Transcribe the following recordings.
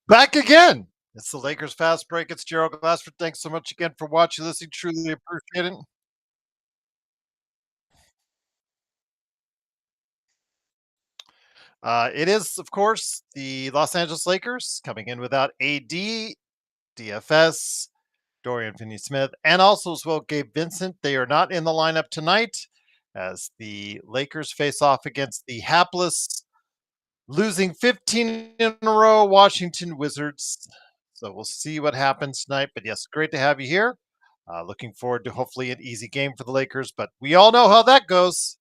Back again. It's the Lakers Fast Break. It's Gerald Glassford. Thanks so much again for watching, listening. Truly appreciate it. It is, of course, the Los Angeles Lakers coming in without AD, DFS, Dorian Finney-Smith, and also as well Gabe Vincent. They are not in the lineup tonight as the Lakers face off against the hapless, losing 15 in a row Washington Wizards. So we'll see what happens tonight. But yes, great to have you here. Looking forward to hopefully an easy game for the Lakers, but we all know how that goes.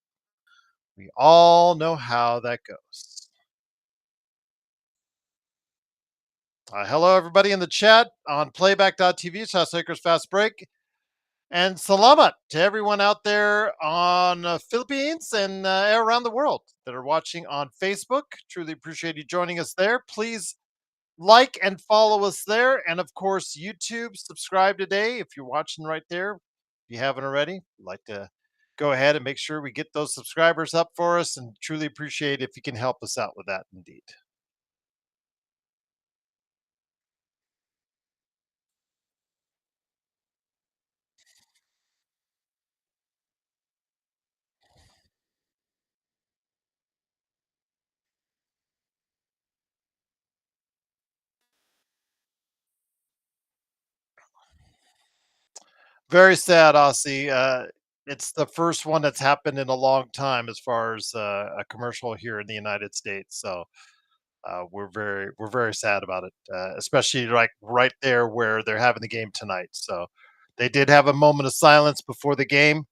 We all know how that goes. Hello, everybody in the chat on playback.tv Lakers Fast Break. And salamat to everyone out there on Philippines and around the world that are watching on Facebook. Truly appreciate you joining us there. Please like and follow us there. And of course, YouTube, subscribe today if you're watching right there. If you haven't already, I'd like to go ahead and make sure we get those subscribers up for us and truly appreciate if you can help us out with that indeed. Very sad, Aussie. It's the first one that's happened in a long time as far as a commercial here in the United States. So we're very sad about it, especially like right there where they're having the game tonight. So they did have a moment of silence before the game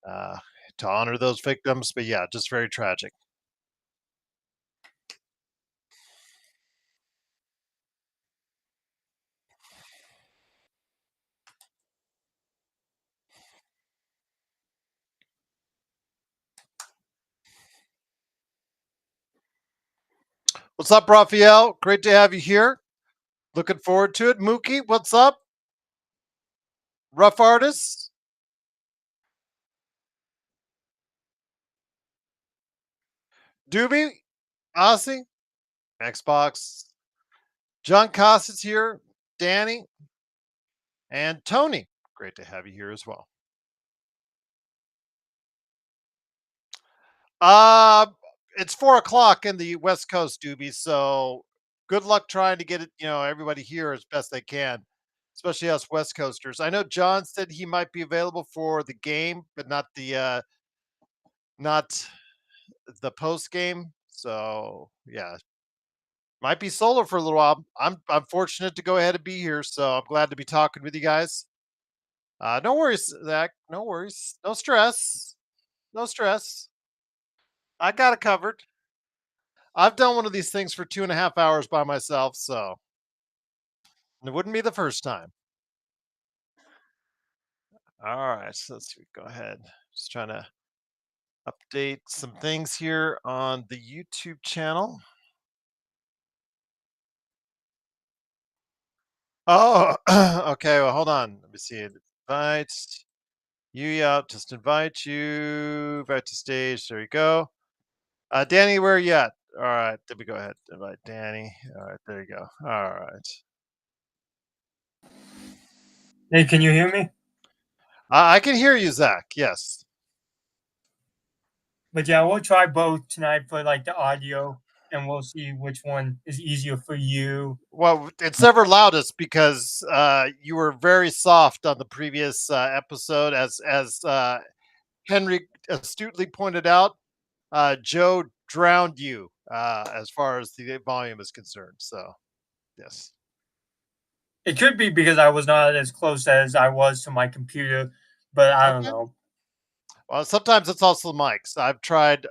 uh, to honor those victims, but yeah, just very tragic. What's up, Raphael? Great to have you here. Looking forward to it. Mookie, what's up? Rough artist, Doobie, Aussie, Xbox. John Costas here, Danny, and Tony. Great to have you here as well. Uh, it's 4 o'clock in the West Coast, Doobie. So good luck trying to get it, everybody here as best they can, especially us West Coasters. I know John said he might be available for the game, but not the post game. So yeah, might be solo for a little while. I'm fortunate to go ahead and be here, so I'm glad to be talking with you guys. No worries, Zach. No worries. No stress. No stress. I got it covered. I've done one of these things for 2.5 hours by myself, so it wouldn't be the first time. All right, so let's see. Go ahead. Just trying to update some things here on the YouTube channel. Oh, okay. Well, hold on. Let me see. Invite you out. Just invite you. Invite to stage. There you go. Danny, where are you at? All right. Let me go ahead. Invite Danny. All right. There you go. All right. Hey, can you hear me? I can hear you, Zach. Yes. But yeah, we'll try both tonight for like the audio, and we'll see which one is easier for you. Well, it's never loudest because you were very soft on the previous episode, as Henry astutely pointed out. Joe drowned you as far as the volume is concerned. So, yes. It could be because I was not as close as I was to my computer, but I don't Okay. know. Well, sometimes it's also mics. I've tried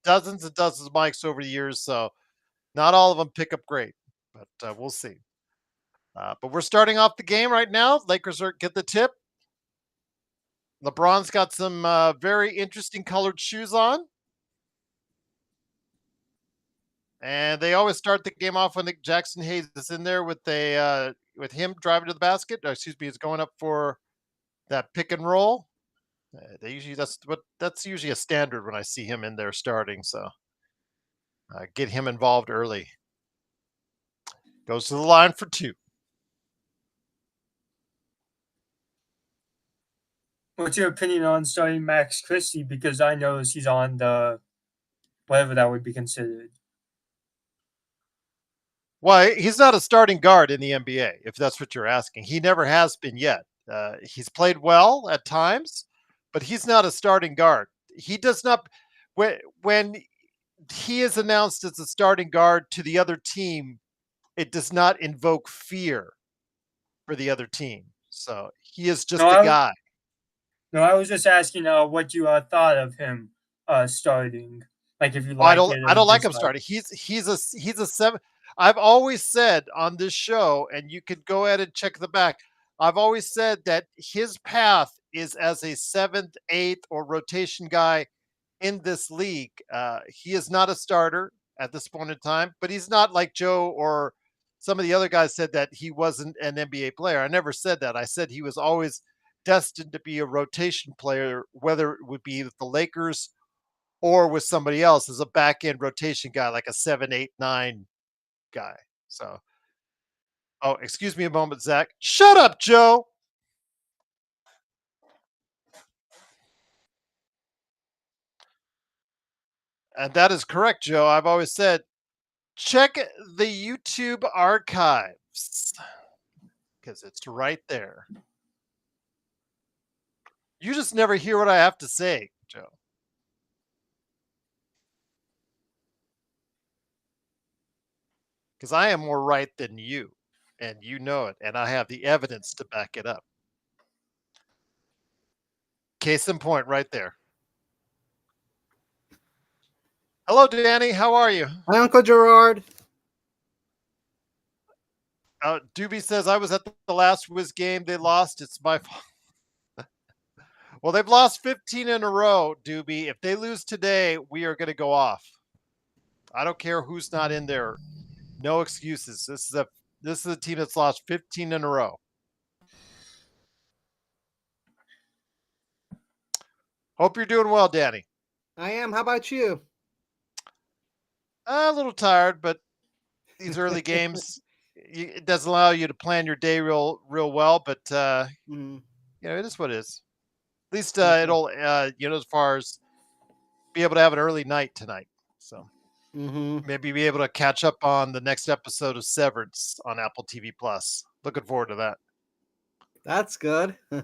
dozens and dozens of mics over the years, so not all of them pick up great, but we'll see. But we're starting off the game right now. Lakers are get the tip. LeBron's got some very interesting colored shoes on. And they always start the game off when Jackson Hayes is in there with him driving to the basket. Or excuse me, is going up for that pick and roll. They usually that's usually a standard when I see him in there starting. So get him involved early. Goes to the line for 2. What's your opinion on starting Max Christie? Because I noticed he's on the whatever that would be considered. Well, he's not a starting guard in the NBA, if that's what you're asking. He never has been yet. He's played well at times, but he's not a starting guard. He does not when he is announced as a starting guard to the other team, it does not invoke fear for the other team. So he is No, just a guy. I was just asking what you thought of him starting. Like if you Oh, like it I or don't like him dislike. starting. He's a 7. I've always said on this show, and you could go ahead and check the back. I've always said that his path is as a 7th, 8th, or rotation guy in this league. He is not a starter at this point in time, but he's not like Joe or some of the other guys said that he wasn't an NBA player. I never said that. I said he was always destined to be a rotation player, whether it would be with the Lakers or with somebody else as a back end rotation guy, like a 7, 8, 9 guy. So, oh, excuse me a moment, Zach. Shut up, Joe. And that is correct, Joe. I've always said check the YouTube archives because it's right there. You just never hear what I have to say, Joe. Because I am more right than you, and you know it, and I have the evidence to back it up. Case in point, right there. Hello, Danny. How are you? Hi, Uncle Gerard. Doobie says I was at the last Wiz game. They lost. It's my fault. Well, they've lost 15 in a row, Doobie. If they lose today, we are going to go off. I don't care who's not in there. No excuses. This is a team that's lost 15 in a row. Hope you're doing well, Danny. I am. How about you? A little tired, but these early games, it doesn't allow you to plan your day real well. But it is what it is. At least it'll as far as be able to have an early night tonight. So maybe be able to catch up on the next episode of Severance on Apple TV Plus. Looking forward to that. That's good. Do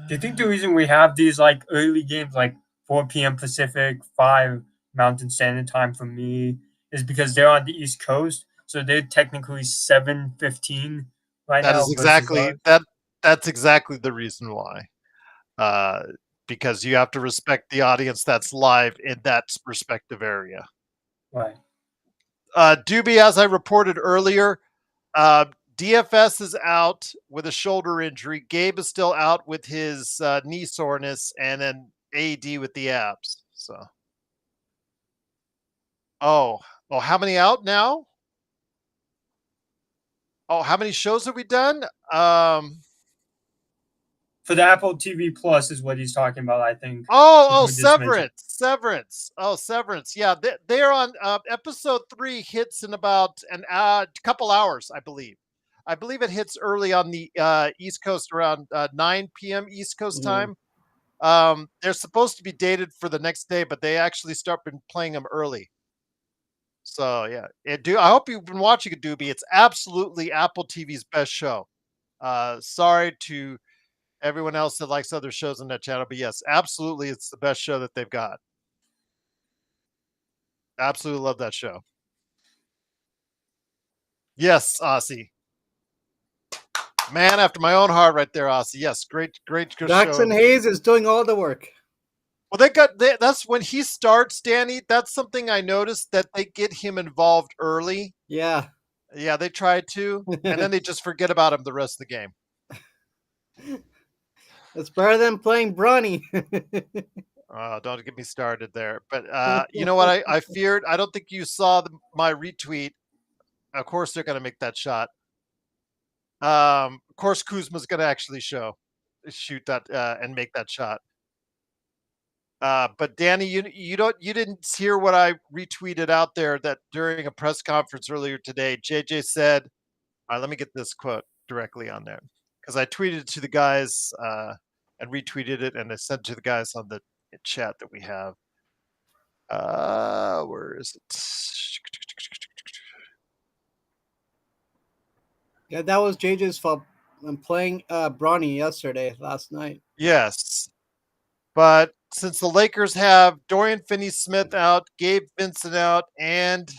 you think the reason we have these like early games, like 4 p.m. Pacific, 5 Mountain Standard Time for me, is because they're on the East Coast, so they're technically 7:15 right That now. is exactly that's exactly the reason why. Because you have to respect the audience that's live in that respective area. Right. Doobie, as I reported earlier, DFS is out with a shoulder injury. Gabe is still out with his knee soreness, and then AD with the abs. So, how many out now? Oh, how many shows have we done? For the Apple TV Plus is what he's talking about, I think. Severance. Oh, Severance. Yeah, they're on episode 3 hits in about a couple hours, I believe. I believe it hits early on the East Coast around 9 p.m. East Coast time. They're supposed to be dated for the next day, but they actually start playing them early. So yeah, I hope you've been watching it, Doobie. It's absolutely Apple TV's best show. Sorry to everyone else that likes other shows on that channel, but yes, absolutely, it's the best show that they've got. Absolutely love that show. Yes, Aussie. Man after my own heart right there, Aussie. Yes, great Jackson show. Hayes is doing all the work. Well, that's when he starts, Danny. That's something I noticed, that they get him involved early. Yeah. Yeah, they try to, and then they just forget about him the rest of the game. It's better than playing Bronny. Don't get me started there. But you know what? I feared. I don't think you saw my retweet. Of course, they're going to make that shot. Of course, Kuzma's going to actually shoot that and make that shot. But Danny, you didn't hear what I retweeted out there that during a press conference earlier today, JJ said, all right, let me get this quote directly on there because I tweeted it to the guys and retweeted it and I sent it to the guys on the chat that we have. Where is it? Yeah, that was JJ's fault. I'm playing Bronny last night. Yes. But since the Lakers have Dorian Finney-Smith out, Gabe Vincent out, and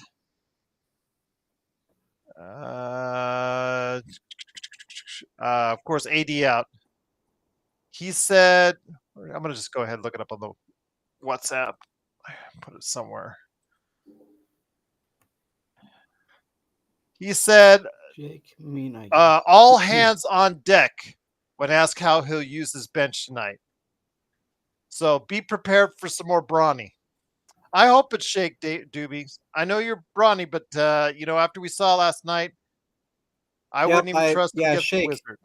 of course AD out, he said, I'm going to just go ahead and look it up on the WhatsApp. Put it somewhere. He said, Jake, all hands on deck when asked how he'll use his bench tonight. So be prepared for some more Bronny. I hope it's Shake Doobie. I know you're Bronny, but after we saw last night, I wouldn't even trust him against the Wizards.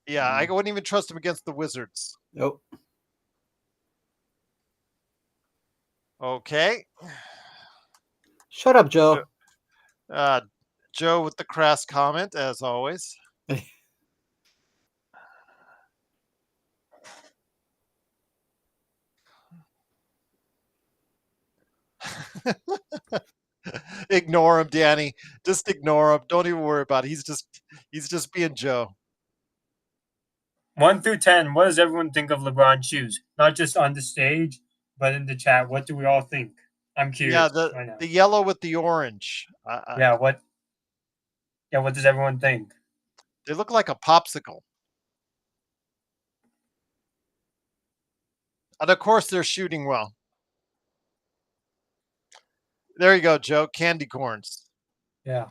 Yeah, I wouldn't even trust him against the Wizards. Nope. Okay. Shut up, Joe. Joe with the crass comment, as always. Ignore him, Danny. Just ignore him. Don't even worry about it. He's just being Joe. 1 through 10, what does everyone think of LeBron's shoes? Not just on the stage, but in the chat. What do we all think? I'm curious. Yeah, right now. The yellow with the orange. What does everyone think? They look like a popsicle. And of course, they're shooting well. There you go, Joe. Candy corns. Yeah.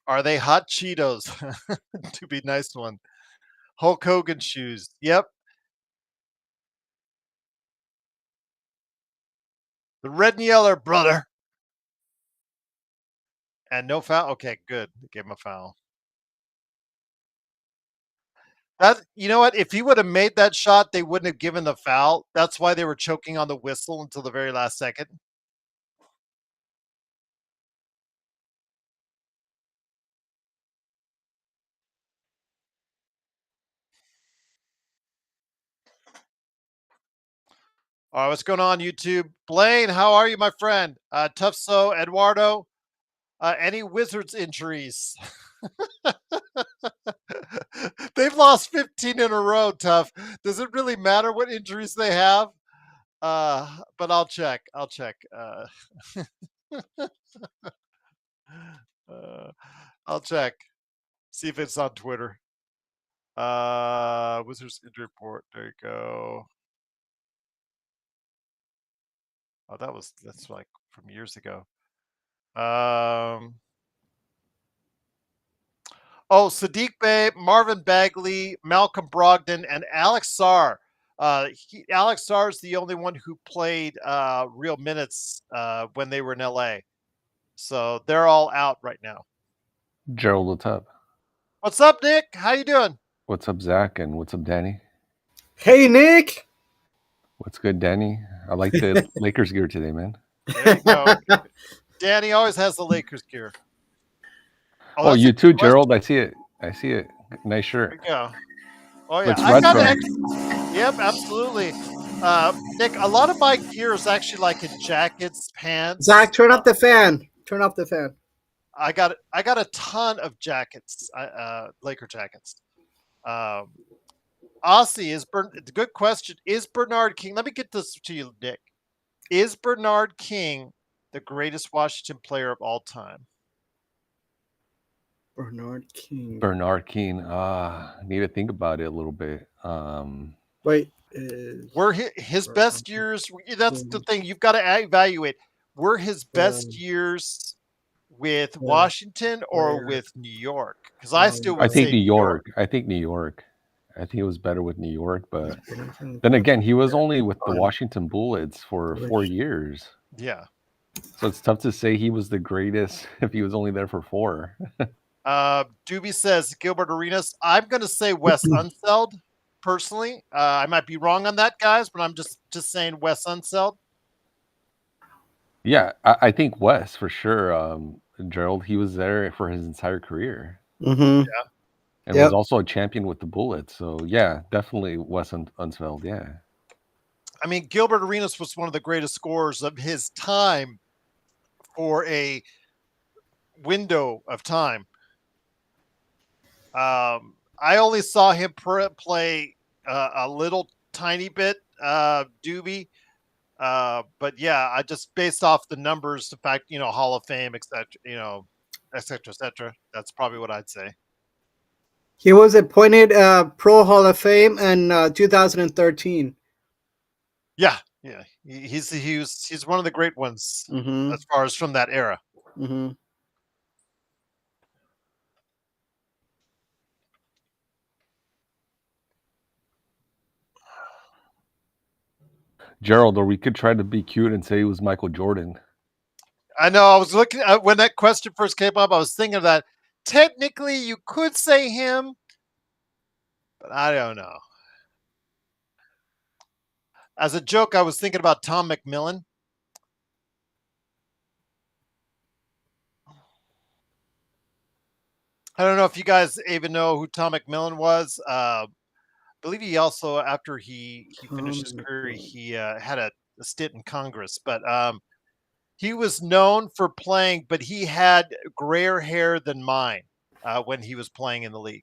Are they hot Cheetos? To be nice one. Hulk Hogan shoes. Yep. The red and yellow, brother. And no foul. Okay, good. They gave him a foul. You know what? If he would have made that shot, they wouldn't have given the foul. That's why they were choking on the whistle until the very last second. All right, what's going on, YouTube? Blaine, how are you, my friend? Tough so, Eduardo. Any Wizards injuries? They've lost 15 in a row, Tough. Does it really matter what injuries they have? But I'll check. I'll check. I'll check. See if it's on Twitter. Wizards injury report. There you go. Oh, that's like from years ago. Sadiq Bey, Marvin Bagley, Malcolm Brogdon, and Alex Sarr. Alex Sarr is the only one who played real minutes when they were in LA. So they're all out right now. Gerald, what's up? What's up, Nick? How you doing? What's up, Zach? And what's up, Danny? Hey, Nick. What's good, Danny? I like the Lakers gear today, man. There you go. Danny always has the Lakers gear. Oh, you too, Gerald. I see it. Nice shirt. There you go. Oh, yeah. Looks retro. Yep, absolutely. Nick, a lot of my gear is actually like in jackets, pants. Zach, turn up the fan. Turn up the fan. I got a ton of jackets, Laker jackets. Aussie, good question. Is Bernard King, let me get this to you, Nick. Is Bernard King the greatest Washington player of all time? Bernard King. Need to think about it a little bit. Wait. Were his best years, that's the thing, you've got to evaluate. Were his best years with Washington or with New York? Because I still would I think say New York. I think New York. I think he was better with New York, but then again, he was only with the Washington Bullets for 4 years. Yeah. So it's tough to say he was the greatest if he was only there for 4. Doobie says Gilbert Arenas. I'm going to say Wes Unseld. Personally, I might be wrong on that, guys, but I'm just saying Wes Unseld. Yeah, I think Wes for sure. Gerald, he was there for his entire career. Mm-hmm. Yeah. And was also a champion with the Bullets. So, yeah, definitely Wes Unseld, yeah. I mean, Gilbert Arenas was one of the greatest scorers of his time for a window of time. I only saw him play a little tiny bit, Doobie. But yeah, I just based off the numbers, the fact, Hall of Fame, etc., et cetera, et cetera. That's probably what I'd say. He was appointed Pro Hall of Fame in 2013. Yeah. He's one of the great ones as far as from that era. Mm-hmm. Gerald, or we could try to be cute and say he was Michael Jordan. I know. I was looking at when that question first came up. I was thinking of that. Technically, you could say him, but I don't know. As a joke, I was thinking about Tom McMillan. I don't know if you guys even know who Tom McMillan was. I believe he also, after he finished his career, he had a stint in Congress. But he was known for playing, but he had grayer hair than mine when he was playing in the league.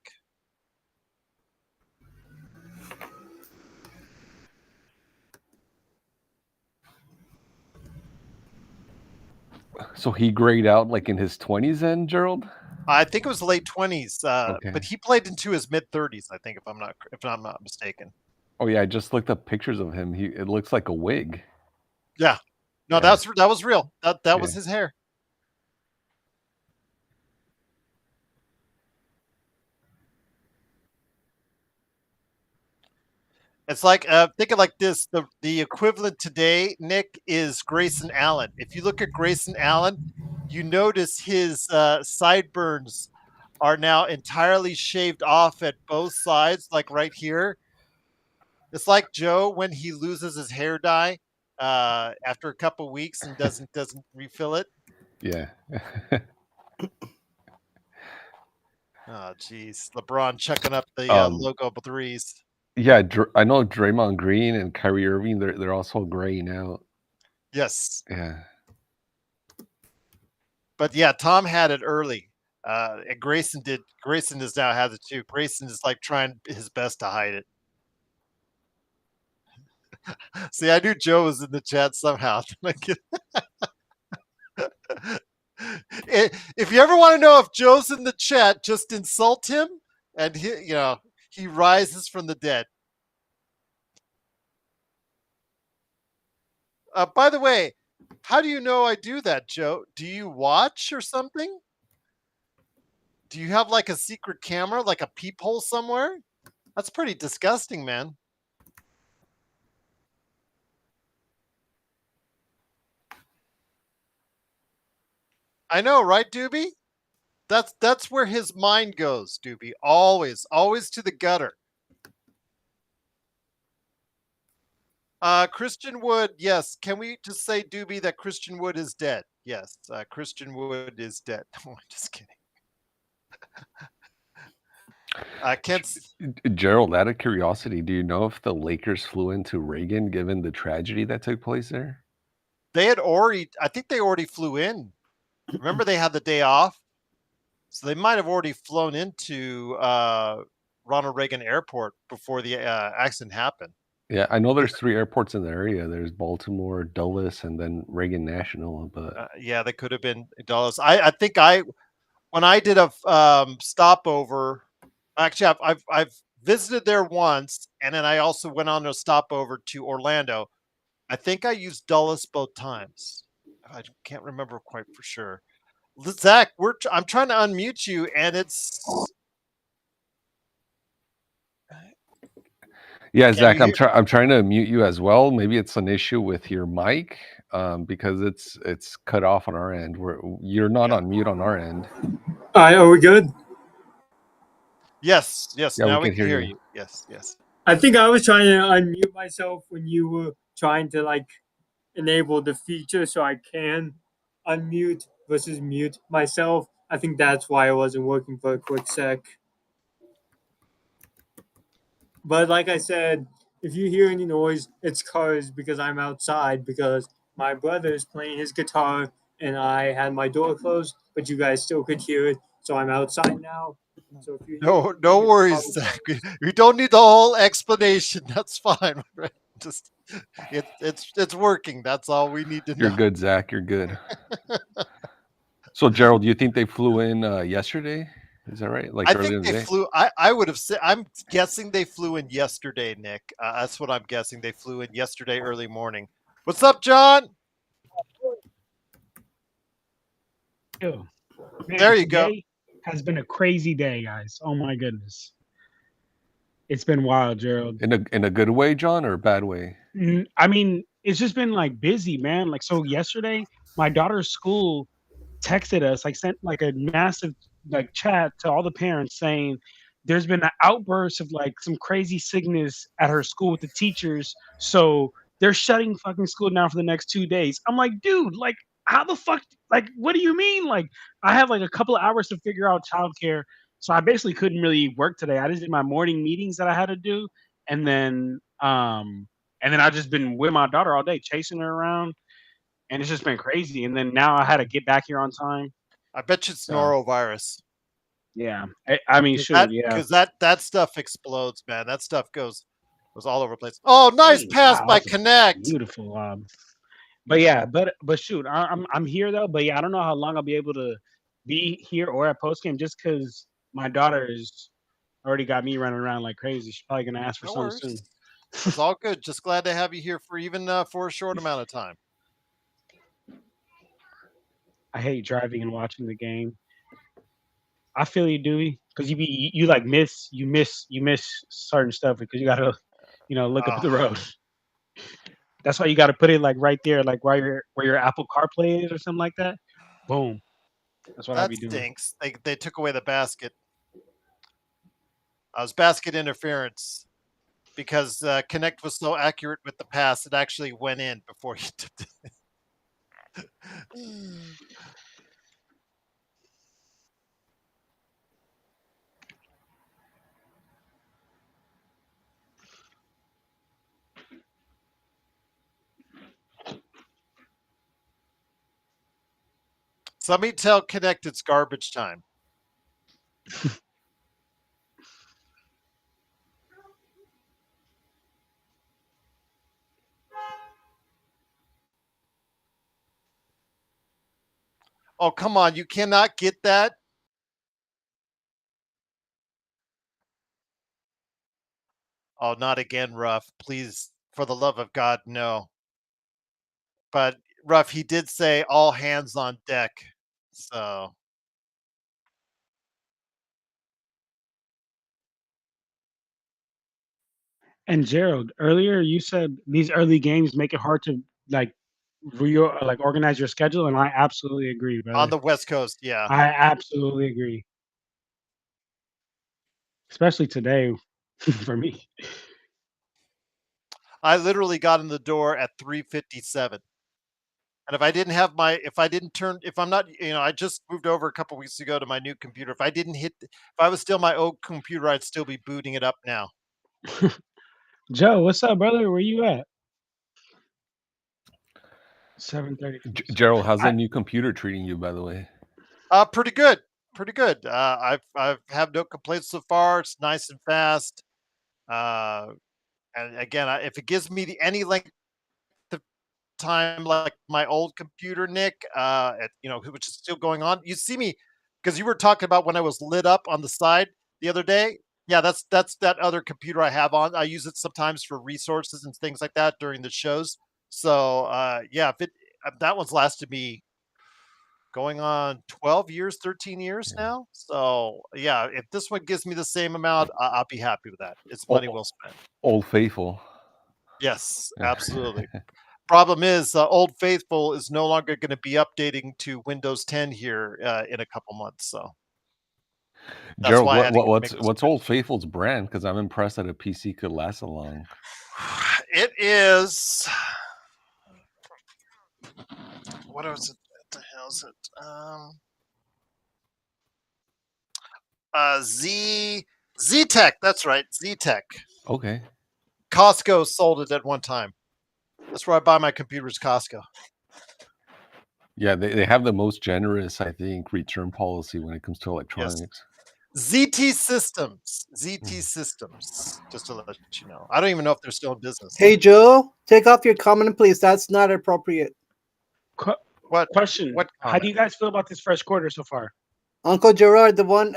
So he grayed out like in his 20s then, Gerald? I think it was late 20s, Okay. but he played into his mid 30s, I think, if I'm not mistaken. Oh yeah, I just looked up pictures of him. It looks like a wig. Yeah. No, Yeah. that was real. That was his hair. It's like think of like this: the equivalent today, Nick, is Grayson Allen. If you look at Grayson Allen, you notice his sideburns are now entirely shaved off at both sides, like right here. It's like Joe when he loses his hair dye after a couple weeks and doesn't refill it. Yeah. Oh, geez, LeBron chucking up the logo threes. Yeah, I know Draymond Green and Kyrie Irving. They're also graying out. Yes. Yeah. But yeah, Tom had it early. And Grayson did. Grayson has now had it too. Grayson is like trying his best to hide it. See, I knew Joe was in the chat somehow. If you ever want to know if Joe's in the chat, just insult him, and he rises from the dead. By the way, how do you know I do that, Joe? Do you watch or something? Do you have like a secret camera, like a peephole somewhere? That's pretty disgusting, man. I know, right, Doobie? That's where his mind goes, Doobie. Always to the gutter. Christian Wood, yes. Can we just say, Doobie, that Christian Wood is dead? Yes, Christian Wood is dead. Oh, I'm just kidding. Gerald, out of curiosity, do you know if the Lakers flew into Reagan given the tragedy that took place there? I think they already flew in. Remember, they had the day off, so they might have already flown into Ronald Reagan Airport before the accident happened. Yeah, I know there's 3 airports in the area. There's Baltimore, Dulles, and then Reagan National. But yeah, they could have been Dulles. I think when I did a stopover, actually I've visited there once, and then I also went on a stopover to Orlando. I think I used Dulles both times. I can't remember quite for sure. Zach, I'm trying to unmute you, and it's Yeah, Can Zach, you hear? I'm trying to mute you as well. Maybe it's an issue with your mic, because it's cut off on our end. You're not Yeah. on mute on our end. All right, are we good? Yes, yes. Yeah, we Now we can can hear hear you. you. Yes, yes. I think I was trying to unmute myself when you were trying to like enable the feature so I can unmute versus mute myself. I think that's why it wasn't working for a quick sec. But like I said, if you hear any noise, it's cars because I'm outside because my brother is playing his guitar and I had my door closed, but you guys still could hear it. So I'm outside now. So if you hear No, no anything, it's worries, probably Zach. cars. We don't need the whole explanation. That's fine. Right? Just it's working. That's all we need to You're know. good, Zach. You're good. So, Gerald, do you think they flew in yesterday? Is that right? Like I earlier think in the they day? flew. I would have said. I'm guessing they flew in yesterday, Nick. That's what I'm guessing. They flew in yesterday early morning. What's up, John? Man, There you go. today has been a crazy day, guys. Oh my goodness. It's been wild, Gerald. In a good way, John, or a bad way? I mean, it's just been like busy, man. Like so yesterday, my daughter's school texted us, like sent like a massive like chat to all the parents saying there's been an outburst of like some crazy sickness at her school with the teachers. So they're shutting fucking school down for the next 2 days. I'm like, dude, like how the fuck like what do you mean? Like I have like a couple of hours to figure out childcare. So I basically couldn't really work today. I just did my morning meetings that I had to do and then I just been with my daughter all day chasing her around and it's just been crazy. And then now I had to get back here on time. I bet you it's So norovirus. yeah, I mean, Because shoot, yeah. that stuff explodes, man. That stuff goes all over the place. Oh, nice pass Wow, by that's a Connect. beautiful. But yeah, but shoot, I'm here though. But yeah, I don't know how long I'll be able to be here or at post game just because my daughter is already got me running around like crazy. She's probably gonna ask for No something soon. worries. It's all good. Just glad to have you here for even for a short amount of time. I hate driving and watching the game. I feel you, Dewey, because you like you miss certain stuff because you gotta look up at Oh, the road. That's why you got to put it like right there, like where your Apple CarPlay is or something like that. Boom. That's what I'll that be doing. stinks. They took away the basket. It was basket interference because Connect was so accurate with the pass, it actually went in before he tipped it. Somebody tell Connect it's garbage time. Oh, come on. You cannot get that? Oh, not again, Ruff. Please, for the love of God, no. But Ruff, he did say all hands on deck. So And Gerald, earlier you said these early games make it hard to like organize your schedule, and I absolutely agree, on brother. the West Coast, yeah. I absolutely agree, especially today for me. I literally got in the door at 3:57. And if I'm not, I just moved over a couple weeks ago to my new computer. If I was still my old computer, I'd still be booting it up now. Joe, what's up, brother? Where you at? 7:30. Gerald, how's I that new computer treating you, by the way? Pretty good, pretty good. I've have no complaints so far. It's nice and fast. And again, if it gives me any length of time like my old computer, Nick, which is still going on. You see me because you were talking about when I was lit up on the side the other day. Yeah, that's that other computer I have on. I use it sometimes for resources and things like that during the shows. So yeah, if that one's lasted me going on 12 years, 13 years Yeah. now. So yeah, if this one gives me the same amount, I'll be happy with that. It's money well spent. Old Faithful. Yes, absolutely. Problem is, Old Faithful is no longer going to be updating to Windows 10 here in a couple months. So that's Gerald, why I had to make this what's switch. Old Faithful's brand? Because I'm impressed that a PC could last so long. It is. What is it? What the hell is it? Z-Tech. That's right, Z-Tech. Okay. Costco sold it at one time. That's where I buy my computers, Costco. Yeah, they have the most generous, I think, return policy when it comes to electronics. ZT Systems. ZT Systems. Just to let you know. I don't even know if they're still in business. Hey, Joe, take off your comment, please. That's not appropriate. What Question. What How do you guys feel about this first quarter so far? Uncle Gerard, the one,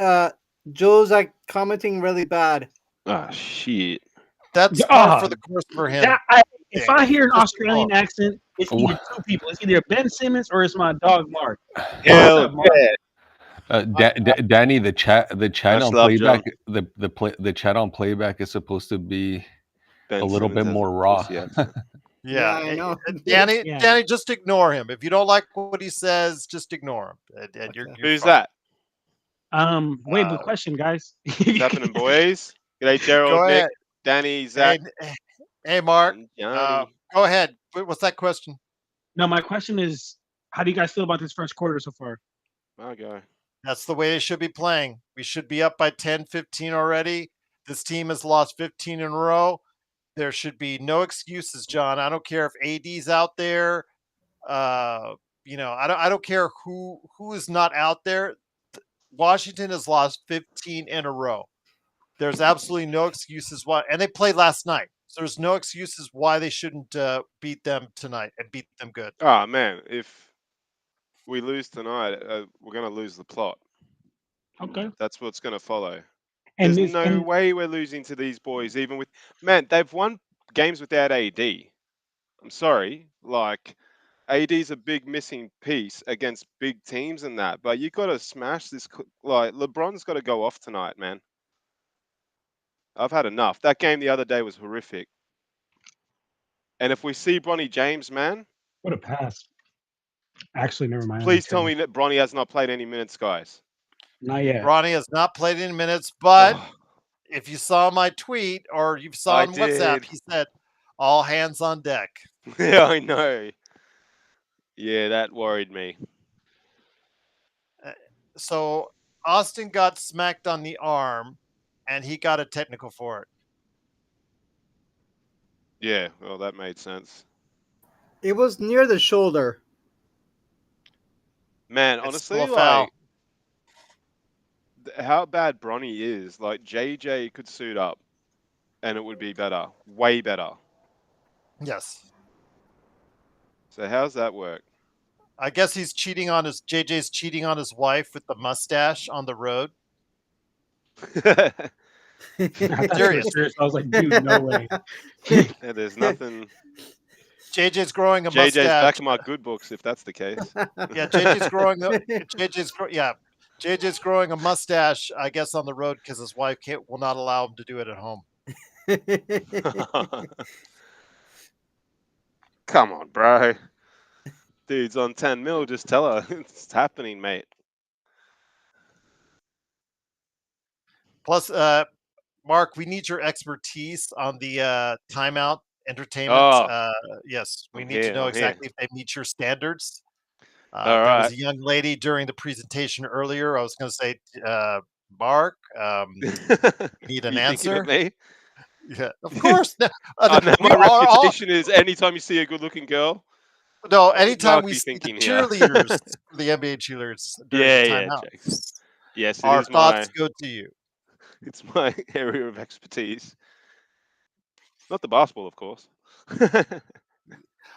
Joe's like commenting really bad. Ah, shit. That's par for the course for him. If I hear an Australian accent, it's either two people. It's either Ben Simmons or it's my dog Mark. Hell yeah. Danny, the chat on love, playback, the chat on playback is supposed to be Ben a little Simmons bit has more a raw. pussy accent. Yeah, I know. Danny, just ignore him. If you don't like what he says, just ignore him. And you're Who's fine. that? Wait, good question, guys. What's happening, boys? G'day, Gerald, Go Nick, ahead. Danny, Zach. Hey, Mark. and Johnny. Go ahead. What's that question? No, my question is, how do you guys feel about this first quarter so far? My guy. That's the way they should be playing. We should be up by 10, 15 already. This team has lost 15 in a row. There should be no excuses, John. I don't care if AD's out there. I don't care who is not out there. Washington has lost 15 in a row. There's absolutely no excuses why, and they played last night. So there's no excuses why they shouldn't beat them tonight and beat them good. Oh, man. If we lose tonight, we're going to lose the plot. Okay. That's what's going to follow. And There's no way we're losing to these boys, even with... Man, they've won games without AD. I'm sorry. Like, AD's a big missing piece against big teams and that. But you got to smash this... Like, LeBron's got to go off tonight, man. I've had enough. That game the other day was horrific. And if we see Bronny James, man... What a pass. Actually, never mind. Please tell me that Bronny has not played any minutes, guys. Not yet. Bronny has not played any minutes, but if you saw my tweet or you saw on WhatsApp, he said, all hands on deck. Yeah, I know. Yeah, that worried me. So Austin got smacked on the arm, and he got a technical for it. Yeah, well, that made sense. It was near the shoulder. Man, It's honestly, still a foul. like, how bad Bronny is, like, JJ could suit up, and it would be better. Way better. Yes. So how's that work? I guess JJ's cheating on his wife with the mustache on the road. Serious. I was like, dude, no way. Yeah, there's nothing... JJ's growing a JJ's mustache. back in my good books, if that's the case. Yeah, JJ's growing a mustache, I guess, on the road because his wife will not allow him to do it at home. Come on, bro. Dude's on 10 mil. Just tell her it's happening, mate. Plus, Mark, we need your expertise on the timeout entertainment. Oh. Yes, we I'm need to here, know I'm exactly if they meet your standards. All There right. was a young lady during the presentation earlier. I was going to say, Mark, you need an You thinking answer. of me? Yeah, of course. No, my reputation is anytime you see a good-looking girl. No, anytime Mark we be see the thinking here? cheerleaders, the NBA cheerleaders during the timeout, Jakes. Yes, it our is thoughts go to you. It's my area of expertise. Not the basketball, of course.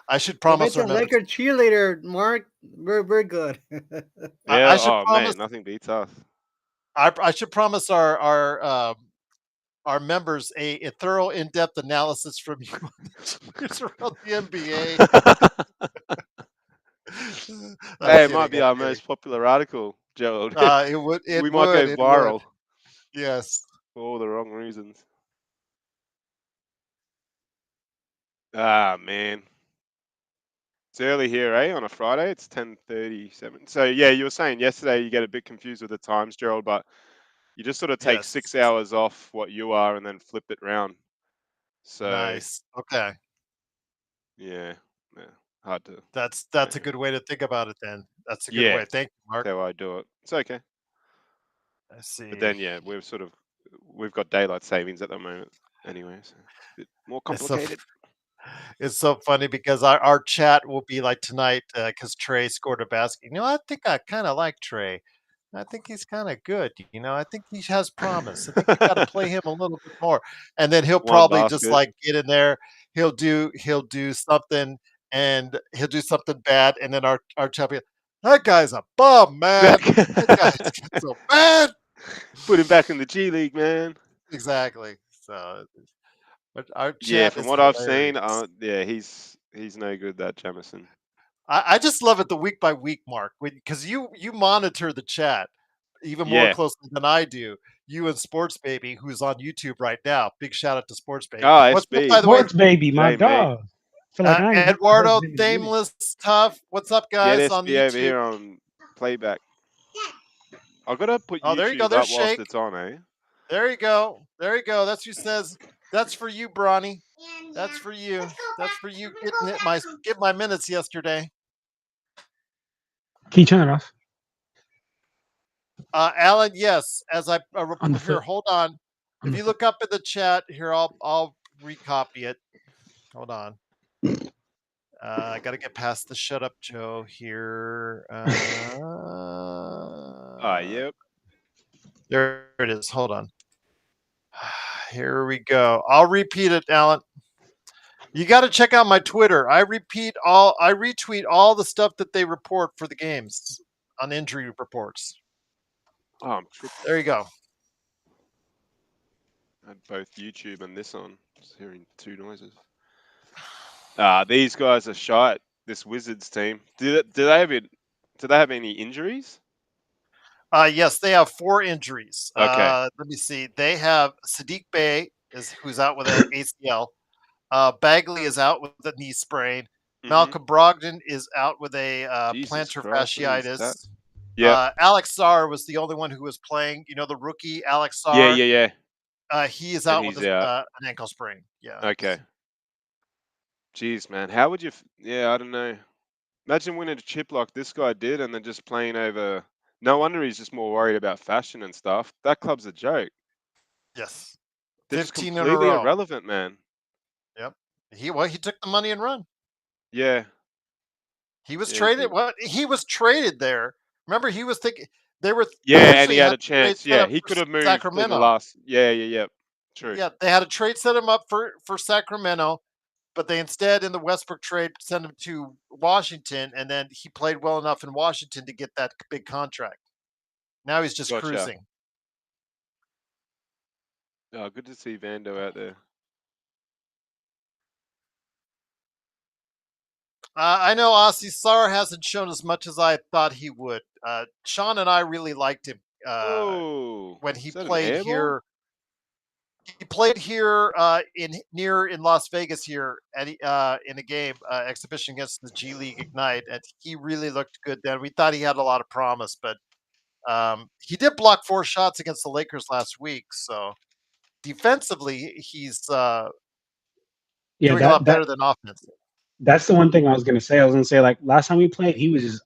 I should promise If it's a Laker cheerleader, Mark, we're good. Yeah, I should promise, man, nothing beats us. I should promise our members a thorough, in-depth analysis from you on the cheerleaders around the NBA. Hey, it kidding, might be I'm our kidding. most popular article, Gerald. It We might go would. viral Yes. for all the wrong reasons. Ah, man. It's early here, eh? On a Friday, it's 10:37. So yeah, you were saying yesterday you get a bit confused with the times, Gerald, but you just sort of take Yes. 6 hours off what you are and then flip it round. So Nice. Okay. yeah, yeah, hard to. That's Yeah, a good way to think about it then. That's a good yeah, way. Thank you, Mark. that's how I do it. It's okay. I But see. then yeah, we've got daylight savings at the moment anyway, so a bit more It's so complicated. it's so funny because our chat will be like tonight because Trey scored a basket. You know, I think I kind of like Trey. I think he's kind of good. You know, I think he has promise. I think we got to play him a little bit more. And then he'll One probably just basket. like get in there. He'll do something and he'll do something bad. And then our champion, that guy's a bum, man. That guy's so bad. Put him back in the G League, man. Exactly. So, but our Yeah, chat from is what I've seen, hilarious. yeah, he's no good, that Jamison. I just love it the week by week mark because you monitor the chat even more Yeah. closely than I do. You and Sports Baby, who's on YouTube right now. Big shout out to Sports Baby. Oh, What's up, SB. by the way? Sports baby, my G'day, mate. dog. Feel like I ain't heard Eduardo, him in a minute. Thameless, Tough. What's up, Get guys, on SB over YouTube? here on playback. I've got to put Oh, there you go. YouTube There's up whilst Shake. it's on, eh? There you go. There you go. That's who says. That's for you, Bronny. That's for you. That's for you getting it get my minutes yesterday. Can you turn it off? Alan, yes. As I On the report here, foot. hold on. On If the you foot. look up in the chat here, I'll recopy it. Hold on. I got to get past the shut up Joe here. Yep. There it is. Hold on. Here we go. I'll repeat it, Alan. You got to check out my Twitter. I retweet all the stuff that they report for the games on injury reports. Oh, I'm tripping. There you go. I had both YouTube and this on. Just hearing two noises. These guys are shite. This Wizards team. Do they have any injuries? Yes, they have 4 injuries. Okay. Let me see. They have Sadiq Bey who's out with an ACL. Bagley is out with a knee sprain. Mhm. Malcolm Brogdon is out with a Jesus plantar Christ, what is that? fasciitis. Yeah. Alex Sarr was the only one who was playing. You know, the rookie Alex Yeah, Sarr. yeah, yeah. He is And out with he's out. an ankle sprain. Yeah. Okay. Jeez, man. How would you? Yeah, I don't know. Imagine winning a chip like this guy did, and then just playing over. No wonder he's just more worried about fashion and stuff. That club's a joke. Yes. They're just 15 in a completely row. irrelevant, man. Yep. He took the money and run. Yeah. He was Yeah, he traded. did. What? He was traded there. Remember, he was thinking they were Yeah, and actually he had a a trade chance. set Yeah, up he for could have moved in the Sacramento. last. Yeah, yeah, yeah. True. Yeah, they had a trade set him up for Sacramento, but they instead in the Westbrook trade sent him to Washington, and then he played well enough in Washington to get that big contract. Now he's just Gotcha. cruising. Oh, good to see Vando out there. I know Aussie Sarr hasn't shown as much as I thought he would. Sean and I really liked him Oh, when he is that an played airball? here. He played here in Las Vegas here at, in a game exhibition against the G League Ignite, and he really looked good then. We thought he had a lot of promise, but he did block 4 shots against the Lakers last week. So defensively, he's Yeah, doing a lot better than offense. that's the one thing I was gonna say. I was gonna say, like, last time we played, he was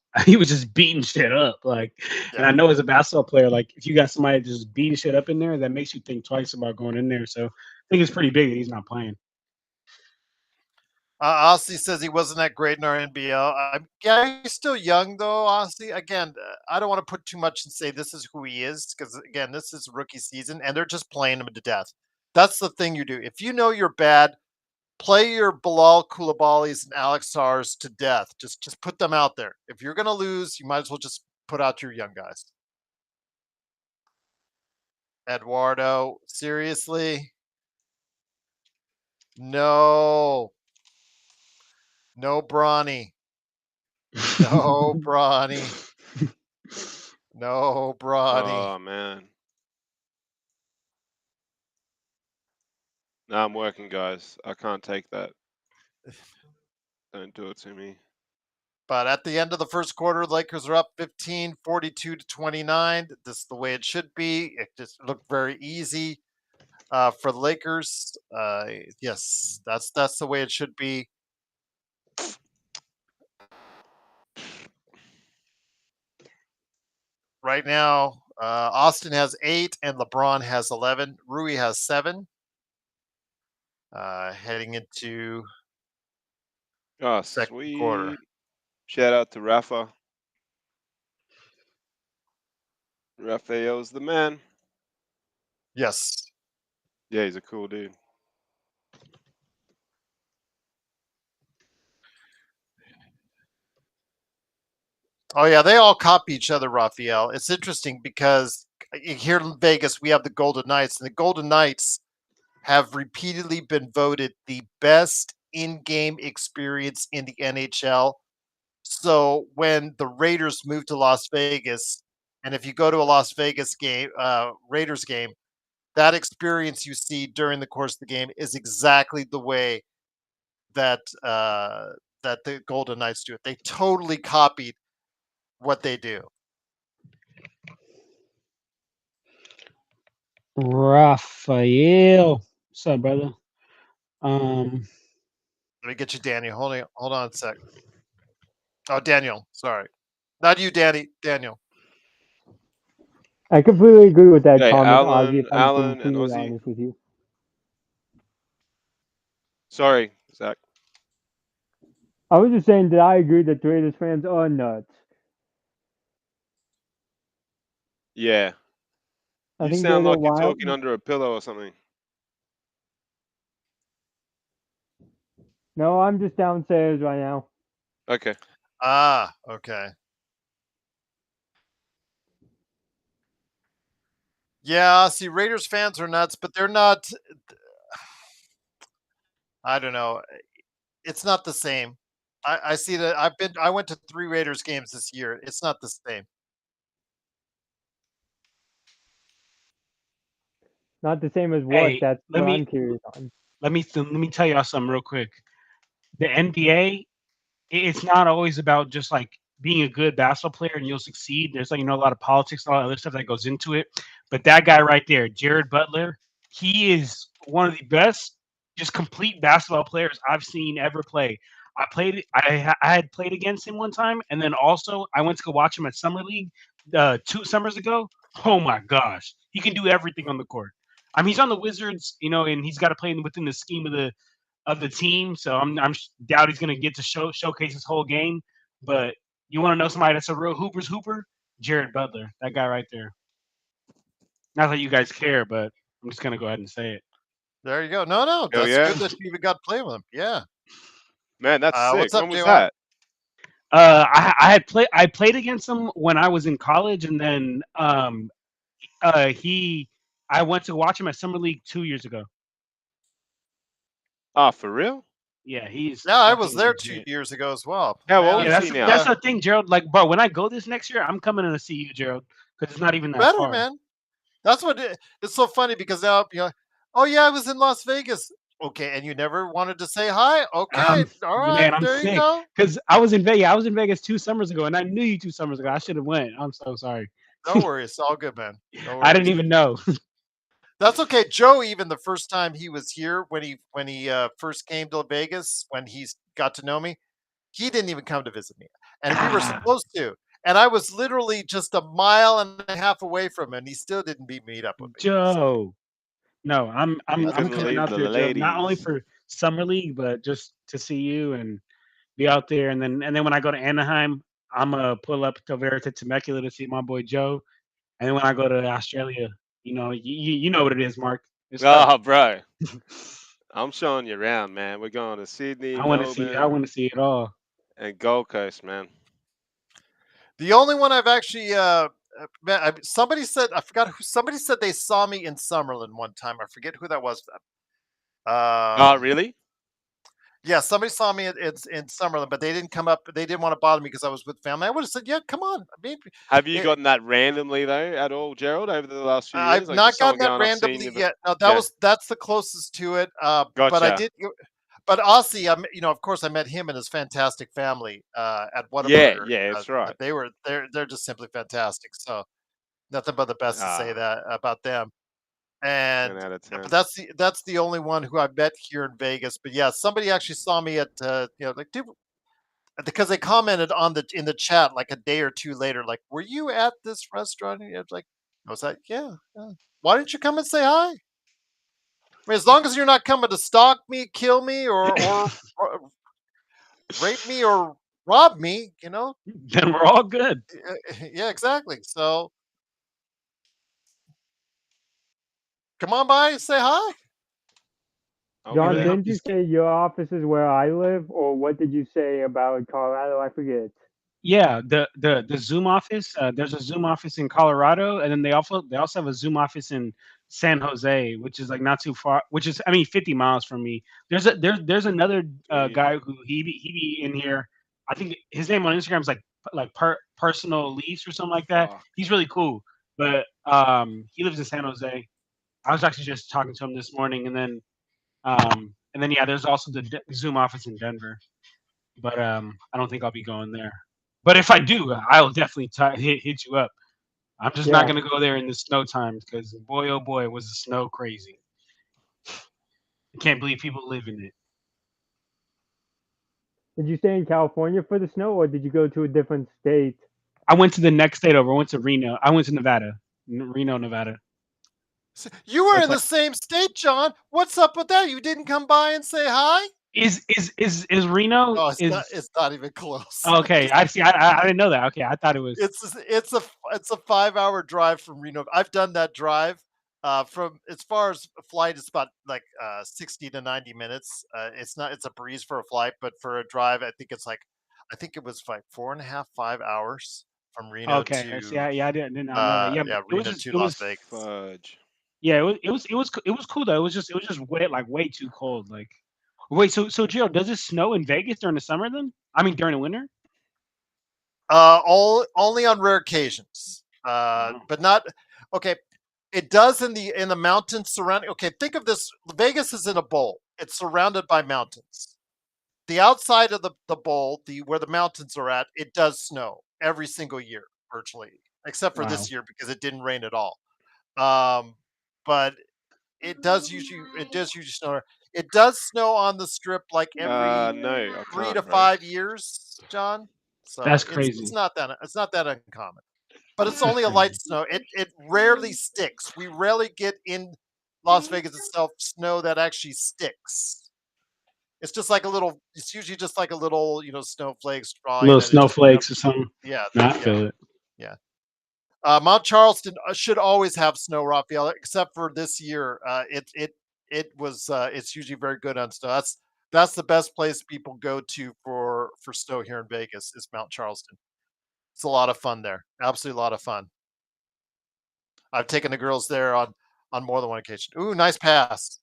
just beating shit up. Like, and I know as a basketball player, like, if you got somebody just beating shit up in there, that makes you think twice about going in there. So I think it's pretty big that he's not playing. Aussie says he wasn't that great in our NBL. Yeah, he's still young though. Aussie, again, I don't want to put too much and say this is who he is because again, this is rookie season, and they're just playing him to death. That's the thing you do. If you know you're bad, play your Bilal Koulibaly's and Alex Sars to death. Just put them out there. If you're gonna lose, you might as well just put out your young guys. Eduardo, seriously? No. No Bronny. No, Bronny. No, Bronny. Oh man. No, I'm working, guys. I can't take that. Don't do it to me. But at the end of the first quarter, Lakers are up 15, 42-29. This is the way it should be. It just looked very easy for the Lakers. Yes, that's the way it should be. Right now, Austin has 8 and LeBron has 11. Rui has 7. Heading into Oh, second sweet. quarter. Shout out to Rafa. Rafael's the man. Yes. Yeah, he's a cool dude. Oh yeah, they all copy each other, Raphael. It's interesting because here in Vegas we have the Golden Knights, and the Golden Knights have repeatedly been voted the best in-game experience in the NHL. So when the Raiders moved to Las Vegas, and if you go to a Las Vegas game, Raiders game, that experience you see during the course of the game is exactly the way that that the Golden Knights do it. They totally copied what they do. Raphael, what's up, brother? Let me get you, Daniel. Hold on a sec. Oh, Daniel. Sorry, not you, Danny. Daniel. I completely agree with that Hey, comment, Ozzy, Alan, if I'm Alan, and completely Ozzy. honest with you. Sorry, Zach. I was just saying that I agree that the Raiders fans are nuts. Yeah. I You think sound they're like you're wild. talking under a pillow or something. No, I'm just downstairs right now. Okay. Ah, okay. Yeah, see, Raiders fans are nuts, but they're not. I don't know. It's not the same. I see that. I went to 3 Raiders games this year. It's not the same. Not the same as what? Hey, That's let what me I'm curious on. let me tell y'all something real quick. The NBA, it's not always about just like being a good basketball player and you'll succeed. There's like a lot of politics and all that other stuff that goes into it. But that guy right there, Jared Butler, he is one of the best, just complete basketball players I've seen ever play. I had played against him one time, and then also I went to go watch him at summer league 2 summers ago. Oh my gosh, he can do everything on the court. I mean, he's on the Wizards, and he's got to play within the scheme of the team. So I'm doubt he's going to get to showcase his whole game. But you want to know somebody that's a real Hooper's Hooper? Jared Butler, that guy right there. Not that you guys care, but I'm just going to go ahead and say it. There you go. No, Hell that's yeah. good that you even got to play with him. Yeah. Man, that's sick. What's up, When was JY? that? I played against him when I was in college, and then I went to watch him at summer league 2 years ago. Ah, for real? Yeah, he's Yeah, I was fucking there legit. 2 years ago as well. How Man, old Yeah, is he now? that's the thing, Gerald. Like, bro, when I go this next year, I'm coming in to see you, Gerald, because it's not even that better, far. man. That's what it's so funny because now oh yeah, I was in Las Vegas. Okay, and you never wanted to say hi. Okay, all right, Man, I'm there you sick go. because I was in Vegas. I was in Vegas 2 summers ago, and I knew you 2 summers ago. I should have went. I'm so sorry. No worries, it's all good, man. No I didn't worries. even know. That's okay. Joe, even the first time he was here when he first came to Vegas, when he got to know me, he didn't even come to visit me, and we were supposed to. And I was literally just a mile and a half away from him, and he still didn't meet up with me. Joe. No, I'm Couldn't coming leave out the there, Joe, not only ladies. for summer league, but just to see you and be out there. And then when I go to Anaheim, I'm gonna pull up to Verita Temecula to see my boy Joe. And then when I go to Australia, you know what it is, Mark. It's tough. Oh, bro. I'm showing you around, man. We're going to Sydney, I want to see it all. and Gold Coast, man. The only one I've actually somebody said, I forgot who, somebody said they saw me in Summerlin one time. I forget who that was. Oh, really? Yeah, somebody saw me in Summerlin, but they didn't come up. They didn't want to bother me because I was with family. I would have said, "Yeah, come on." I mean, Have you it, gotten that randomly though at all, Gerald, over the last few I've years? Like just not someone gotten that going, "I've seen randomly you." yet. No, Yeah, that's the closest to it. But I gotcha. did. But Aussie, of course, I met him and his fantastic family at Yeah, Whataburger. yeah, that's right. They're just simply fantastic. So nothing but the best to say Ah, that about them. 10 And out of but 10. that's the only one who I met here in Vegas. But yeah, somebody actually saw me at like, dude, because they commented in the chat like a day or two later, like, "Were you at this restaurant?" And I was like, "I was like, yeah, yeah. Why didn't you come and say hi?" I mean, as long as you're not coming to stalk me, kill me, or rape me or rob me, Then we're all good. yeah, exactly. So come on by, say hi. I'll be John, Really there. hope didn't you these. say your office is where I live, or what did you say about Colorado? I forget. Yeah, the Zoom office. There's a Zoom office in Colorado, and then they also have a Zoom office in San Jose, which is like not too far. Which is, I mean, 50 miles from me. There's another Sweet. guy who he be in here. I think his name on Instagram is like personal lease or something like that. Fuck. He's really cool, but he lives in San Jose. I was actually just talking to him this morning, and then yeah, there's also the Zoom office in Denver, but I don't think I'll be going there. But if I do, I'll definitely hit you up. I'm just not Yeah. gonna go there in the snow times because boy, oh boy, was the snow crazy. I can't believe people live in it. Did you stay in California for the snow, or did you go to a different state? I went to the next state over. I went to Reno. I went to Nevada, Reno, Nevada. You were It's in the like same state, John. What's up with that? You didn't come by and say hi? is Reno Oh, it's not. is It's not even close. okay. I see. I didn't know that. Okay, I thought it was. It's a 5 hour drive from Reno. I've done that drive. From as far as a flight, it's about like 60 to 90 minutes. It's not. It's a breeze for a flight, but for a drive, I think it was like 4.5, 5 hours from Reno Okay, I see. to Yeah, I did not know that. Yeah, but yeah, it was Reno just to it Las was Vegas. Fudge. yeah, it was cool though. It was just way too cold. Like, wait, so Gerald, does it snow in Vegas during the summer then? I mean during the winter? All only on rare occasions. Oh, But not okay. It does in the mountains surrounding. Okay, think of this. Vegas is in a bowl. It's surrounded by mountains. The outside of the bowl, the where the mountains are at, it does snow every single year, virtually, except for wow. this year because it didn't rain at all. Um, but it does usually snow. It does snow on the strip like every No, I three can't, to bro. 5 years, John. So That's it's crazy. not that uncommon. But it's only a light snow. It rarely sticks. We rarely get in Las Vegas itself snow that actually sticks. It's just like a little. It's usually just like a little, snowflakes drawing, Little and then it just kind of snowflakes or something. yeah, No, I yeah, feel it. yeah. Mount Charleston should always have snow, Raphael, except for this year. It's usually very good on snow. That's the best place people go to for snow here in Vegas is Mount Charleston. It's a lot of fun there. Absolutely a lot of fun. I've taken the girls there on more than one occasion. Ooh, nice pass.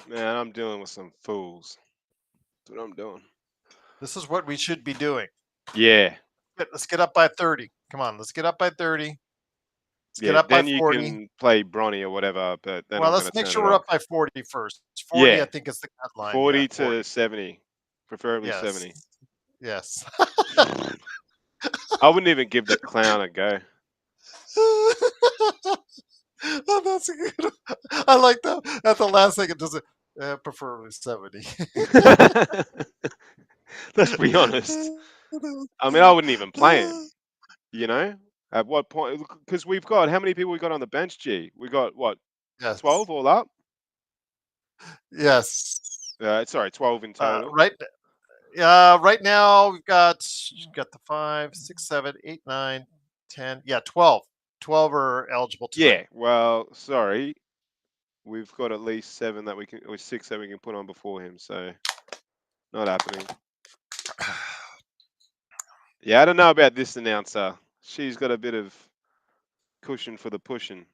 Man, I'm dealing with some fools. That's what I'm doing. This is what we should be doing. Yeah. Let's get up by 30. Come on, let's get up by 30. Let's get Yeah, up by then you 40. can play Bronny or whatever, but then Well, I'm let's going to make turn sure it we're off. up by 40 first. 40, I Yeah, think, is the cut line. 40 Yeah, to 40. 70, preferably Yes. 70. Yes. I wouldn't even give the clown a go. Oh, that's a good one. I like that. At the last second, does it preferably 70. Let's be honest. I mean, I wouldn't even play him, you know? At what point? Because we've got, how many people we got on the bench, G? We got, what, Yes. 12 all up? Yes. Sorry, 12 in total. Right now we've got the 5, 6, 7, 8, 9, 10. Yeah, 12. 12 are eligible tonight. Yeah, well, sorry. We've got at least 7 that we can, or 6 that we can put on before him, so not happening. Yeah, I don't know about this announcer. She's got a bit of cushion for the pushing.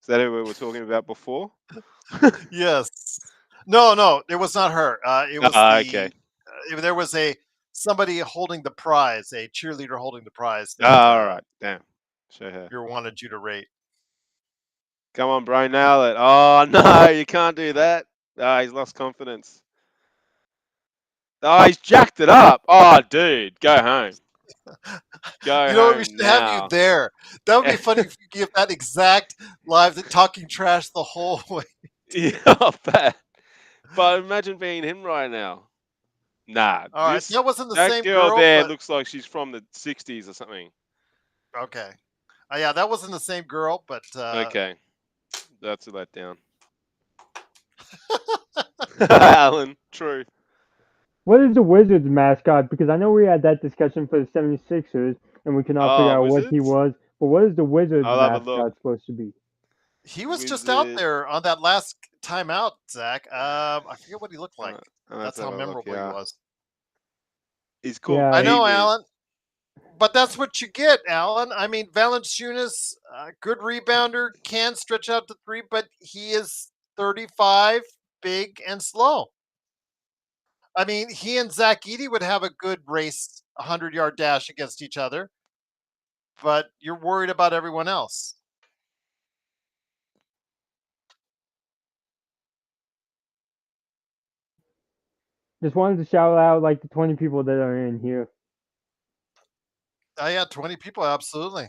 Is that who we were talking about before? Yes. No, it was not her. It was Okay. there was somebody holding the prize, a cheerleader holding the prize that All right. Damn. Show her. your wanted you to rate. Come on, bro, nail it. Oh no, you can't do that. Ah, he's lost confidence. Oh, he's jacked it up. Oh, dude, go home. Go You know what? We home should have you now. there. That would be funny if you give that exact live talking trash the whole way. Yeah, I bet. But imagine being him right now. Nah, All right, that wasn't the that same girl girl, there but looks like she's from the '60s or something. okay. Yeah, that wasn't the same girl, but Okay, that's a letdown. Alan, true. What is the Wizards mascot? Because I know we had that discussion for the 76ers, and we cannot figure out what he Wizards? was. But what is the Wizards I'll have a look. mascot supposed to be? he was just out Wizard. there on that last timeout, Zach. I forget what he looked like. Let's That's how have a look, memorable yeah. he was. He's called. Yeah. I know, Pee-wee. Alan. But that's what you get, Alan. I mean, Valanciunas, good rebounder, can stretch out to three, but he is 35, big, and slow. I mean, he and Zach Edey would have a good race, 100-yard dash against each other, but you're worried about everyone else. Just wanted to shout out like the 20 people that are in here. Oh, yeah, 20 people, absolutely.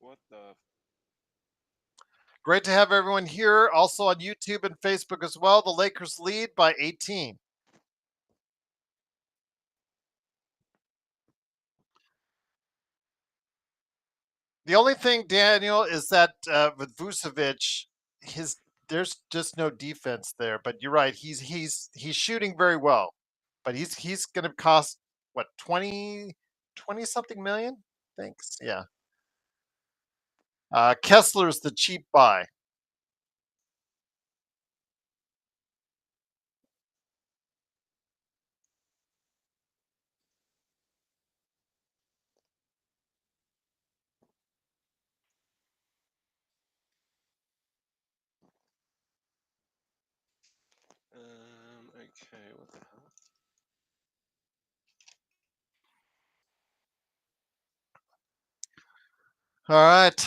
What the? Great to have everyone here. Also on YouTube and Facebook as well. The Lakers lead by 18. The only thing, Daniel, is that with Vucevic, there's just no defense there. But you're right; he's shooting very well, but he's going to cost what 20 something million. Thanks, yeah. Kessler's the cheap buy. Okay, what the hell? All right.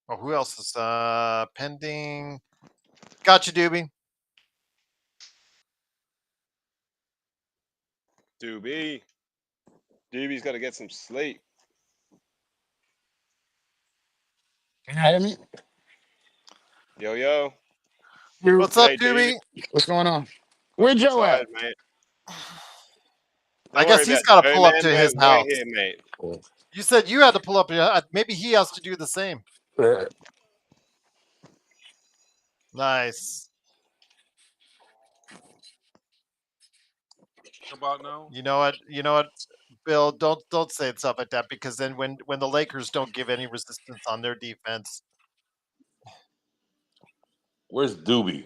Oh, who else is pending? Gotcha, Doobie. Doobie's got to get some sleep. Can you hear me? Yo, yo. What's up, Hey, Doobie? What's going on? Where Fucking Joe at? tired, mate. I Don't guess worry he's about got to Joe, pull up man. to his We're house. here, mate. You said you had to pull up. Maybe he has to do the same. Nice. About now? You know what? You know what, Bill? Don't say stuff like that because then when the Lakers don't give any resistance on their defense, Where's Doobie?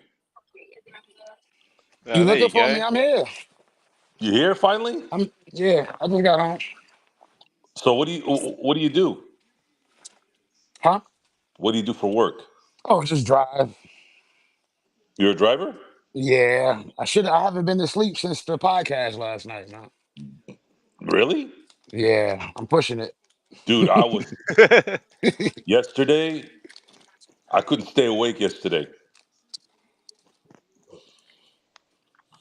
You There looking you for go. me? I'm here. You here finally? I just got home. So what do you do? Huh? What do you do for work? Oh, just drive. You're a driver? Yeah. I haven't been to sleep since the podcast last night, man. Really? Yeah, I'm pushing it. Dude, I was yesterday. I couldn't stay awake yesterday.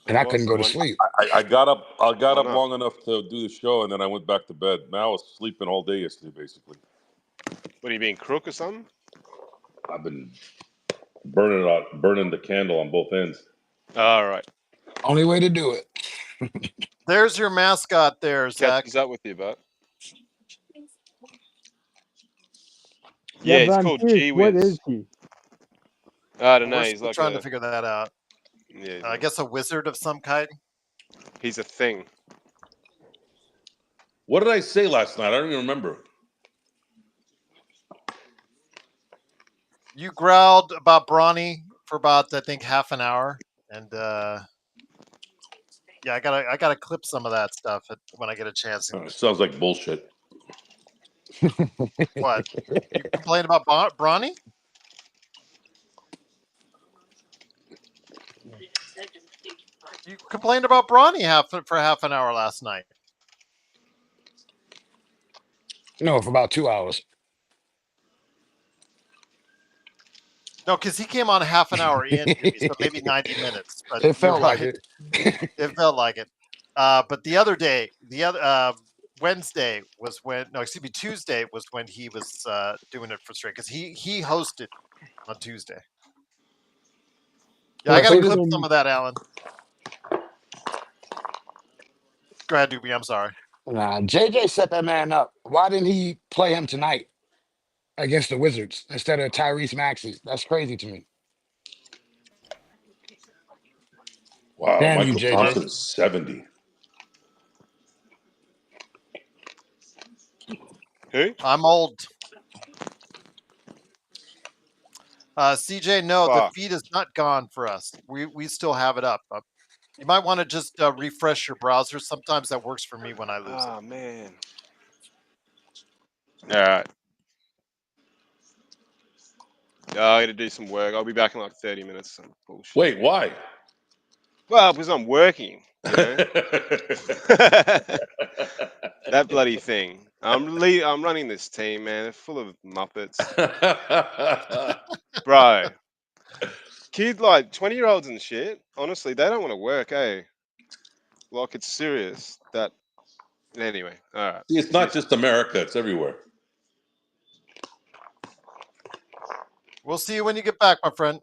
And I What? couldn't go to sleep. I got up. I got Why up not? long enough to do the show, and then I went back to bed. Now I was sleeping all day yesterday, basically. What are you being crook or something? I've been burning the candle on both ends. All right. Only way to do it. there's your mascot there, Zach. Catches up with you, but Yeah, yeah, but he's I'm called curious, G what Wiz. is he? I don't know. We're He's still like trying to figure that out. yeah. I guess a wizard of some kind. He's a thing. What did I say last night? I don't even remember. You growled about Brawny for about, I think, half an hour, and yeah, I gotta clip some of that stuff when I get a chance. Sounds like bullshit. What? You complained about Brawny? You complained about Brawny for half an hour last night. No, for about 2 hours. No, because he came on half an hour in, so maybe 90 minutes. But It you're felt like right. it. It felt like it. But the other day, Wednesday was when, no, excuse me, Tuesday was when he was doing it for straight, because he hosted on Tuesday. Yeah, I got to clip some of that, Alan. Go ahead, Doobie. I'm sorry. Nah, JJ set that man up. Why didn't he play him tonight against the Wizards instead of Tyrese Maxey? That's crazy to me. Wow, Damn Michael you, JJ. Thompson, 70. Who? I'm old. CJ, no, the Fuck. feed is not gone for us. We still have it up. You might want to just refresh your browser. Sometimes that works for me when I lose it. Oh, man. All right. I got to do some work. I'll be back in like 30 minutes. Some bullshit. Wait, why? Well, because I'm working. You know? That bloody thing. I'm running this team, man. They're full of muppets, bro. Kids like 20-year-olds and shit. Honestly, they don't want to work, eh? Like it's serious. That. Anyway, all right. See, it's not just America; it's everywhere. We'll see you when you get back, my friend.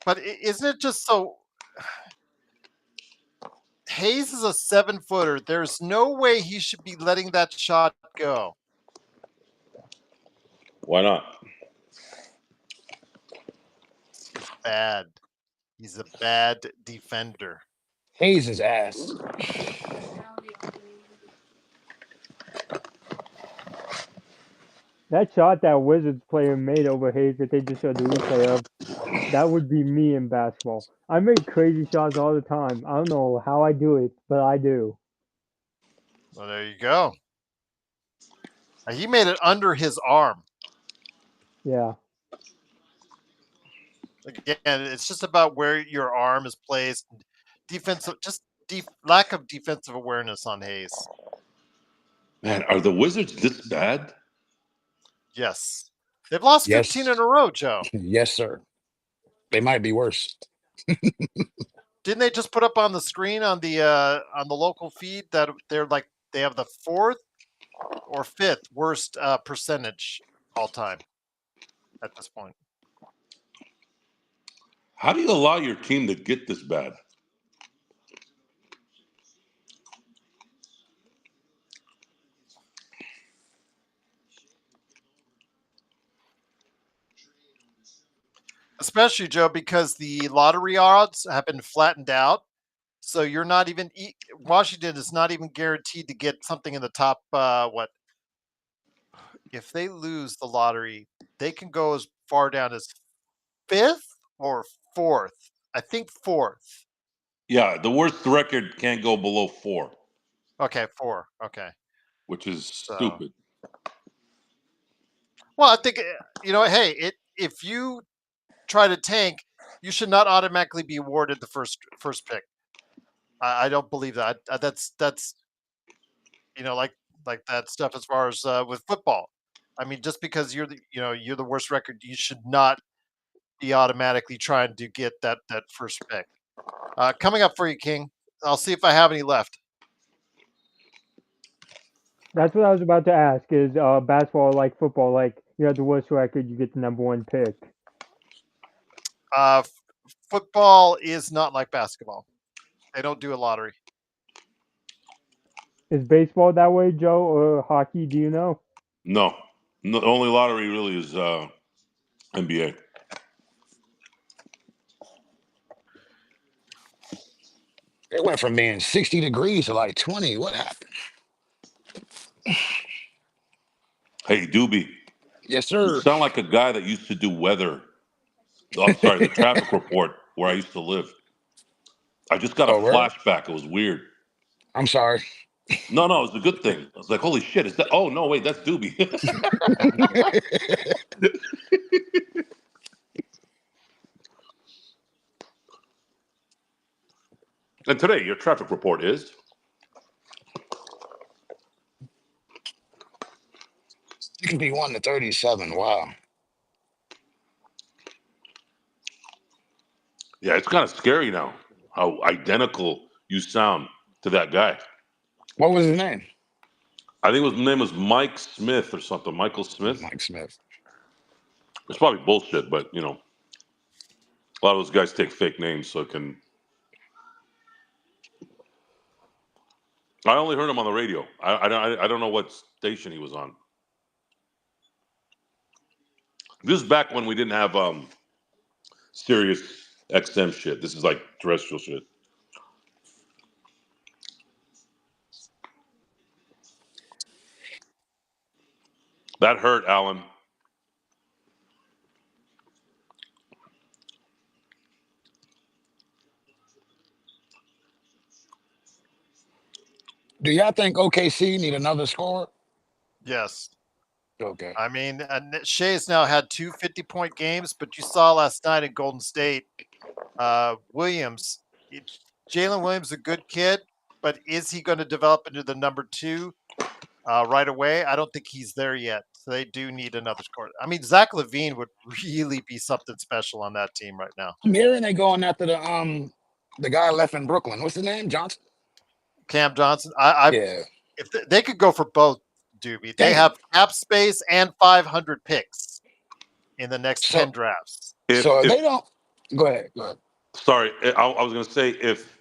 But isn't it just so? Hayes is a 7-footer. There's no way he should be letting that shot go. Why not? He's bad. He's a bad defender. Hayes' his ass. That shot that Wizards player made over Hayes that they just showed the replay of, that would be me in basketball. I make crazy shots all the time. I don't know how I do it, but I do. Well, there you go. He made it under his arm. Yeah. Again, it's just about where your arm is placed. Defensive, just lack of defensive awareness on Hayes. Man, are the Wizards this bad? Yes. They've lost Yes. 15 in a row, Joe. Yes, sir. They might be worse. Didn't they just put up on the screen on the local feed that they have the 4th or 5th worst percentage all time at this point? How do you allow your team to get this bad? Especially, Joe, because the lottery odds have been flattened out. So you're not even Washington is not even guaranteed to get something in the top. If they lose the lottery, they can go as far down as 5th or 4th. I think 4th. Yeah, the worst record can't go below 4. Okay, 4. Okay, which is stupid. Well, I think hey, if you try to tank, you should not automatically be awarded the first pick. I don't believe that. That's like that stuff as far as with football. I mean, just because you're the worst record, you should not be automatically trying to get that first pick. Coming up for you, King. I'll see if I have any left. That's what I was about to ask. Is basketball like football? Like you have the worst record, you get the #1 pick. Football is not like basketball. They don't do a lottery. Is baseball that way, Joe, or hockey? Do you know? No, the only lottery really is NBA. It went from being 60 degrees to like 20. What happened? Hey, Doobie, Yes, You sir. sound like a guy that used to do weather. I'm sorry, the traffic report where I used to live. I just got a Oh, word? flashback. It was weird. I'm sorry. No, it was a good thing. I was like, holy shit, is that? Oh, no, wait, that's Doobie. And today, your traffic report is 61 to 37. Wow. yeah, it's kind of scary now how identical you sound to that guy. What was his name? I think his name was Mike Smith or something. Michael Smith. Mike Smith. It's probably bullshit, but a lot of those guys take fake names so it can. I only heard him on the radio. I don't know what station he was on. This is back when we didn't have Sirius XM shit. This is like terrestrial shit. That hurt, Alan. Do y'all think OKC need another scorer? Yes. Okay. I mean, Shea's now had 2 50-point games, but you saw last night in Golden State, Williams, Jalen Williams, a good kid, but is he going to develop into the number 2 right away? I don't think he's there yet. So they do need another scorer. I mean, Zach LaVine would really be something special on that team right now. I'm hearing they going after the guy left in Brooklyn. What's his name? Johnson? Cam Johnson. Yeah. If they could go for both, Doobie. They have cap space and 500 picks in the next 10 drafts. They don't. Go ahead. Sorry, I was going to say if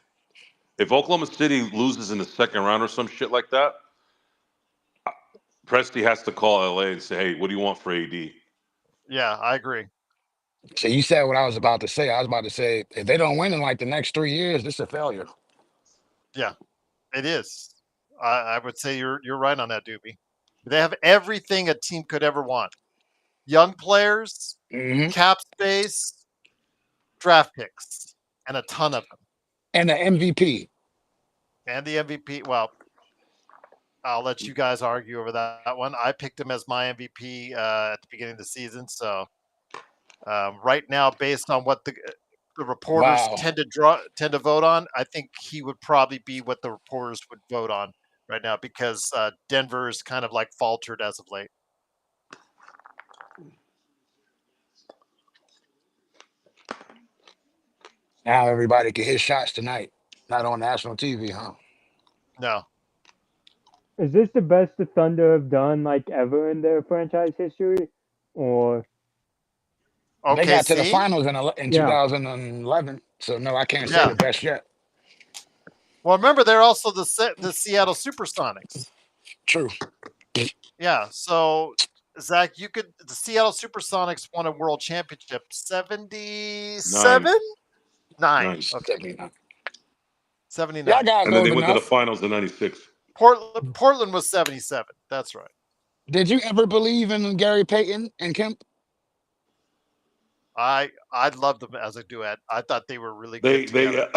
Oklahoma City loses in the second round or some shit like that, Presti has to call LA and say, "Hey, what do you want for AD?" Yeah, I agree. So you said what I was about to say. I was about to say if they don't win in like the next 3 years, this is a failure. Yeah, it is. I would say you're right on that, Doobie. They have everything a team could ever want: young players, cap space, draft picks, and a ton of them, and the MVP. And the MVP. Well, I'll let you guys argue over that one. I picked him as my MVP at the beginning of the season. So right now, based on what the reporters tend to vote on, I think he would probably be what the reporters would vote on right now because Denver is kind of like faltered as of late. Now everybody can hit shots tonight, not on national TV, huh? No. Is this the best the Thunder have done like ever in their franchise history, or? They got to the finals in 2011, so no, I can't say the best yet. Well, remember they're also the Seattle Supersonics. True. Yeah. So Zach, the Seattle Supersonics won a world championship 77? 9. Okay. 79. Y'all guys and then they old went to enough. the finals in '96. Portland was 77. That's right. Did you ever believe in Gary Payton and Kemp? I loved them as a duet. I thought they were really good together.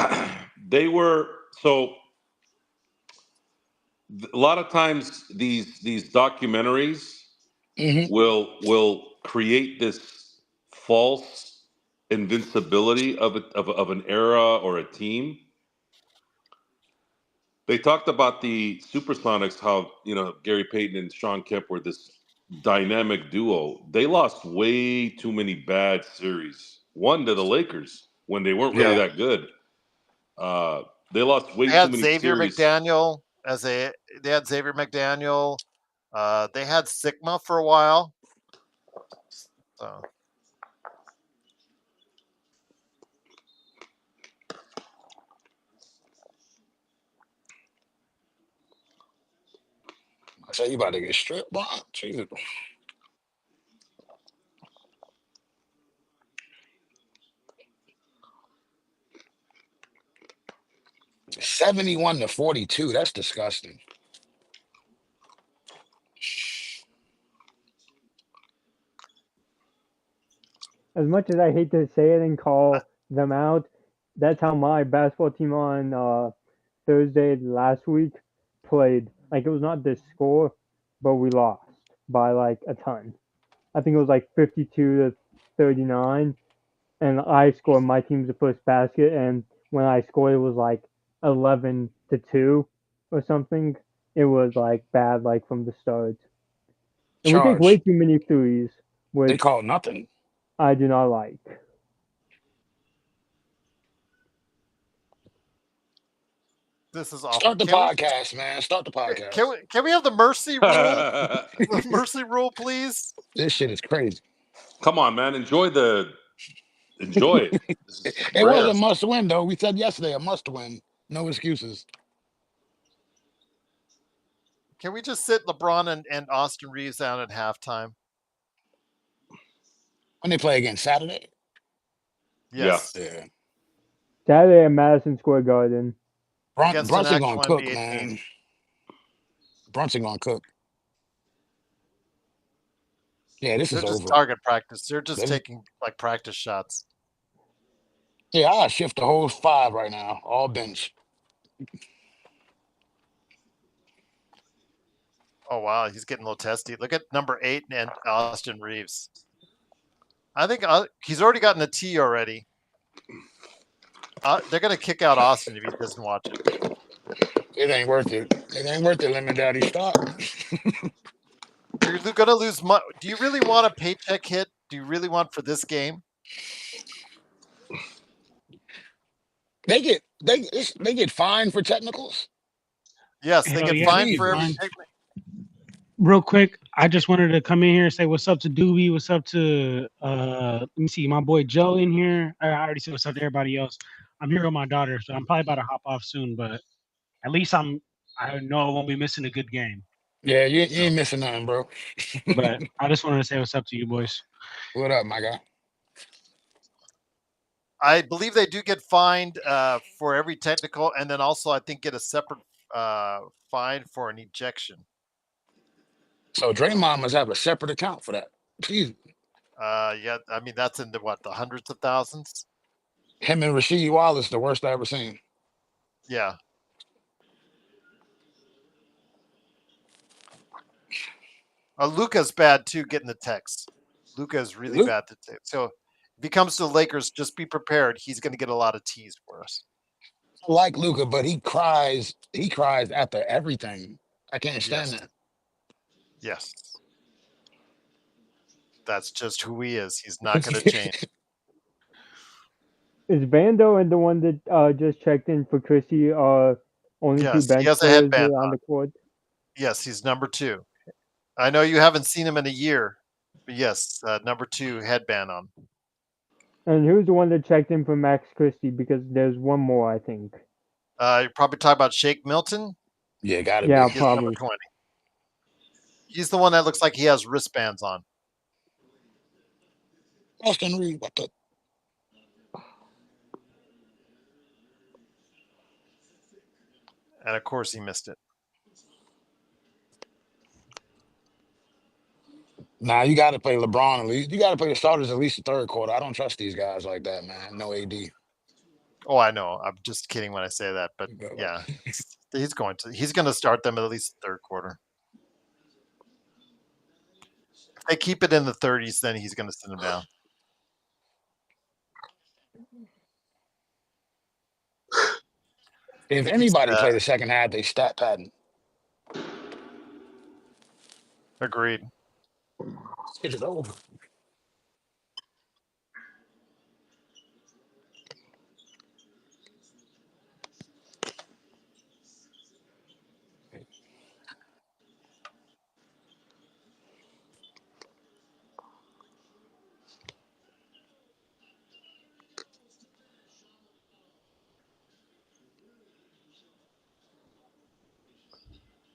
They were so. A lot of times, these documentaries will create this false invincibility of an era or a team. They talked about the Supersonics, how Gary Payton and Sean Kemp were this dynamic duo. They lost way too many bad series. One to the Lakers when they weren't really that good. They lost way too many Xavier series. McDaniel they had Xavier McDaniel. They had Sigma for a while. So. I say you about to get stripped, boy. Jesus. $71 to $42. That's disgusting. As much as I hate to say it and call them out, that's how my basketball team on Thursday last week played. Like, it was not this score, but we lost by like a ton. I think it was like 52-39, and I scored my team's the first basket, and when I scored, it was like 11-2 or something. It was like bad, like from the start. And we take way Charge. too many threes, They which call nothing. I do not like. This is awful. Start the podcast, man. Start the podcast. Can we have the mercy rule? The mercy rule, please. This shit is crazy. Come on, man. Enjoy it. It was a must win, though. We said yesterday a must win. No excuses. Can we just sit LeBron and Austin Reeves down at halftime? When they play again Saturday? Yes. Yeah. Saturday at Madison Square Garden. Brunson gonna cook, man. Brunson gonna cook. Yeah, this They're is just over. target practice. They're just taking like practice shots. Yeah, I'll shift the whole 5 right now. All bench. Oh wow, he's getting a little testy. Look at number 8 and Austin Reeves. I think he's already gotten a T already. They're gonna kick out Austin if he doesn't watch it. It ain't worth it. It ain't worth it, Lemon Daddy. Stop. You're gonna lose money. Do you really want a paycheck hit? Do you really want for this game? They get fined for technicals. Yes, they get fined for every. Real quick, I just wanted to come in here and say what's up to Doobie, what's up to let me see, my boy Joe in here. I already said what's up to everybody else. I'm here with my daughter, so I'm probably about to hop off soon, but at least I know I won't be missing a good game. Yeah, you ain't missing nothing, bro. But I just wanted to say what's up to you boys. What up, my guy? I believe they do get fined for every technical, and then also I think get a separate fine for an ejection. So Draymond must have a separate account for that. Jeez. Yeah, I mean that's in the hundreds of thousands. Him and Rasheed Wallace, the worst I ever seen. Yeah. Luka's bad too, getting the text. Luka is really bad to text. So if he comes to the Lakers, just be prepared. He's going to get a lot of teas for us. I like Luka, but he cries. He cries after everything. I can't stand that. Yes. That's just who he is. He's not going to change. Is Vando and the one that just checked in for Chrissy only two bench he has a players headband on the court? Yes, he's number 2. I know you haven't seen him in a year, but yes, number 2 headband on. And who's the one that checked in for Max Christie? Because there's one more, I think. You're probably talking about Shake Milton. Yeah, got it. Yeah, He's probably. number 20. He's the one that looks like he has wristbands on. Austin Reed, what the? And of course, he missed it. Nah, you got to play LeBron at least. You got to play the starters at least the third quarter. I don't trust these guys like that, man. No AD. Oh, I know. I'm just kidding when I say that, but yeah, he's going to start them at least the third quarter. If they keep it in the 30s, then he's going to send them down. If anybody play the second half, they stat padding. Agreed. It is over.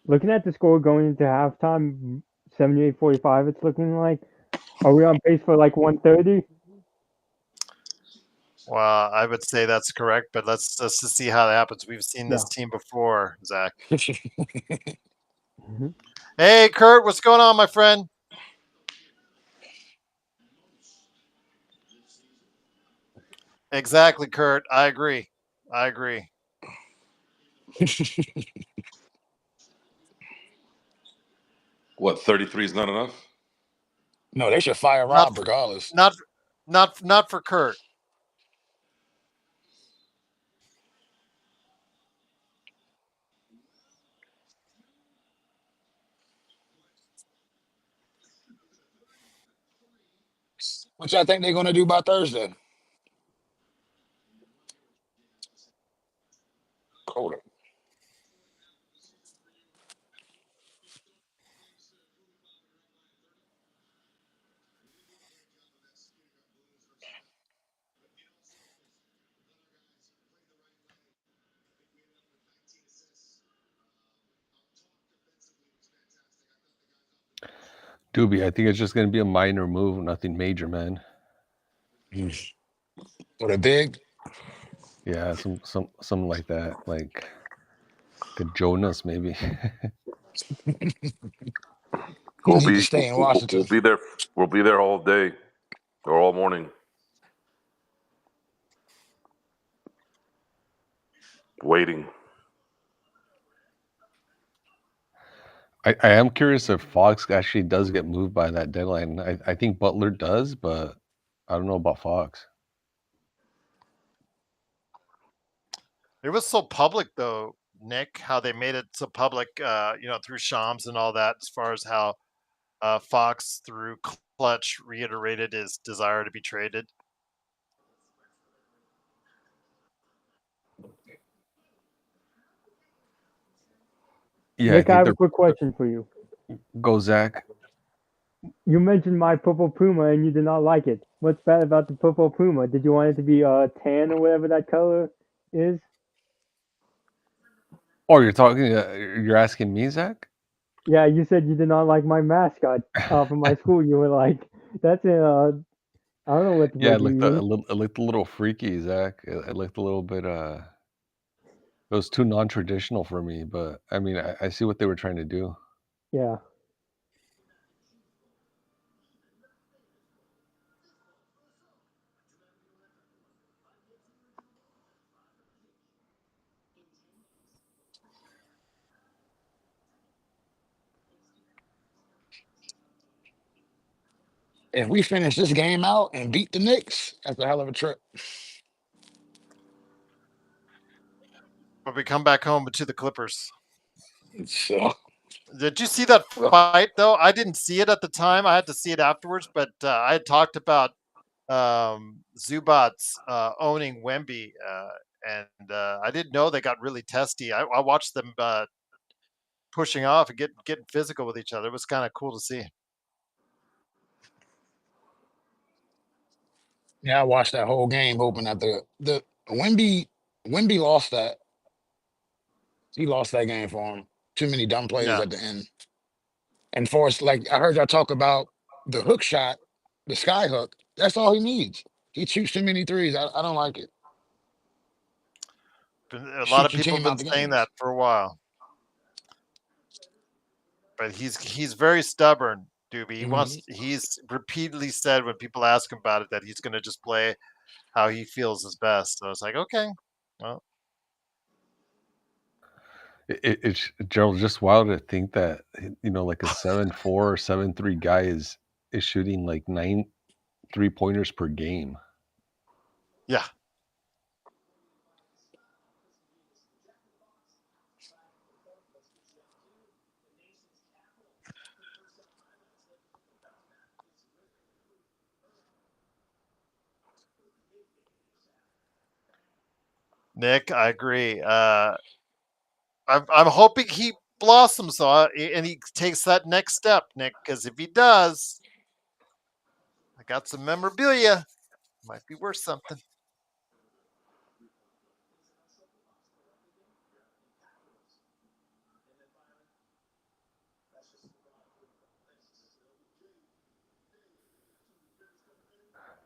Looking at the score going into halftime, 78-45, it's looking like. Are we on pace for like 130? Well, I would say that's correct, but let's just see how that happens. We've seen this team before, Zach. Hey, Kurt, what's going on, my friend? Exactly, Kurt. I agree. What, 33 is not enough? No, they should fire Not Rob regardless. not for Kurt. What y'all think they're gonna do by Thursday? Hold up. Doobie, I think it's just going to be a minor move, nothing major, man. With a big? Yeah, something like that, like a Jonas maybe. He need to stay in We'll Washington. be there. We'll be there all day or all morning. Waiting. I am curious if Fox actually does get moved by that deadline. I think Butler does, but I don't know about Fox. It was so public though, Nick, how they made it so public, through Shams and all that, as far as how Fox through Clutch reiterated his desire to be traded. Yeah, Nick, I have a quick question for you. Go, Zach. You mentioned my purple Puma and you did not like it. What's bad about the purple Puma? Did you want it to be tan or whatever that color is? Oh, you're asking me, Zach? Yeah, you said you did not like my mascot from my school. You were like, that's I don't know what the Yeah, fuck you mean. it looked a little freaky, Zach. It looked a little bit it was too non-traditional for me, but I mean, I see what they were trying to do. Yeah. If we finish this game out and beat the Knicks, that's a hell of a trip. But we come back home to the Clippers. So, Did you see that fight though? I didn't see it at the time. I had to see it afterwards, but I had talked about Zubats owning Wemby, and I didn't know they got really testy. I watched them pushing off and getting physical with each other. It was kind of cool to see. yeah, I watched that whole game hoping that the Wemby lost that. He lost that game for him. Too many dumb plays Yeah. at the end. And Forrest, like I heard y'all talk about the hook shot, the sky hook. That's all he needs. He shoots too many threes. I don't like it. A lot Shoot of your people have team been out the saying games. that for a while. But he's very stubborn, Doobie. He wants. He's repeatedly said when people ask him about it that he's going to just play how he feels is best. So it's like, okay, well, It's Gerald, just wild to think that like a 7-4 or 7-3 guy is shooting like 9 3-pointers per game. yeah. Nick, I agree. I'm hoping he blossoms though, and he takes that next step, Nick. Because if he does, I got some memorabilia. Might be worth something.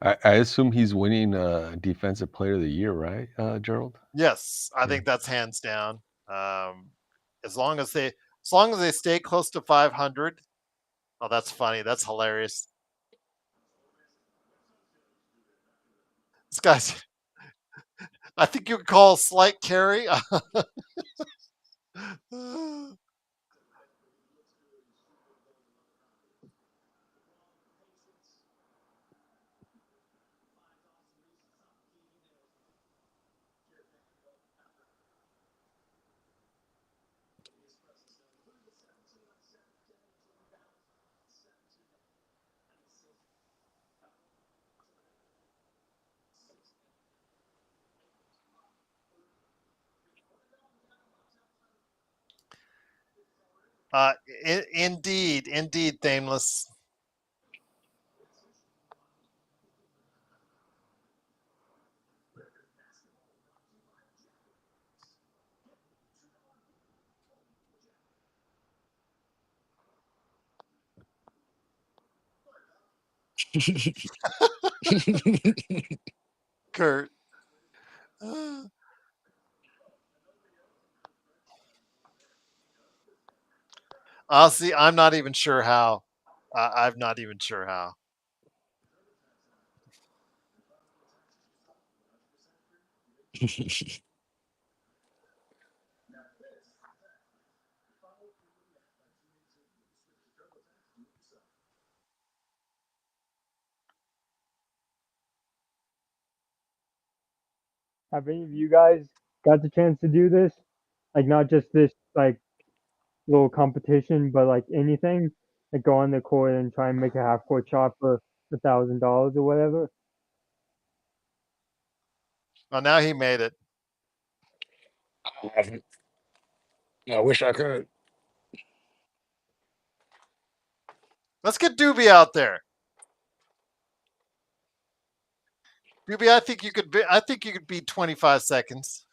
I assume he's winning Defensive Player of the Year, right, Gerald? Yes, I think that's hands down. As long as they stay close to 500. Oh, that's funny. That's hilarious. This guy's I think you could call a slight carry. Indeed, Thameless. Kurt. Honestly, I'm not even sure how. I'm not even sure how. Have any of you guys got the chance to do this? Like not just this like little competition, but like anything? Like go on the court and try and make a half court shot for $1,000 or whatever. Well, now he made it. I haven't. I wish I could. Let's get Doobie out there. Doobie, I think you could be. I think you could beat 25 seconds.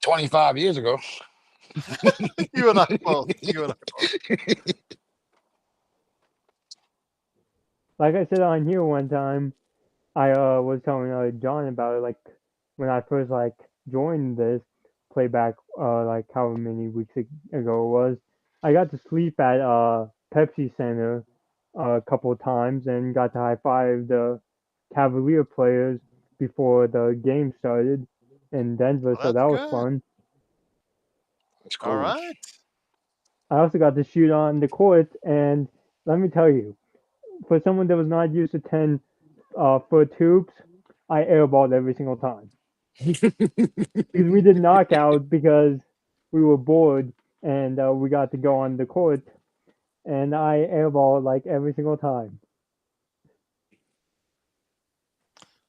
25 years ago. You and I both. You and I both. Like I said on here one time, I was telling John about it. Like when I first like joined this playback, like however many weeks ago it was, I got to sleep at Pepsi Center a couple of times and got to high five the Cavalier players before the game started in Denver. Well, So that that's was good. fun. That's cool. All right. I also got to shoot on the court, and let me tell you, for someone that was not used to 10-foot hoops, I airballed every single time. Because we did knockout because we were bored and we got to go on the court, and I airballed like every single time.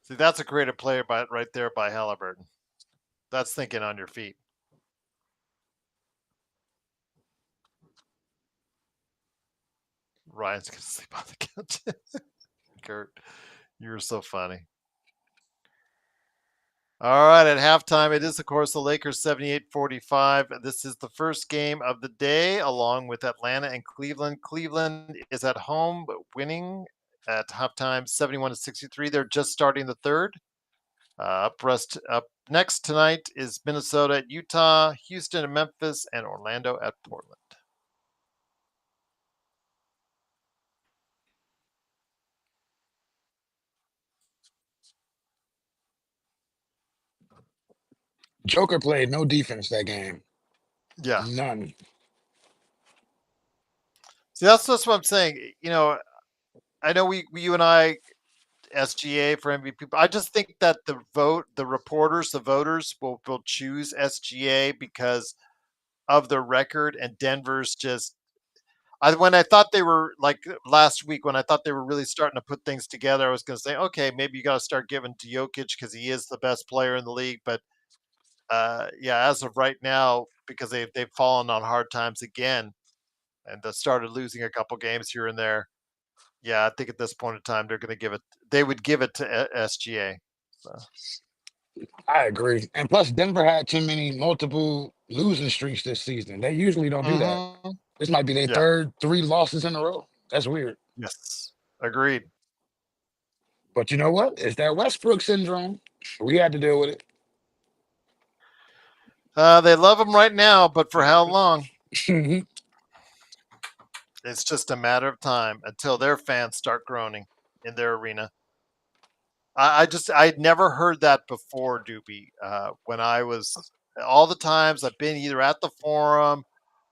See, that's a creative player right there by Halliburton. That's thinking on your feet. Ryan's gonna sleep on the couch. Kurt, you're so funny. All right, at halftime, it is, of course, the Lakers 78-45. This is the first game of the day, along with Atlanta and Cleveland. Cleveland is at home, winning at halftime 71-63. They're just starting the third. Up next tonight is Minnesota at Utah, Houston at Memphis, and Orlando at Portland. Joker played no defense that game. Yeah. None. See, that's what I'm saying. You know, I know you and I, SGA for MVP. I just think that the voters will choose SGA because of the record, and Denver's just. When I thought they were like last week, when I thought they were really starting to put things together, I was going to say, okay, maybe you got to start giving to Jokic because he is the best player in the league. But yeah, as of right now, because they've fallen on hard times again, and started losing a couple games here and there. Yeah, I think at this point in time, they're going to give it. They would give it to SGA. So. I agree. And plus, Denver had too many multiple losing streaks this season. They usually don't do that. This might be their third 3 losses in a row. That's weird. Yes, agreed. But you know what? It's that Westbrook syndrome. We had to deal with it. They love him right now, but for how long? It's just a matter of time until their fans start groaning in their arena. I'd never heard that before, Doobie. When I was all the times I've been either at the forum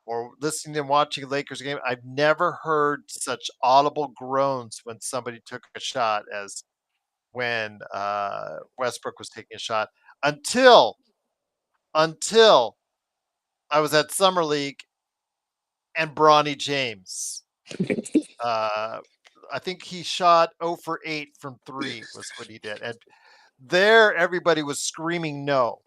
or listening and watching a Lakers game, I've never heard such audible groans when somebody took a shot as when Westbrook was taking a shot until until I was at Summer League and Bronny James. Uh, I think he shot 0 for 8 from 3 was what he did. And there everybody was screaming no.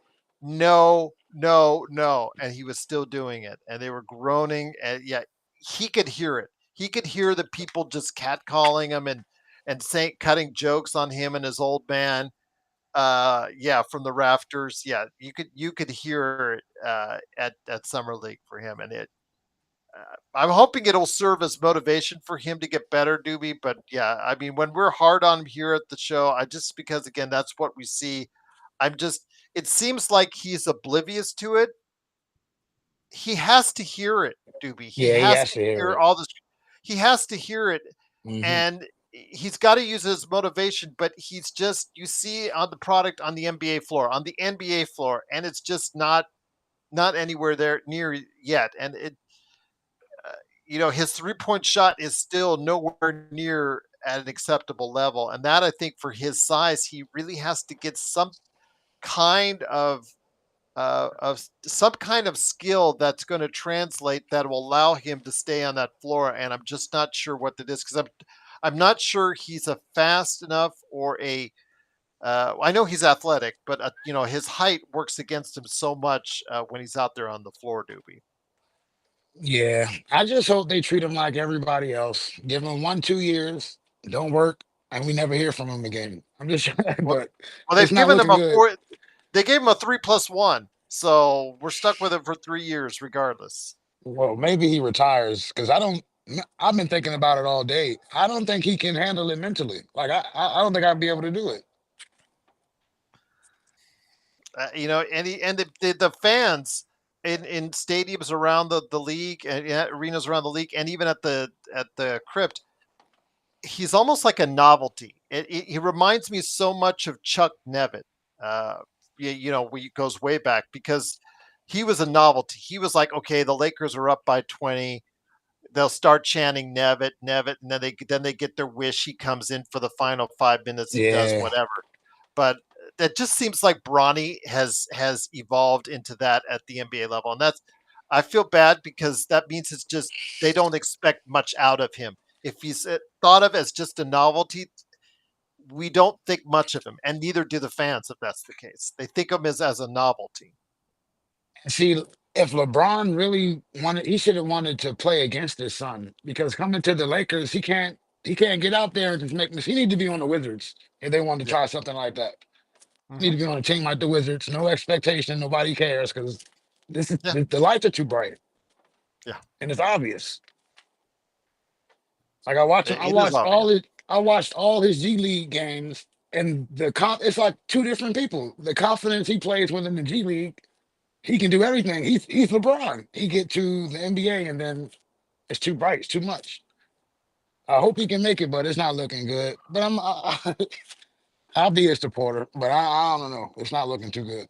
No, no, no. And he was still doing it. And they were groaning and yeah, he could hear it. He could hear the people just catcalling him and saying cutting jokes on him and his old man. Yeah, from the rafters. Yeah, you could hear it at Summer League for him, and I'm hoping it'll serve as motivation for him to get better, Doobie. But yeah, I mean, when we're hard on him here at the show, I just because again that's what we see. I'm just. It seems like he's oblivious to it. He has to hear it, Doobie. He Yeah, he has has to to hear hear it. all this. He has to hear it, Hmm. and he's got to use it as motivation. But he's just you see on the product on the NBA floor, on the NBA floor, and it's just not anywhere there near yet. And his 3-point shot is still nowhere near at an acceptable level. And that I think for his size, he really has to get kind some kind of skill that's going to translate that will allow him to stay on that floor. And I'm just not sure what that is because I'm not sure he's a fast enough or I know he's athletic, but his height works against him so much when he's out there on the floor, Doobie. Yeah, I just hope they treat him like everybody else. Give him 1, 2 years, don't work, and we never hear from him again. I'm just, Well, but well, it's they've not given him looking a good. four. They gave him a 3+1, so we're stuck with him for 3 years, regardless. Well, maybe he retires because I don't. I've been thinking about it all day. I don't think he can handle it mentally. Like I don't think I'd be able to do it. And the fans in stadiums around the league and arenas around the league, and even at the crypt, he's almost like a novelty. He reminds me so much of Chuck Nevitt. Uh, he goes way back because he was a novelty. He was like, okay, the Lakers are up by 20. They'll start chanting Nevitt, Nevitt, and then they get their wish. He comes in for the final 5 minutes and does Yeah. whatever. But that just seems like Bronny has evolved into that at the NBA level, and I feel bad because that means it's just they don't expect much out of him. If he's thought of as just a novelty, we don't think much of him, and neither do the fans. If that's the case, they think of him as a novelty. See, if LeBron really wanted, he should have wanted to play against his son because coming to the Lakers, he can't. He can't get out there and just make mistakes. He need to be on the Wizards if they want to Yeah. try something like that. Need Hmm. to be on a team like the Wizards. No expectation. Nobody cares because this is Yeah. the lights are too bright Yeah. and it's obvious. Like I watch him. It is obvious. I watched all his G League games, and it's like two different people. The confidence he plays with in the G League, he can do everything. He's LeBron. He get to the NBA, and then it's too bright. It's too much. I hope he can make it, but it's not looking good. But I'll be a supporter, but I don't know. It's not looking too good.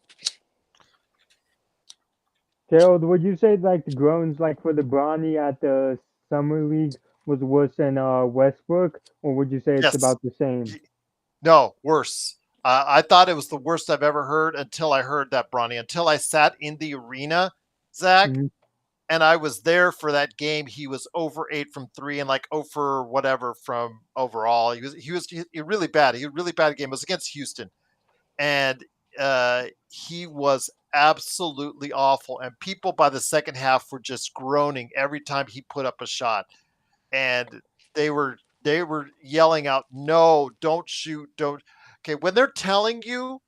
Gerald, would you say like the groans like for the Bronny at the summer league was worse than Westbrook, or would you say it's Yes. about the same? No, worse. I thought it was the worst I've ever heard until I heard that, Bronny. Until I sat in the arena, Zach, Mhm. and I was there for that game. He was over 8 from 3 and like 0 for whatever from overall. He really bad. He was a really bad game. It was against Houston, and he was absolutely awful. And people by the second half were just groaning every time he put up a shot, and they were yelling out, "No, don't shoot, don't." Okay, when they're telling you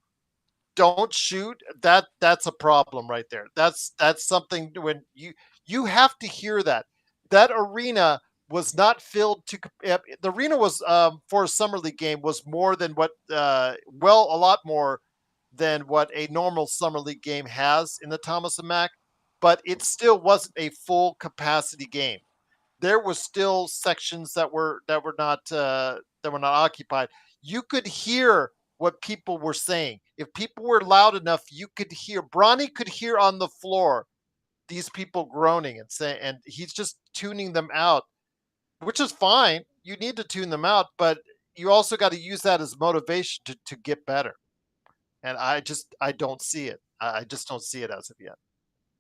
don't shoot, that's a problem right there. That's something when you have to hear that. That arena was not filled to the arena was for a summer league game was more than what a lot more than what a normal summer league game has in the Thomas and Mack, but it still wasn't a full capacity game. There was still sections that were not occupied. You could hear what people were saying. If people were loud enough, you could hear. Bronny could hear on the floor these people groaning and saying, and he's just tuning them out, which is fine. You need to tune them out, but you also got to use that as motivation to get better. And I don't see it. I just don't see it as of yet.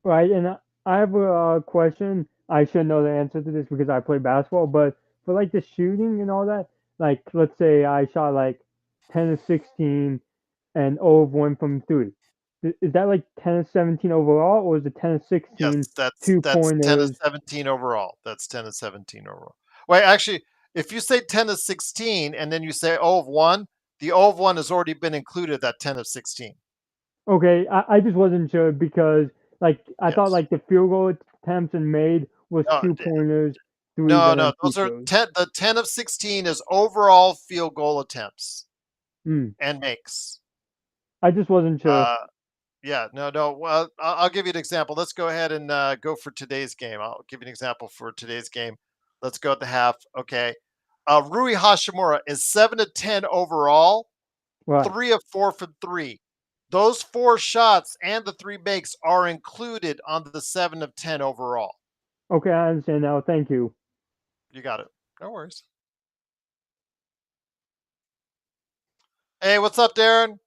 Right, and I have a question. I should know the answer to this because I play basketball, but for like the shooting and all that, like let's say I shot like 10 of 16 and 0 of 1 from 3. Is that like 10 of 17 overall, or is it 10 of 16 Yes, that's 10 2-pointers? of 17 overall. That's 10 of 17 overall. Wait, actually, if you say 10 of 16 and then you say 0 of 1, the 0 of 1 has already been included that 10 of 16. Okay, I just wasn't sure because like I thought Yes. like the field goal attempts and made was No, 2-pointers, 3s, No, and then free those are throws. the 10 of 16 is overall field goal attempts Hmm. and makes. I just wasn't sure. Yeah, no. Well, I'll give you an example. Let's go ahead and go for today's game. I'll give you an example for today's game. Let's go at the half. Okay. Rui Hashimura is 7 of 10 overall, Right. 3 of 4 from 3. Those 4 shots and the 3 makes are included on the 7 of 10 overall. Okay, I understand now. Thank you. You got it. No worries. Hey, what's up, Darren?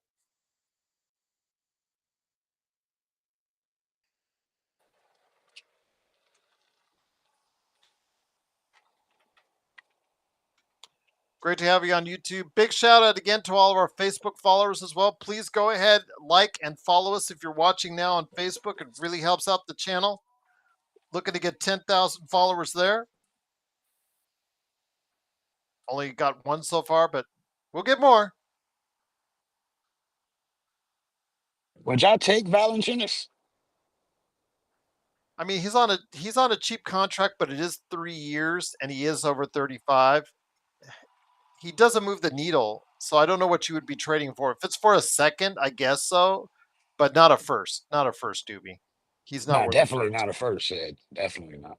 Great to have you on YouTube. Big shout out again to all of our Facebook followers as well. Please go ahead, like and follow us if you're watching now on Facebook. It really helps out the channel. Looking to get 10,000 followers there. Only got 1 so far, but we'll get more. Would y'all take Valanciunas? I mean, he's on a cheap contract, but it is 3 years and he is over 35. He doesn't move the needle, so I don't know what you would be trading for. If it's for a second, I guess so, but not a first. Not a first, Doobie. He's not No, worth a definitely first. not a first, Ed. Definitely not.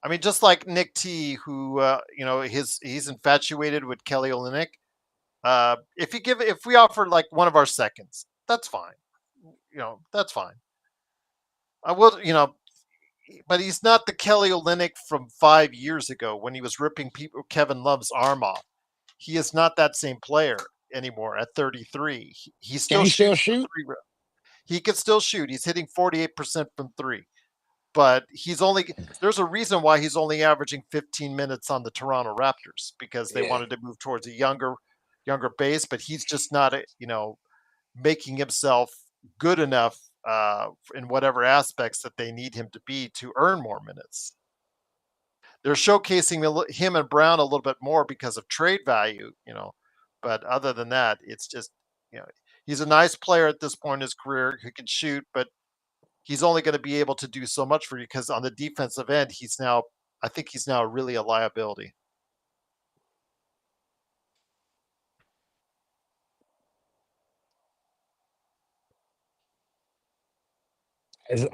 I mean, just like Nick T, who he's infatuated with Kelly Olynyk. If we offer like one of our seconds, that's fine. That's fine. I will, but he's not the Kelly Olynyk from 5 years ago when he was ripping Kevin Love's arm off. He is not that same player anymore at 33. He still Can he still shoots from shoot? 3. He can still shoot. He's hitting 48% from 3. But there's a reason why he's only averaging 15 minutes on the Toronto Raptors, because they Yeah. wanted to move towards a younger base, but he's just not making himself good enough in whatever aspects that they need him to be to earn more minutes. They're showcasing him and Brown a little bit more because of trade value, but other than that, it's just, he's a nice player at this point in his career who can shoot, but he's only going to be able to do so much for you because on the defensive end, I think he's now really a liability. Has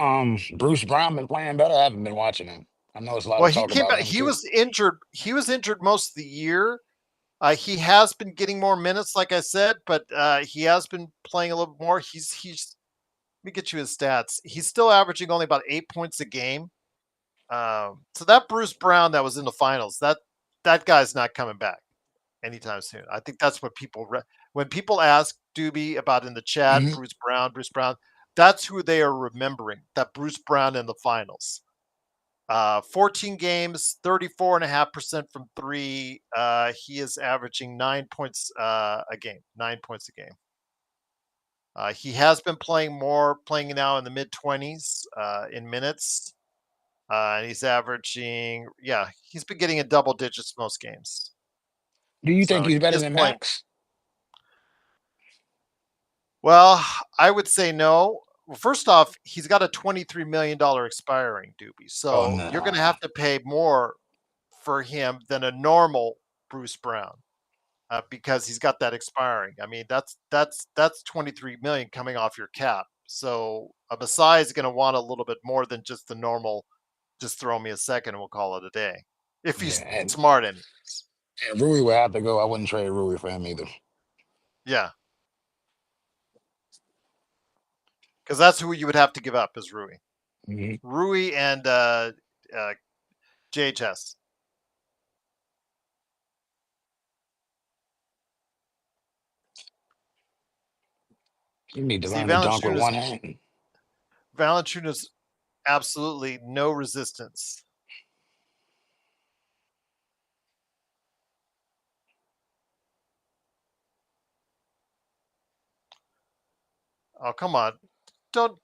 Bruce Brown been playing better? I haven't been watching him. I know it's a lot Well, of he talk came about back. him He too. was injured. He was injured most of the year. He has been getting more minutes, like I said, but he has been playing a little more. He's. Let me get you his stats. He's still averaging only about 8 points a game. So that Bruce Brown that was in the finals, that guy's not coming back anytime soon. I think that's what when people ask Doobie about in the chat, Mhm. Bruce Brown, that's who they are remembering. That Bruce Brown in the finals. 14 games, 34.5% from 3. He is averaging 9 points a game. 9 points a game. He has been playing now in the mid 20s in minutes. And he's averaging, he's been getting in double digits most games. Do you So think he's he better is than playing. Max? Well, I would say no. Well, first off, he's got a $23 million expiring, Doobie. So Oh no. you're going to have to pay more for him than a normal Bruce Brown because he's got that expiring. I mean, that's 23 million coming off your cap. So a Masai is going to want a little bit more than just the normal. Just throw me a second and we'll call it a day. If he's Yeah, smart, anyways. And Rui would have to go. I wouldn't trade Rui for him either. Yeah. Because that's who you would have to give up is Rui. Mm-hmm. Rui and JHS. You need to See, learn to dunk with Valanciunas, one hand. Valanciunas absolutely no resistance. Oh, come on. Don't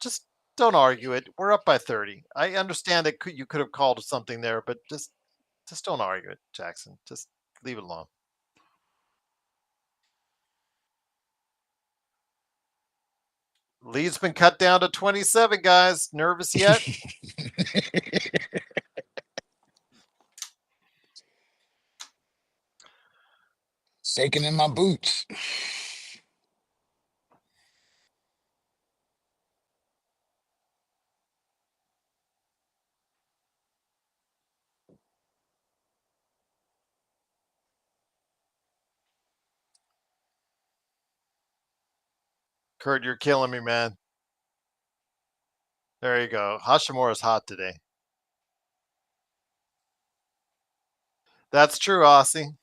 argue it. We're up by 30. I understand that you could have called something there, but just don't argue it, Jackson. Just leave it alone. Lead's been cut down to 27, guys. Nervous yet? Shaking in my boots. Kurt, you're killing me, man. There you go. Hashimura's hot today. That's true, Aussie.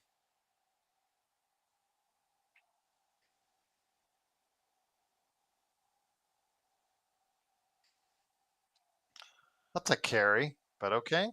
That's a carry, but okay.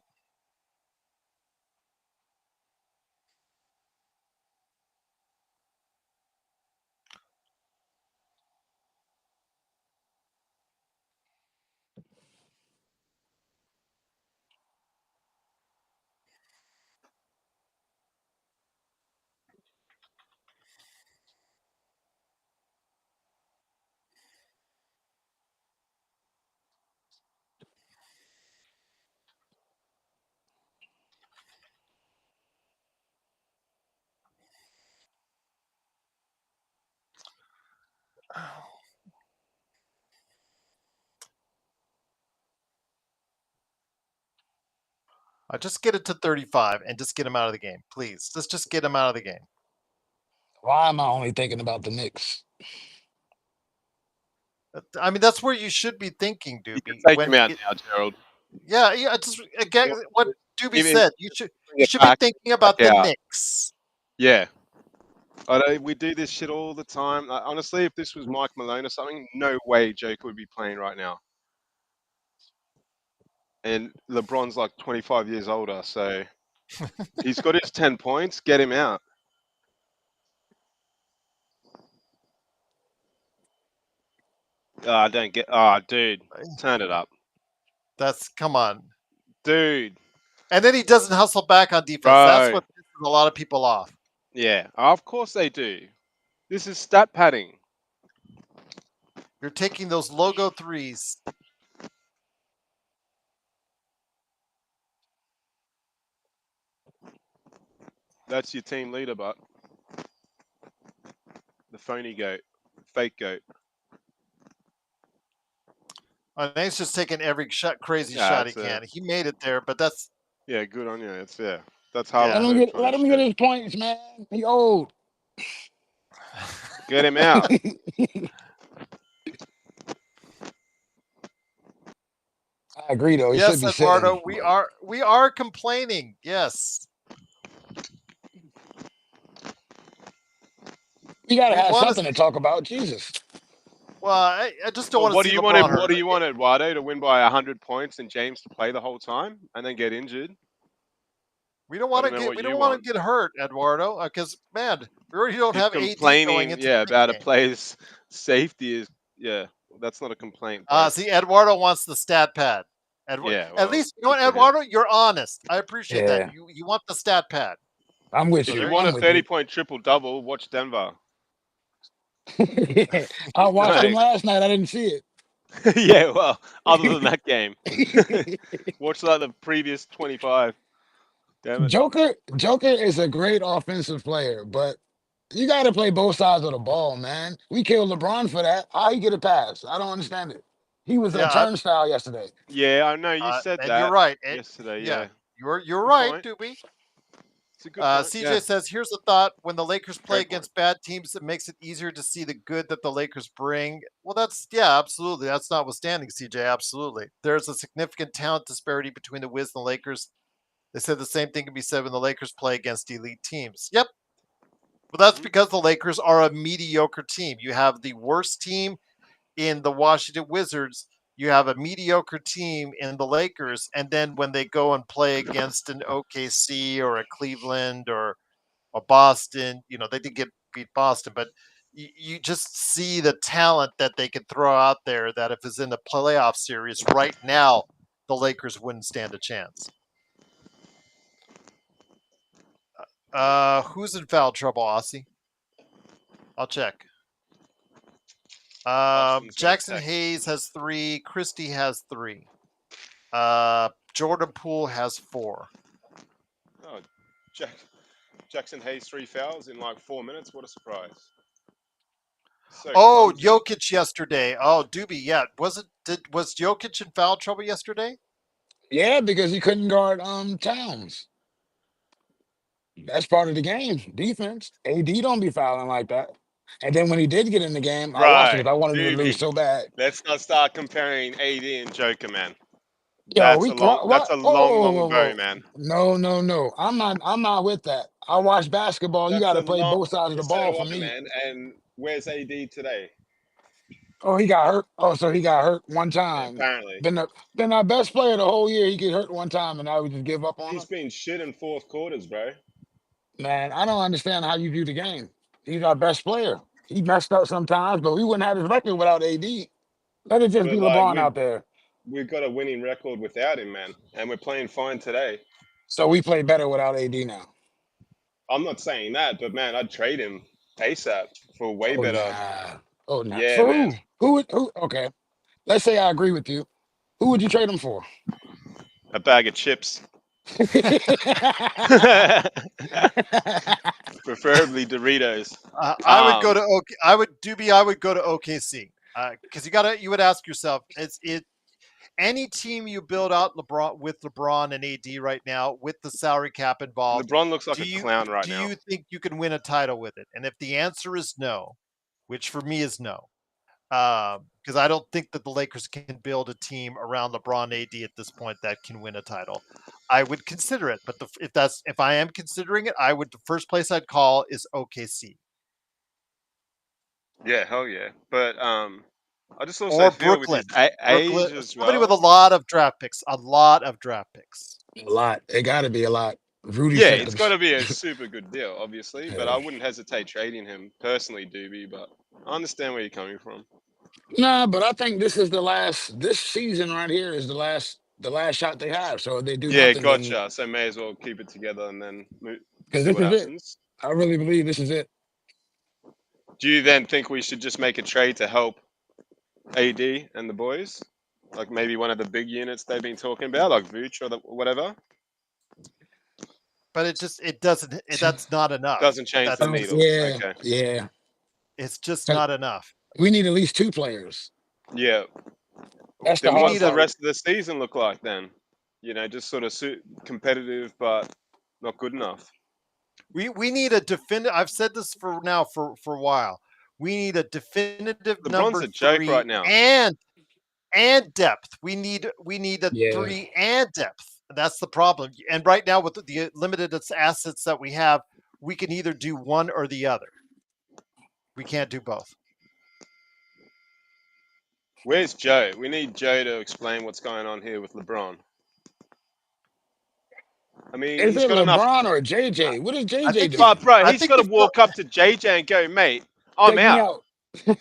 Just get it to 35 and just get him out of the game, please. Let's just get him out of the game. Why am I only thinking about the Knicks? I mean, that's where you should be thinking, You can Doobie. take him out now, Gerald. Yeah. Just again, what Doobie Even said. You bring should it be back thinking about the out. Knicks. Yeah. We do this shit all the time. Honestly, if this was Mike Malone or something, no way Joker would be playing right now. And LeBron's like 25 years older, so he's got his 10 points. Get him out. Don't get. Dude, turn it up. Come on, dude. And then he doesn't hustle back on defense. Bro. That's what pisses a lot of people off. Yeah, of course they do. This is stat padding. You're taking those logo threes. That's your team leader, but the phony goat, fake goat. Nate's just taking every crazy shot he can. He made it there, but that's good on you. It's that's how. Let him get his points, man. He old. Get him out. I agree, though. He yes, should be Eduardo, sitting. we are complaining. Yes. You gotta have something to talk about. Jesus. Well, I just don't want to see LeBron LeBron hurt. What do you want, Eduardo, to win by 100 points and James to play the whole time and then get injured? We don't want to get hurt, Eduardo, because man, we already don't have AD going into about a player's safety that's not a complaint. See, Eduardo wants the stat pad. At least you know what, Eduardo, you're honest. I appreciate that. You want the stat pad. I'm with you. If you want a 30-point triple double, watch Denver. I watched him last night. I didn't see it. Yeah, well, other than that game, watch like the previous 25. Damn it. Joker is a great offensive player, but you got to play both sides of the ball, man. We killed LeBron for that. How he get a pass? I don't understand it. He was a turnstile yesterday. Yeah, I know you said that. You're right. Yesterday, yeah. You're right, Doobie. It's a good point. CJ Yeah. says, here's a thought. When the Lakers play Great point. against bad teams, it makes it easier to see the good that the Lakers bring. Well, yeah, absolutely. That's notwithstanding, CJ. Absolutely. There's a significant talent disparity between the Wiz and the Lakers. They said the same thing can be said when the Lakers play against elite teams. Yep. But that's because the Lakers are a mediocre team. You have the worst team in the Washington Wizards. You have a mediocre team in the Lakers, and then when they go and play against an OKC or a Cleveland or a Boston, they did beat Boston, but you just see the talent that they could throw out there that if it's in the playoff series right now, the Lakers wouldn't stand a chance. Who's in foul trouble, Aussie? I'll check. Jackson Hayes has 3. Christie has 3. Jordan Poole has 4. Oh, Jackson Hayes 3 fouls in like 4 minutes. What a surprise! So clumsy. Jokic yesterday. Oh, Doobie, yeah. Was Jokic in foul trouble yesterday? Yeah, because he couldn't guard Towns. That's part of the game. Defense. AD don't be fouling like that. And then when he did get in the game, I watched it because I wanted him to lose so bad. Let's not start comparing AD and Joker, man. Yo, That's a long bow, man. No. I'm not with that. I watch basketball. You got to play both sides of the ball for me. Man. And where's AD today? Oh, he got hurt. Oh, so he got hurt one time. Apparently. Been our best player the whole year. He get hurt one time, and now we just give up on him. He's been shit in fourth quarters, bro. Man, I don't understand how you view the game. He's our best player. He messed up sometimes, but we wouldn't have his record without AD. Let it just be LeBron out there. We've got a winning record without him, man, and we're playing fine today. So we play better without AD now. I'm not saying that, but man, I'd trade him ASAP for way better. Nah. Oh, no. Yeah, For man. Who? Okay. Let's say I agree with you. Who would you trade him for? A bag of chips. Preferably Doritos. I would go to I would go to OKC because you would ask yourself, any team you build out with LeBron and AD right now with the salary cap involved. LeBron looks like a clown right now. Do you think you can win a title with it? And if the answer is no, which for me is no, because I don't think that the Lakers can build a team around LeBron AD at this point that can win a title. I would consider it, but if I am considering it, the first place I'd call is OKC. Yeah, hell yeah. But I just also or feel Brooklyn. with his age Brooklyn, as somebody well. with a lot of draft picks. A lot of draft picks. A lot. It got to be a lot. Rudy. Yeah, said it's them- got to be a super good deal, obviously. But Yeah. I wouldn't hesitate trading him personally, Doobie. But I understand where you're coming from. Nah, but I think this is the last. This season right here is the last shot they have. So if they do Yeah, nothing, then- gotcha. So may as well keep it together and then Because see this what is happens. it. I really believe this is it. Do you then think we should just make a trade to help AD and the boys? Like maybe one of the big units they've been talking about, like Vooch or whatever? But that's not enough. Doesn't change the That's- needle. Yeah, Okay. yeah. It's just not enough. We need at least 2 players. Yeah. That's the Then hard what's the part. rest of the season look like then? Just sort of competitive, but not good enough. We need a definitive. I've said this for a while. We need a definitive LeBron's number a joke 3 right now. and depth. We need a Yeah. 3 and depth. That's the problem. And right now, with the limited assets that we have, we can either do one or the other. We can't do both. Where's Joe? We need Joe to explain what's going on here with LeBron. I mean, Is he's it got enough. LeBron or JJ? What is JJ think doing? Bro, I he's think got to he's walk up to JJ and go, mate, I'm Take me out.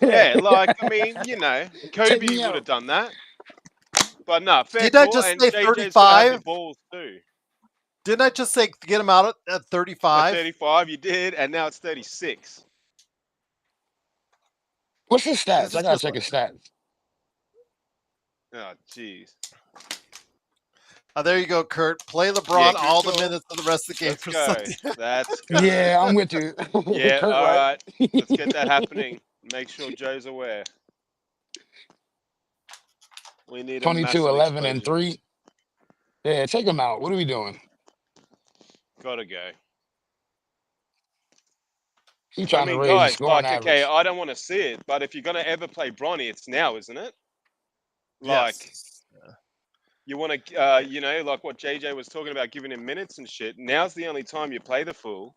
Yeah, like, I mean, Take Kobe me would out. have done that. But no, fair Did I call, just and say JJ's got to have 35? the balls too. Didn't I just say get him out at At 35? 35, you did, and now it's 36. What's his This stats? is I gotta just check his stats. Oh, jeez. There you go, Kurt. Play LeBron Yeah, good all the call. minutes of the rest of the game Let's for go. Sunday. That's good. Yeah, I'm with you. Yeah, Kurt, all right? right. Let's get that happening. Make sure Joe's aware. We need a 22, massive 11, and explosion. 3. Yeah, take him out. What are we doing? Gotta go. He's I trying to mean, raise the guys, scoring like, okay, average. I don't want to see it, but if you're gonna ever play Bronny, it's now, isn't it? Like, Yes. you want to, like what JJ was talking about, giving him minutes and shit. Now's the only time you play the fool.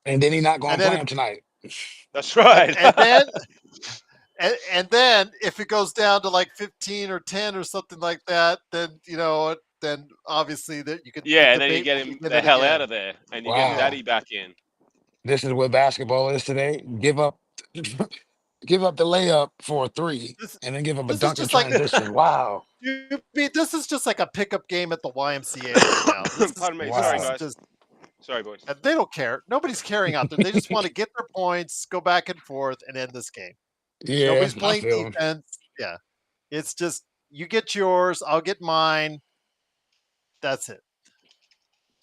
And then he's not going And to then play if, him tonight. That's right. and then and then if it goes down to like 15 or 10 or something like that, then then obviously that the Yeah, and then you debate get will him begin the it hell out again. of there, and you get Wow. Daddy back in. This is what basketball is today. Give up give up the layup for a three This and then give up a this is dunk in just like transition. Wow. this is just like a pickup game at the YMCA right now. Pardon me. This Sorry, Wow. is guys. just Sorry, boys. they don't care. Nobody's caring out there. They just want to get their points, go back and forth, and end this game. Yeah, Nobody's I playing feel him. defense. Yeah, it's just you get yours, I'll get mine. That's it.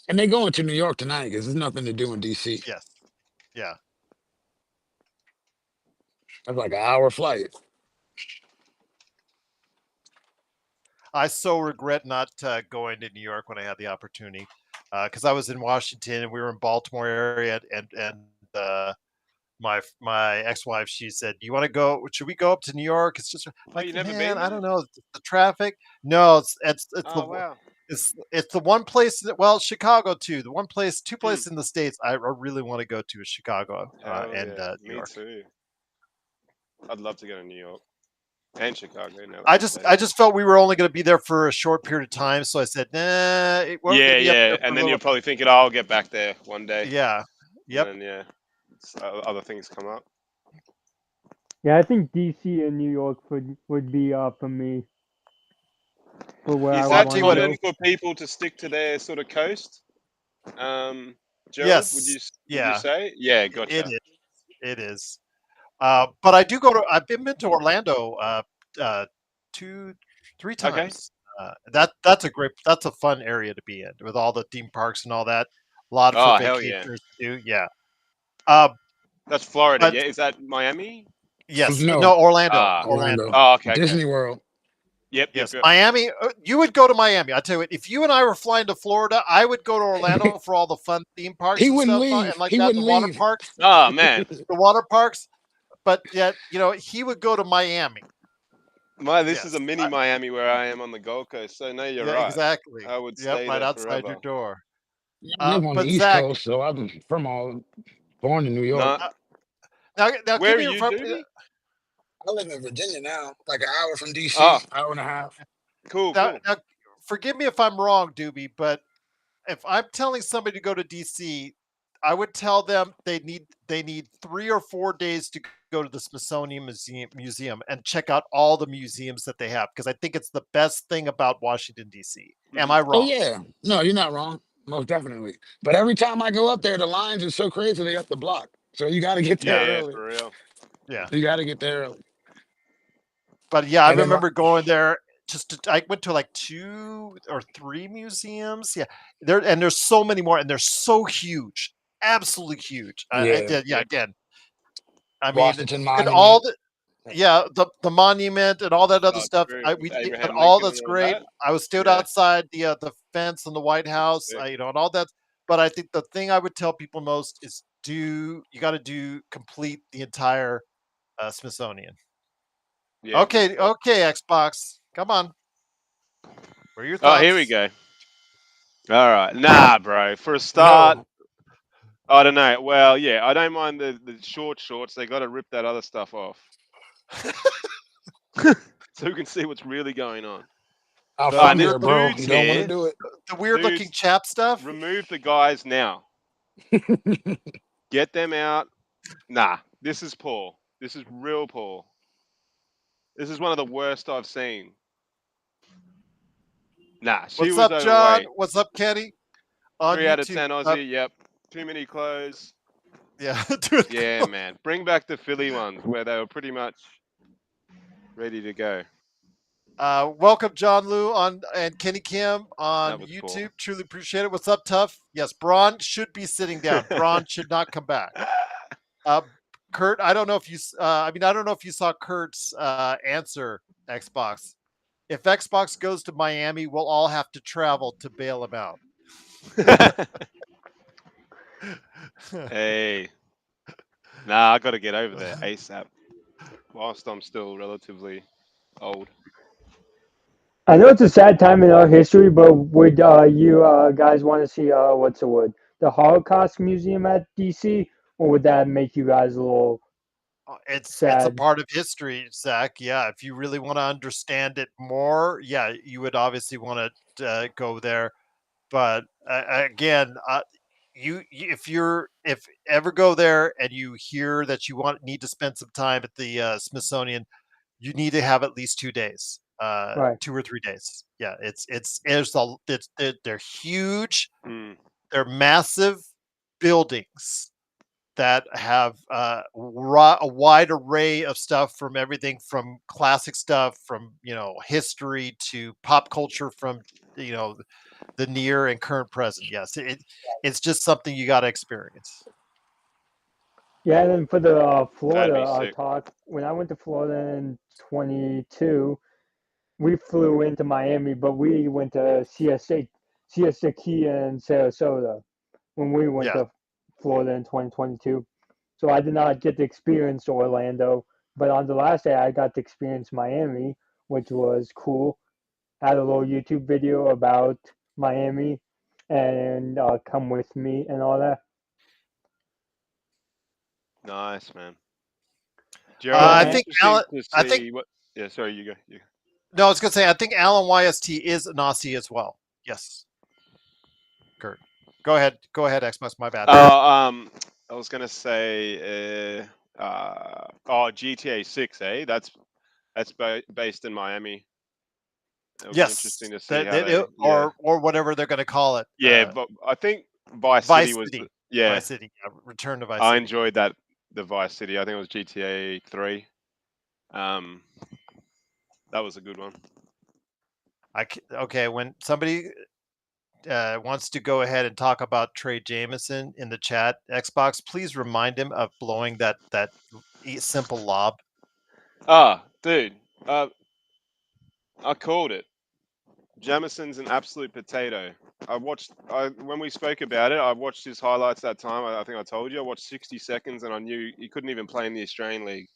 And they going to New York tonight because there's nothing to do in DC. Yes. Yeah. That's like an hour flight. I so regret not going to New York when I had the opportunity, because I was in Washington and we were in Baltimore area, and my ex-wife, she said, "Do you want to go? Should we go up to New York?" It's just like, you never man, been I there? don't know the traffic. No, it's Oh wow. it's the one place that, well, Chicago too. The one place, two Hmm. places in the States I really want to go to is Chicago Hell and yeah. New Me York. too. I'd love to go to New York and Chicago. Now that I you just say I it. just felt we were only going to be there for a short period of time, so I said, nah, we're going Yeah, to be up yeah, there for a and then little. you're probably thinking, oh, I'll get back there one day. Yeah. Yep. And then other things come up. Yeah, I think DC and New York would be for me for where I Is would I'll that tell want you to what. common go. for people to stick to their sort of coast? Gerald, would you Yes. would you Yeah. say? Yeah, It gotcha. is. It is. But I do go to. I've been to Orlando 2, 3 Okay. times. That's a fun area to be in with all the theme parks and all that. A lot for Oh, hell yeah. vacationers to do. Yeah. Uh, That's Florida, but yeah? Is that Miami? yes, No, no, Orlando, Ah. Orlando. Oh, okay. Disney World. Yep, Yes, yep. Miami. You would go to Miami. I tell you what. If you and I were flying to Florida, I would go to Orlando for all the fun theme parks He and wouldn't stuff leave. and like He that. The wouldn't water leave. parks, Oh, man. the water parks. But yet, he would go to Miami. This is Yes. a mini Miami where I am on the Gold Coast, so no, you're Yeah, right. exactly. I would Yep, stay right there outside your forever. door. I live on the But East Zach, Coast, so I'm born in New York. No. now Where give are me you, your Doobie? I live in Virginia now, like an hour from DC, Oh, hour and a half. cool. now, forgive me if I'm wrong, Doobie, but if I'm telling somebody to go to DC, I would tell them they need 3 or 4 days to go to the Smithsonian Museum and check out all the museums that they have, because I think it's the best thing about Washington DC. Am I Oh wrong? yeah, no, you're not wrong, most definitely. But every time I go up there, the lines are so crazy they have to block. So you got to get there Yeah, early. for real. Yeah. You got to get there early. But yeah, I And then remember going there. I went to like 2 or 3 museums. Yeah, there's so many more, and they're so huge, absolutely huge. yeah, Yeah, again, I mean, Washington and all Monument. the monument and all that other Oh, stuff. true. We With did, but Abraham all Lincoln that's and all great. that. I was stood Yeah. outside the fence in the White House, Sick. and all that. But I think the thing I would tell people most is you got to complete the entire Smithsonian. Yeah, good Okay, stuff. okay, Xbox, come on. What are your Oh, thoughts? here we go. All right. Nah, bro. For a start, No, I don't know. Well, yeah, I don't mind the shorts. They got to rip that other stuff off so we can see what's really going on. I'm The from this here, bro. dude's You don't want to here. do it. the weird looking Dudes, chap stuff. remove the guys now. Get them out. Nah, this is poor. This is real poor. This is one of the worst I've seen. Nah, she What's was up, John? overweight. What's up, Kenny? On 3 out of YouTube. 10 Aussie. Yep. Too many clothes. Yeah, dude. Yeah, man. Bring back the Philly ones where they were pretty much ready to go. Welcome, John Lou and Kenny Kim on That was YouTube. poor. Truly appreciate it. What's up, Tough? Yes, Braun should be sitting down. Braun should not come back. Kurt, I don't know if you. I don't know if you saw Kurt's answer. Xbox. If Xbox goes to Miami, we'll all have to travel to bail him out. Hey. Nah, I got to get over there ASAP. Whilst I'm still relatively old. I know it's a sad time in our history, but would you guys want to see what's the word? The Holocaust Museum at DC, or would that make you guys a little It's a sad? part of history, Zach. Yeah, if you really want to understand it more, yeah, you would obviously want to go there. But again, if ever go there and you hear that you need to spend some time at the Smithsonian, you need to have at least 2 days, Right. 2 or 3 days. Yeah, they're huge. Mm. They're massive buildings that have a wide array of stuff, from everything from classic stuff, from history, to pop culture, from the near and current present. Yes, it's just something you got to experience. Yeah, and then for the That'd be Florida sick. talk, when I went to Florida in 22, we flew into Miami, but we went to Siesta Key and Sarasota when we went Yeah. to Florida in 2022. So I did not get to experience Orlando, but on the last day I got to experience Miami, which was cool. Had a little YouTube video about Miami and Come With Me and all that. Nice, man. I Gerald, think interesting Alan. to I think see what. Yeah, sorry, you go. You go. no, I was gonna say I think Alan YST is an Aussie as well. Yes, Kurt. Go ahead. Go ahead, Xbox. My bad. I was gonna say, GTA 6, eh? That's based in Miami. It'll be Yes, interesting to see how they. or whatever they're gonna call it. Yeah, but I think Vice Vice City was. City. Yeah, Vice City. Yeah, Return to Vice I City. enjoyed that. The Vice City. I think it was GTA 3. That was a good one. Okay, when somebody wants to go ahead and talk about Trey Jameson in the chat, Xbox, please remind him of blowing that simple lob. Ah, dude, I called it. Jamison's an absolute potato. When we spoke about it, I watched his highlights that time. I think I told you I watched 60 seconds and I knew he couldn't even play in the Australian League.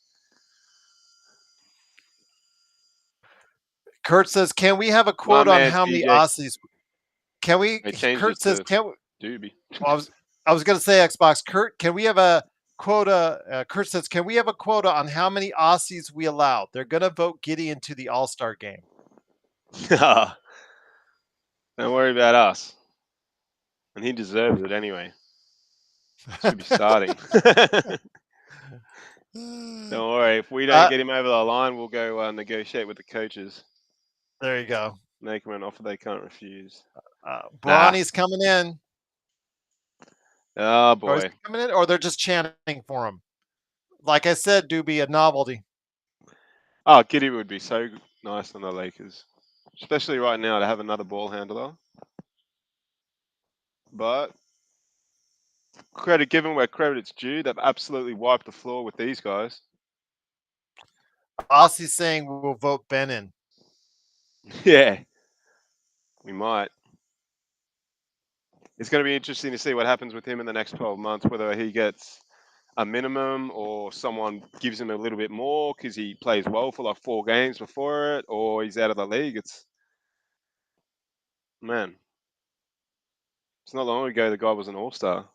Kurt says, "Can we have a My quote on man's how many DJ. Aussies? Can we?" They changed Kurt it says, to "Can we?" Doobie. Well, I was going to say, Xbox. Kurt, can we have a quota? Kurt says, "Can we have a quota on how many Aussies we allow? They're going to vote Giddy into the All-Star game." Don't worry about us. And he deserves it anyway. Should be starting. Don't worry. If we don't get him over the line, we'll go negotiate with the coaches. There you go. Make him an offer they can't refuse. Bronny's coming in. Oh Or is boy. he coming in, or they're just chanting for him? Like I said, Doobie, a novelty. Oh, Giddy would be so nice on the Lakers, especially right now to have another ball handler. But credit given where credit's due, they've absolutely wiped the floor with these guys. Aussie's saying we'll vote Ben in. Yeah, we might. It's going to be interesting to see what happens with him in the next 12 months, whether he gets a minimum or someone gives him a little bit more because he plays well for like 4 games before it, or he's out of the league. It's not long ago the guy was an all-star.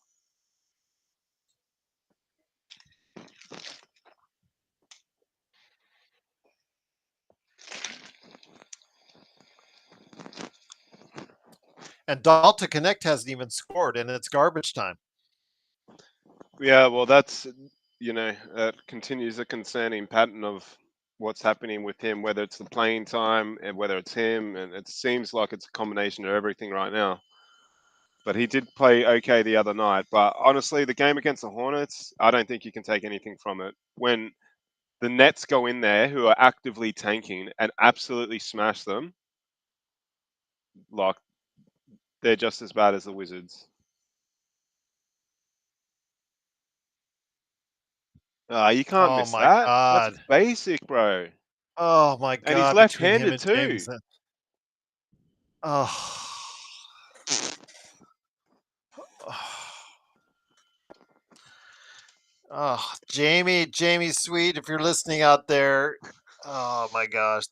And Dalton Connect hasn't even scored, and it's garbage time. Yeah, well, that's that continues a concerning pattern of what's happening with him, whether it's the playing time and whether it's him, and it seems like it's a combination of everything right now. But he did play okay the other night. But honestly, the game against the Hornets, I don't think you can take anything from it. When the Nets go in there, who are actively tanking, and absolutely smash them, like they're just as bad as the Wizards. You can't Oh miss my that. God. That's basic, bro. Oh my God. And he's Between him left-handed and too. Jameson. Oh. Oh, Jamie Sweet, if you're listening out there, oh my gosh,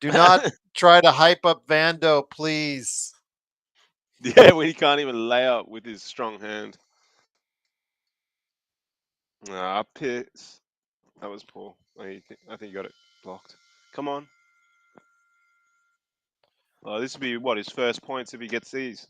do not try to hype up Vando, please. Yeah, when he can't even lay up with his strong hand. Ah, piss. That was poor. I think you got it blocked. Come on. Oh, this would be what, his first points if he gets these.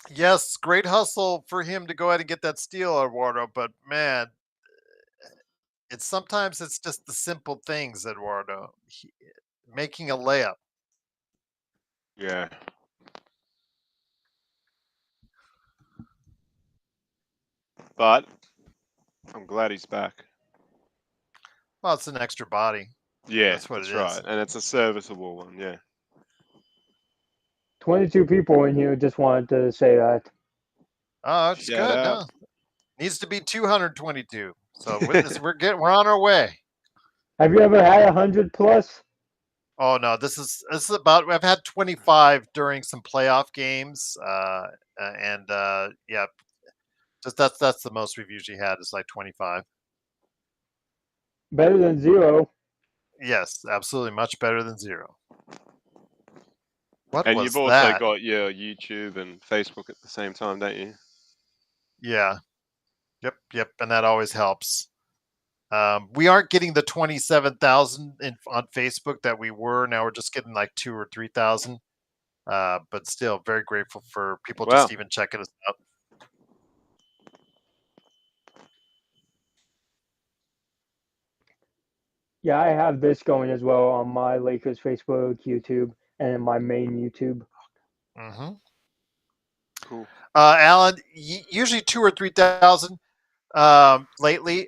Yes, great hustle for him to go ahead and get that steal, Eduardo. But man, sometimes it's just the simple things, Eduardo. Making a layup. Yeah. But I'm glad he's back. Well, it's an extra body. Yeah, That's what that's it right. is. And it's a serviceable one, yeah. 22 people in here just wanted to say that. Oh, it's Shout good. out. No, needs to be 222. So with this, we're on our way. Have you ever had 100 plus? Oh no, this is about. I've had 25 during some playoff games, and yeah, just that's the most we've usually had is like 25. Better than 0. Yes, absolutely, much better than 0. What And was you've also that? got your YouTube and Facebook at the same time, don't you? Yeah, yep, and that always helps. We aren't getting the 27,000 on Facebook that we were. Now we're just getting like 2,000 or 3,000. But still, very grateful for people Wow. just even checking us out. Yeah, I have this going as well on my Lakers Facebook, YouTube, and my main YouTube. Mm-hmm. Cool. Alan, usually 2,000 or 3,000. Lately,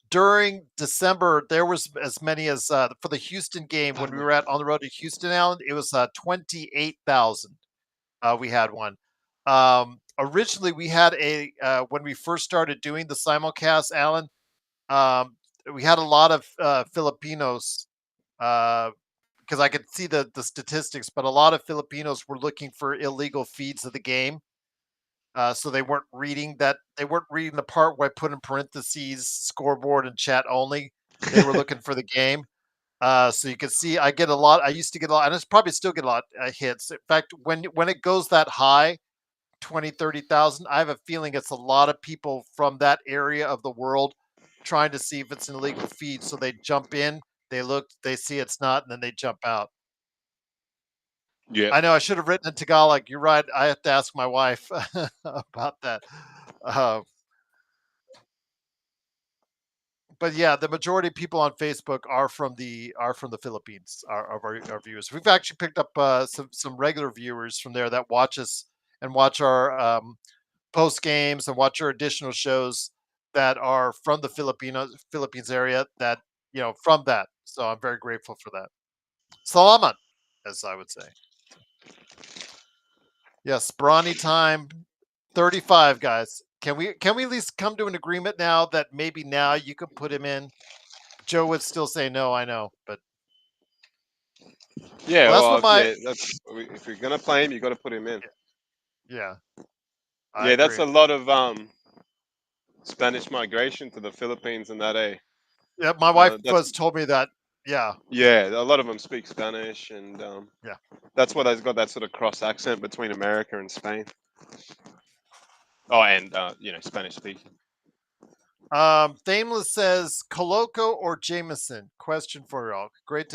during December, there was as many as for the Houston game when we were on the road to Houston, Alan. It was 28,000. We had one. Originally, we had when we first started doing the simulcast, Alan. We had a lot of Filipinos because I could see the statistics, but a lot of Filipinos were looking for illegal feeds of the game. So they weren't reading that. They weren't reading the part where I put in parentheses scoreboard and chat only. They were looking for the game. So you can see I get a lot. I used to get a lot, and I probably still get a lot of hits. In fact, when it goes that high, 20, 30,000, I have a feeling it's a lot of people from that area of the world trying to see if it's an illegal feed. So they jump in, they look, they see it's not, and then they jump out. Yeah. I know I should have written in Tagalog. You're right. I have to ask my wife about that. But yeah, the majority of people on Facebook are from the Philippines. Our viewers. We've actually picked up some regular viewers from there that watch us and watch our post games and watch our additional shows that are from the Philippines area. That from that. So I'm very grateful for that. Salamat, as I would say. Yes, brawny time. 35 guys. Can we at least come to an agreement now that maybe now you could put him in? Joe would still say no, I know, but Yeah, that's well, what my if you're gonna play him, you got to put him in. yeah. Yeah, that's a lot of Spanish migration to the Philippines and that, eh? Yeah, my wife that's told me that. Yeah, yeah. A lot of them speak Spanish, and yeah. that's why they've got that sort of cross accent between America and Spain. Oh, and Spanish speaking. Thameless says Coloco or Jameson? Question for you all. Great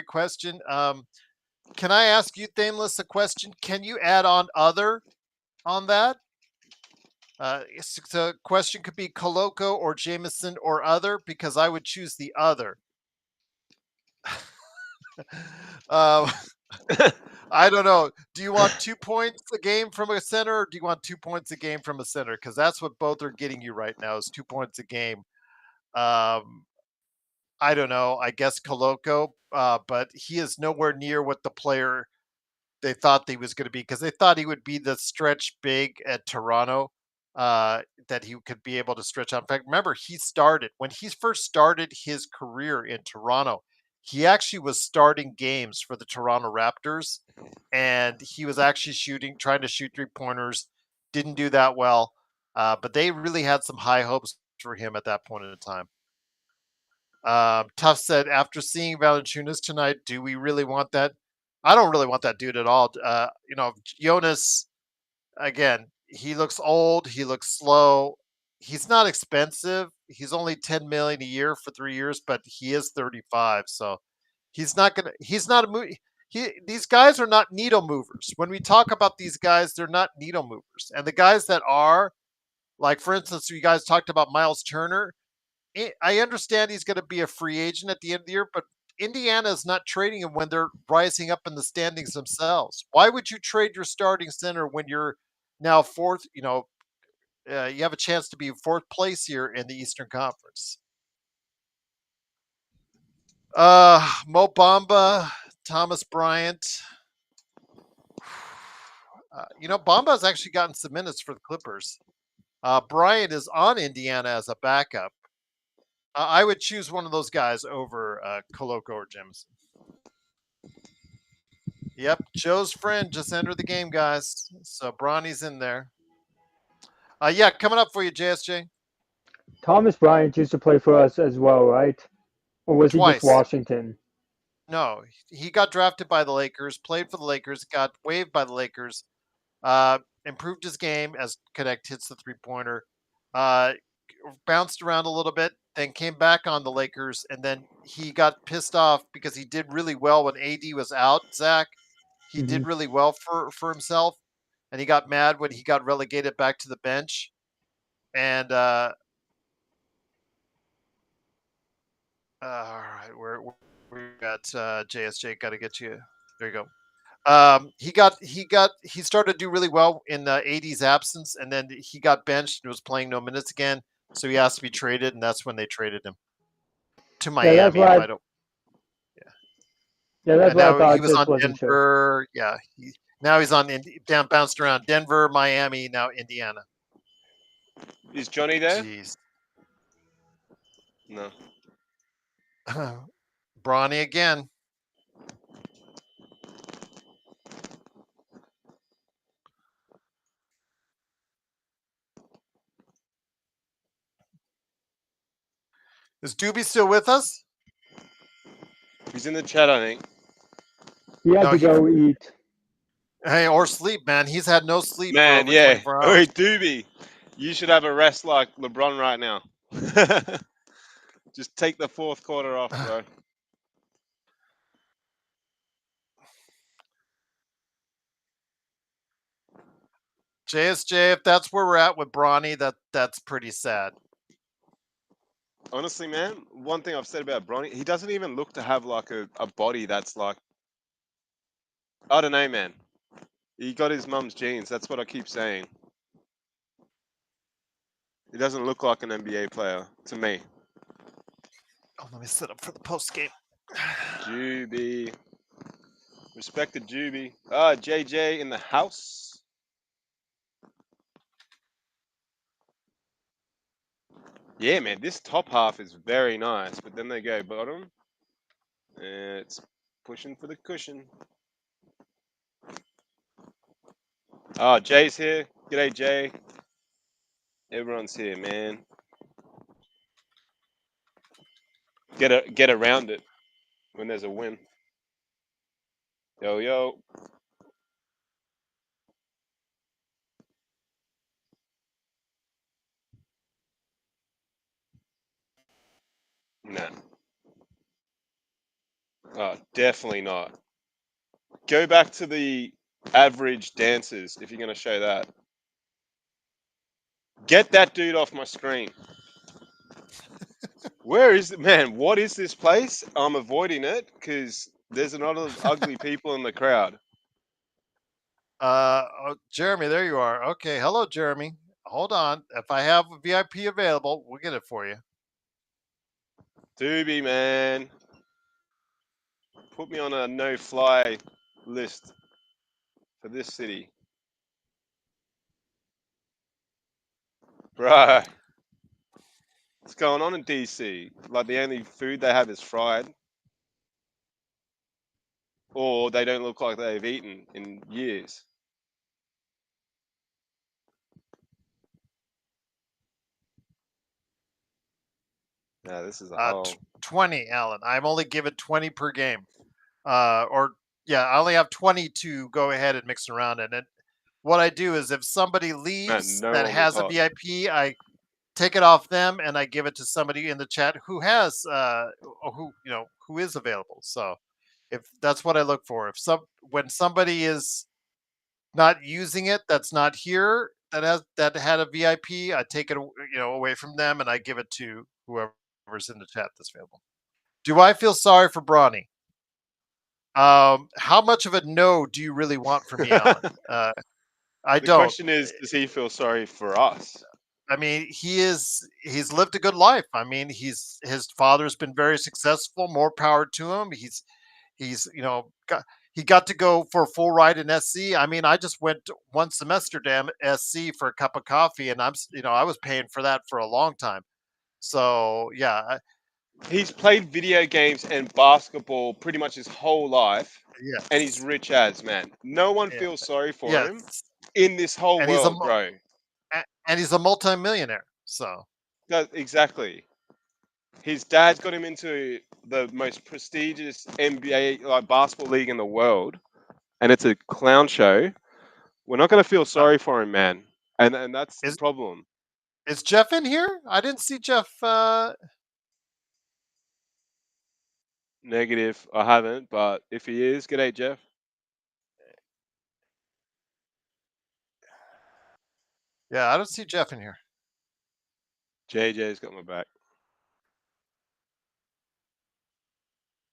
question. Can I ask you, Thameless, a question? Can you add on other on that? So question could be Coloco or Jameson or other, because I would choose the other. I don't know. Do you want 2 points a game from a center, or do you want 2 points a game from a center? Because that's what both are getting you right now is 2 points a game. I don't know. I guess Coloco, but he is nowhere near what the player they thought he was going to be, because they thought he would be the stretch big at Toronto. that he could be able to stretch out. In fact, remember, when he first started his career in Toronto, he actually was starting games for the Toronto Raptors, and he was actually trying to shoot 3-pointers. Didn't do that well, but they really had some high hopes for him at that point in time. Tough said, after seeing Valanciunas tonight, do we really want that? I don't really want that dude at all. Jonas, again, he looks old. He looks slow. He's not expensive. He's only $10 million a year for 3 years, but he is 35, so he's not a movie. These guys are not needle movers. When we talk about these guys, they're not needle movers. And the guys that are, like, for instance, you guys talked about Miles Turner. I understand he's going to be a free agent at the end of the year, but Indiana is not trading him when they're rising up in the standings themselves. Why would you trade your starting center when you're now fourth? You have a chance to be fourth place here in the Eastern Conference. Mo Bamba, Thomas Bryant. Bamba's actually gotten some minutes for the Clippers. Bryant is on Indiana as a backup. I would choose one of those guys over Koloko or Jemison. Yep, Joe's friend just entered the game, guys. So Bronny's in there. Yeah, coming up for you, JSJ. Thomas Bryant used to play for us as well, right? Or was he just Twice. Washington? No, he got drafted by the Lakers, played for the Lakers, got waived by the Lakers, improved his game as Connect hits the 3-pointer, bounced around a little bit, then came back on the Lakers, and then he got pissed off because he did really well when AD was out, Zach. He did really well for himself, and he got mad when he got relegated back to the bench. And all right, we're at JSJ. Got to get you. There you go. He started to do really well in AD's absence, and then he got benched and was playing no minutes again. So he asked to be traded, and that's when they traded him to Miami. Yeah, that's what I thought. He was on Denver. Sure. Yeah, now he's on bounced around Denver, Miami, now Indiana. Is Johnny there? Jeez. No. Bronny again. Is Doobie still with us? He's in the chat, I think. He had to go eat. Hey, or sleep, man. He's had no sleep man, for over yeah. 24 hours. Hey, Doobie, you should have a rest like LeBron right now. Just take the fourth quarter off, bro. JSJ, if that's where we're at with Bronny, that's pretty sad. Honestly, man, one thing I've said about Bronny, he doesn't even look to have like a body that's like, I don't know, man. He got his mum's genes. That's what I keep saying. He doesn't look like an NBA player to me. Oh, let me set up for the post game. Juby. Respected Juby. JJ in the house. Yeah, man, this top half is very nice, but then they go bottom. And it's pushing for the cushion. Oh, Jay's here. G'day, Jay. Everyone's here, man. Get around it when there's a win. Yo, yo. Nah. Oh, definitely not. Go back to the average dancers if you're going to show that. Get that dude off my screen. Where is it? Man, what is this place? I'm avoiding it because there's a lot of ugly people in the crowd. Jeremy, there you are. Okay, hello, Jeremy. Hold on. If I have a VIP available, we'll get it for you. Doobie, man. Put me on a no-fly list for this city. Bro, what's going on in DC? Like the only food they have is fried, or they don't look like they've eaten in years. Yeah, this is a whole. 20, Alan. I'm only given 20 per game. Or yeah, I only have 20 to go ahead and mix around in it. What I do is if somebody leaves no that one was has a hot. VIP, I take it off them and I give it to somebody in the chat who has who is available. So if that's what I look for. When somebody is not using it, that's not here, that had a VIP, I take it away from them and I give it to whoever's in the chat that's available. Do I feel sorry for Brawny? How much of a no do you really want from me, Alan? I The don't. question is, does he feel sorry for us? I mean, he's lived a good life. I mean, his father's been very successful. More power to him. He's he got to go for a full ride in SC. I mean, I just went one semester to SC for a cup of coffee, and I was paying for that for a long time. So yeah, He's played video games and basketball pretty much his whole life, and he's yes, rich as, man. No one yeah, feels sorry for him yes, in this whole and world, bro. and he's a multimillionaire. So Exactly. His dad's got him into the most prestigious NBA like basketball league in the world, and it's a clown show. We're not going to feel sorry for him, man, and that's the is problem. is Jeff in here? I didn't see Jeff. Negative. I haven't, but if he is, g'day, Jeff. Yeah, I don't see Jeff in here. JJ's got my back.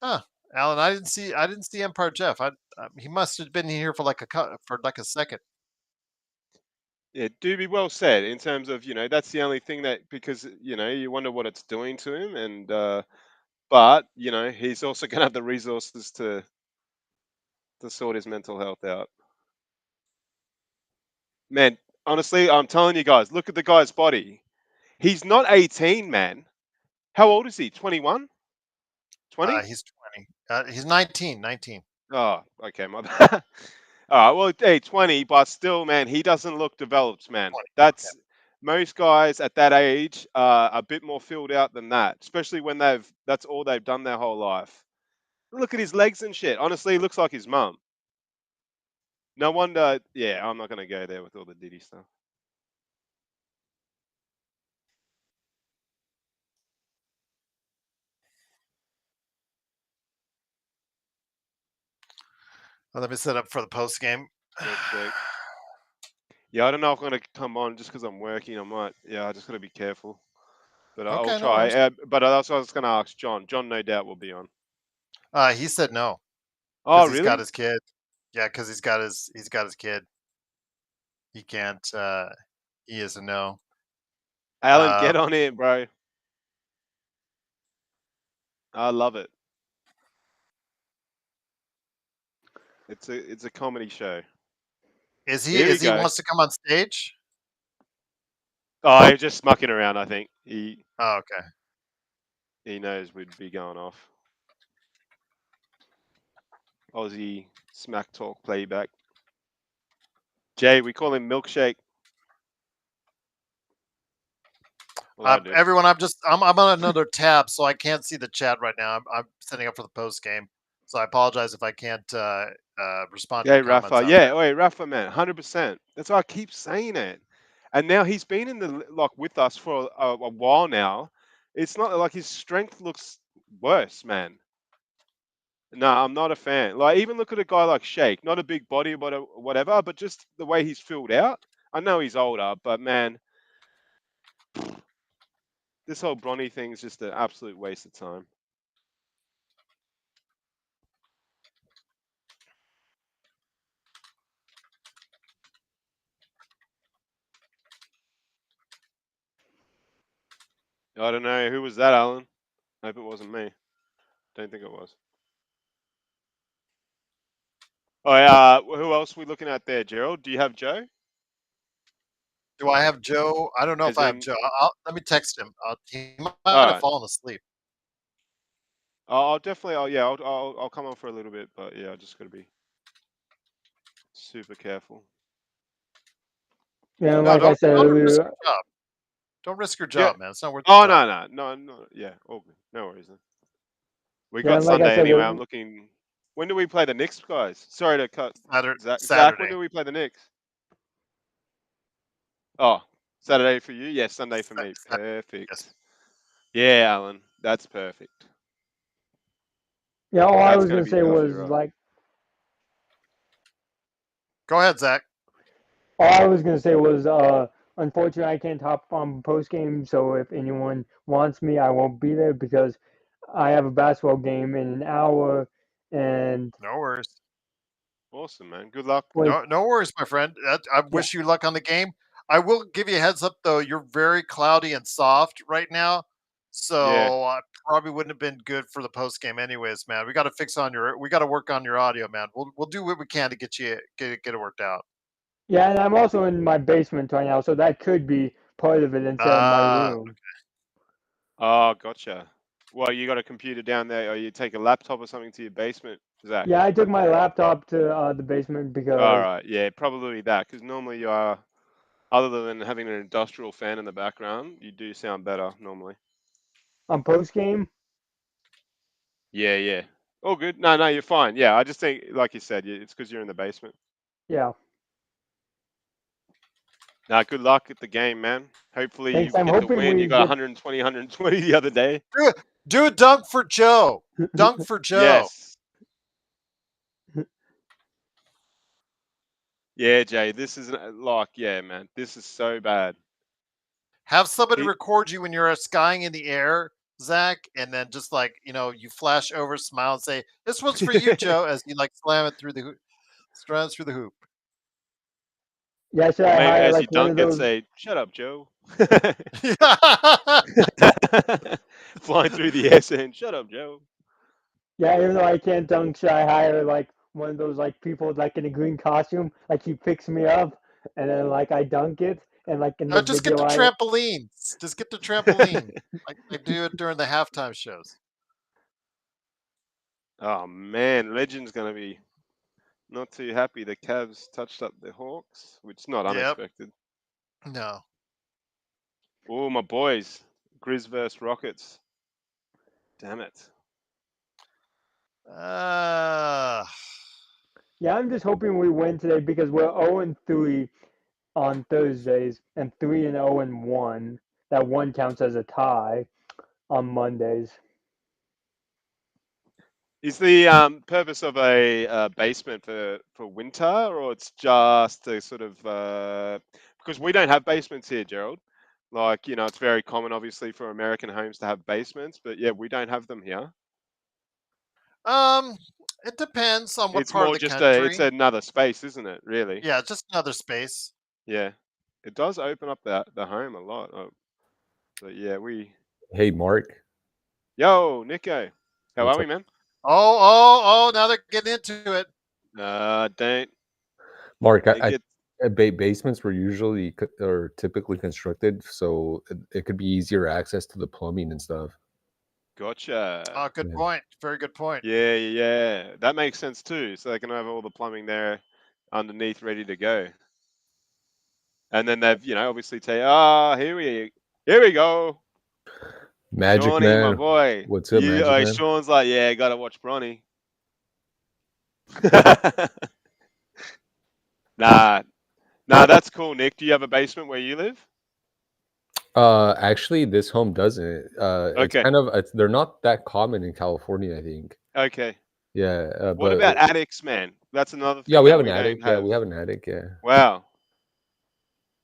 Huh, Alan, I didn't see Empire Jeff. He must have been here for like a second. Yeah, do be well said in terms of that's the only thing that because you wonder what it's doing to him, and but he's also gonna have the resources to sort his mental health out. Man, honestly, I'm telling you guys, look at the guy's body. He's not 18, man. How old is he? 21? 20? He's 20. He's 19. 19. Oh, okay, my bad. All right, well, hey, 20, but still, man, he doesn't look developed, man. 20. That's most guys at that age are a bit more filled out than that, especially when that's all they've done their whole life. Look at his legs and shit. Honestly, he looks like his mum. No wonder. Yeah, I'm not gonna go there with all the Diddy stuff. Well, let me set up for the post game. Yeah, I don't know if I'm gonna come on just because I'm working. I might. Yeah, I just gotta be careful. But Okay, I'll no worries. try. But that's what I was gonna ask John. John, no doubt, will be on. He said no. Oh, He's really? got his kid. Yeah, because he's got his kid. He can't. He is a no. Alan, get on it, bro. I love it. It's a comedy show. Is he? Here we Is he go. wants to come on stage? Oh, he's just mucking around. I think Oh, okay. he knows we'd be going off. Aussie smack talk playback. Jay, we call him Milkshake. Well, I do. Everyone, I'm on another tab, so I can't see the chat right now. I'm setting up for the post game, so I apologize if I can't respond to Yeah, your comments. Rafa. out Yeah, there. wait, Rafa, man, 100%. That's why I keep saying it. And now he's been in the with us for a while now. It's not like his strength looks worse, man. No, I'm not a fan. Like, even look at a guy like Shake. Not a big body, whatever, but just the way he's filled out. I know he's older, but man, this whole Bronny thing is just an absolute waste of time. I don't know. Who was that, Alan? I hope it wasn't me. Don't think it was. Oh, yeah. Who else are we looking at there, Gerald? Do you have Joe? Do I have Joe? I don't know if As I have in, Joe. Let me text him. He might all have right. fallen asleep. I'll definitely. I'll come on for a little bit, but yeah, I just got to be super careful. Yeah, No, like I said don't risk earlier, your job. Don't risk your Yeah. job, man. It's not worth Oh your time. no. Yeah, all good. No worries. Then. We yeah, got like I Sunday said, anyway. I'm looking. When do we play the Knicks, guys? Sorry to cut. Zach, Saturday. when do we play the Knicks? Oh, Saturday for you? Yeah, Sunday for me. Yes. Perfect. Yeah, Alan, that's perfect. yeah, all I That's was gonna gonna be say was perfect, right? like, Go ahead, Zach. all I was gonna say was, unfortunately, I can't hop on post game. So if anyone wants me, I won't be there because I have a basketball game in an hour, and No worries. Awesome, man. Good luck. with No worries, my friend. I yeah, wish you luck on the game. I will give you a heads up though. You're very cloudy and soft right now, Yeah. so probably wouldn't have been good for the post game, anyways, man. We got to fix on your. We got to work on your audio, man. We'll do what we can to get it worked out. yeah, and I'm also in my basement right now, so that could be part of it instead of my room. Oh, gotcha. Well, you got a computer down there, or you take a laptop or something to your basement, Zach? Yeah, I took my laptop to the basement All because right. Yeah, probably that. Because normally you are, other than having an industrial fan in the background, you do sound better normally. on post game. Yeah, yeah. All good. No, you're fine. Yeah, I just think, like you said, it's because you're in the basement. Yeah, Now, good luck at the game, man. Hopefully you thanks. I'm get the hoping win. we You got get 120, 120 the other day. Do a dunk for Joe. Dunk for Joe. Yes. Yeah, Jay. This is like, yeah, man. This is so bad. Have somebody He- record you when you're skying in the air, Zach, and then just like you flash over, smile, and say, "This one's for you, Joe," as you like slam it through the hoop. yeah. Should I Maybe hire as you like one dunk of it, those? say, "Shut up, Joe." Flying through the air saying, "Shut up, Joe." Yeah, even though I can't dunk, should I hire like one of those like people like in a green costume? Like he picks me up and then like I dunk it and like in the Just get video the I trampolines. Just get the trampoline, like they do it during the halftime shows. Oh man, Legend's gonna be not too happy. The Cavs touched up the Hawks, which is not Yep. unexpected. No. Oh, my boys, Grizz versus Rockets. Damn it. Uh, yeah, I'm just hoping we win today because we're 0-3 on Thursdays and 3-0-1. That one counts as a tie on Mondays. Is the purpose of a basement for winter, or it's just to sort of because we don't have basements here, Gerald. Like it's very common, obviously, for American homes to have basements, but yeah, we don't have them here. it depends on what It's part of more the just it's country. another space, isn't it? Really? Yeah, just another space. Yeah. It does open up the home a lot. But yeah, Hey, Mark. Yo, Nico, how What's are we, up? man? Oh! Now they're getting into it. Don't Mark, they get basements were usually or typically constructed so it could be easier access to the plumbing and stuff. gotcha. Oh, good Yeah. point. Very good point. Yeah. That makes sense too. So they can have all the plumbing there underneath ready to go. And then they've, obviously here we go. Magic Shawnee, my Man. boy. What's up, Magic Man? Sean's like, yeah, gotta watch Bronny. Nah, that's cool, Nick. Do you have a basement where you live? Actually, this home doesn't. It's Okay. kind of they're not that common in California, I think. Okay. Yeah, What but about attics, man? That's another thing yeah, we that have an we don't attic. Yeah, have. we have an attic. Yeah, Wow.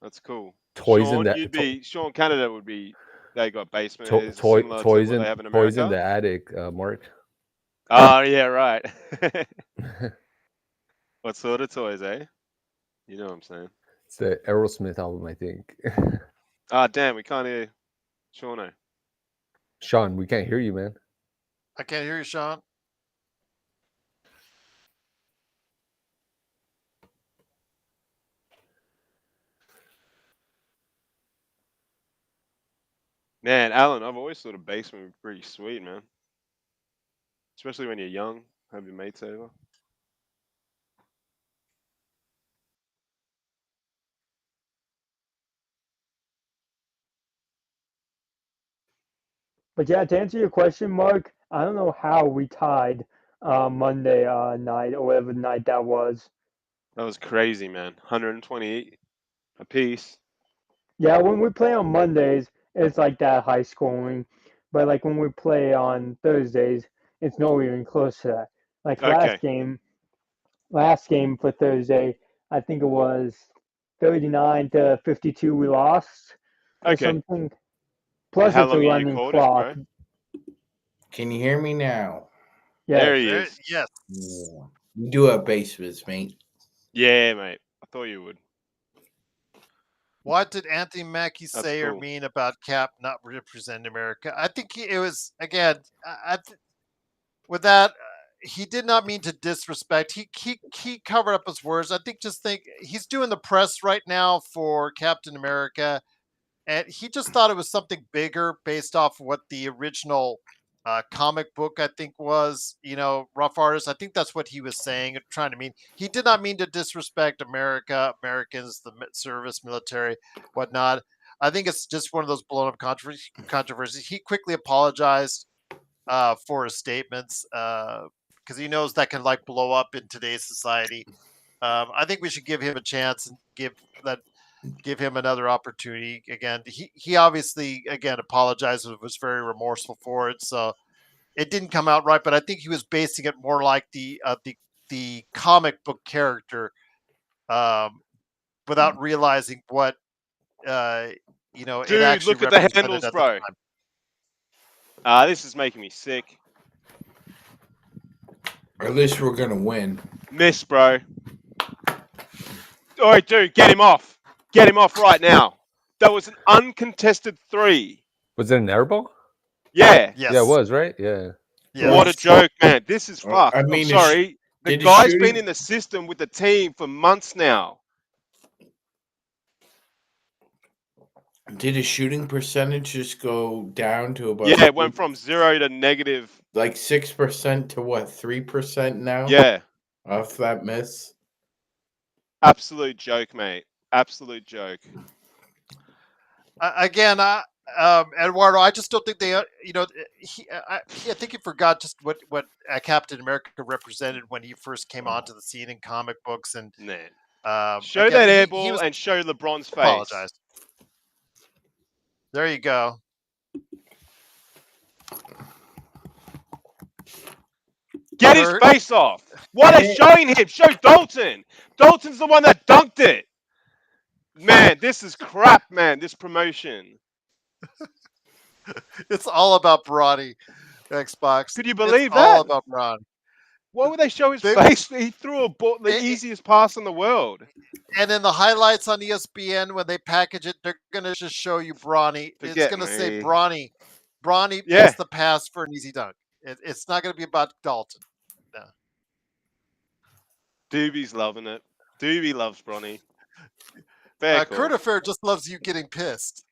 That's cool. toys in Sean, that Sean Canada would be. They got basement. Is it similar to toys what they in have in toys in America? the attic, Mark. Oh yeah, right. What sort of toys, eh? You know what I'm saying. It's the Aerosmith album, I think. Ah, damn, we can't hear Sean. Sean, we can't hear you, man. I can't hear you, Sean. Man, Alan, I've always thought a basement would be pretty sweet, man. Especially when you're young, have your mates over. But yeah, to answer your question, Mark, I don't know how we tied Monday night or whatever night that was. That was crazy, man. 128 a piece. Yeah, when we play on Mondays, it's like that high scoring. But like when we play on Thursdays, it's nowhere even close to that. Like Okay. last game for Thursday, I think it was 39-52 we lost or Okay. something. Plus How it's a long are you running called us, clock. bro? Can you hear me now? There Yes. he There, is. yes. Yeah. You do have basements, mate. Yeah, mate. I thought you would. What did Anthony Mackie That's say or cool. mean about Cap not representing America? I think it was again. With that, he did not mean to disrespect. He covered up his words. I think he's doing the press right now for Captain America, and he just thought it was something bigger based off what the original comic book I think was. Rough Artist. I think that's what he was saying, trying to mean. He did not mean to disrespect America, Americans, the service, military, whatnot. I think it's just one of those blown up controversies. He quickly apologized for his statements because he knows that can like blow up in today's society. I think we should give him a chance and give him another opportunity. Again, he obviously again apologized and was very remorseful for it. So it didn't come out right, but I think he was basing it more like the comic book character without realizing what it Dude, actually look at the represented handles, at the bro. This is making me sick. At least we're gonna win. Miss, bro. All right, dude, get him off. Get him off right now. That was an uncontested 3. Was it an air ball? Yeah. Yes. Yeah, it was, right? Yeah. Yeah. What a joke, man. This is Well, fucked. I mean, I'm sorry. The did the guy's been shooting- in the system with the team for months now. Did his shooting percentage just go down to about? Yeah, it went from 0 to negative. like 6% to what, 3% now? Yeah. Off that miss. Absolute joke, mate. Absolute joke. Again, Eduardo, I just don't think they, I think he forgot just what Captain America represented when he first came onto the scene in comic books, and Show again, that he airball was and show LeBron's face. apologized. There you go. Get his face off. What are showing him? Show Dalton. Dalton's the one that dunked it. Man, this is crap, man. This promotion. It's all about Bronny, Xbox. Could you believe it's that? all about Bron. Why would they show his face? He threw a ball, the easiest pass in the world. And in the highlights on ESPN, when they package it, they're going to just show you Bronny. It's going to say Bronny. Bronny missed the pass for an easy dunk. It's not going to be about Dalton. No. Doobie's loving it. Doobie loves Bronny. Kurt Affair just loves you getting pissed.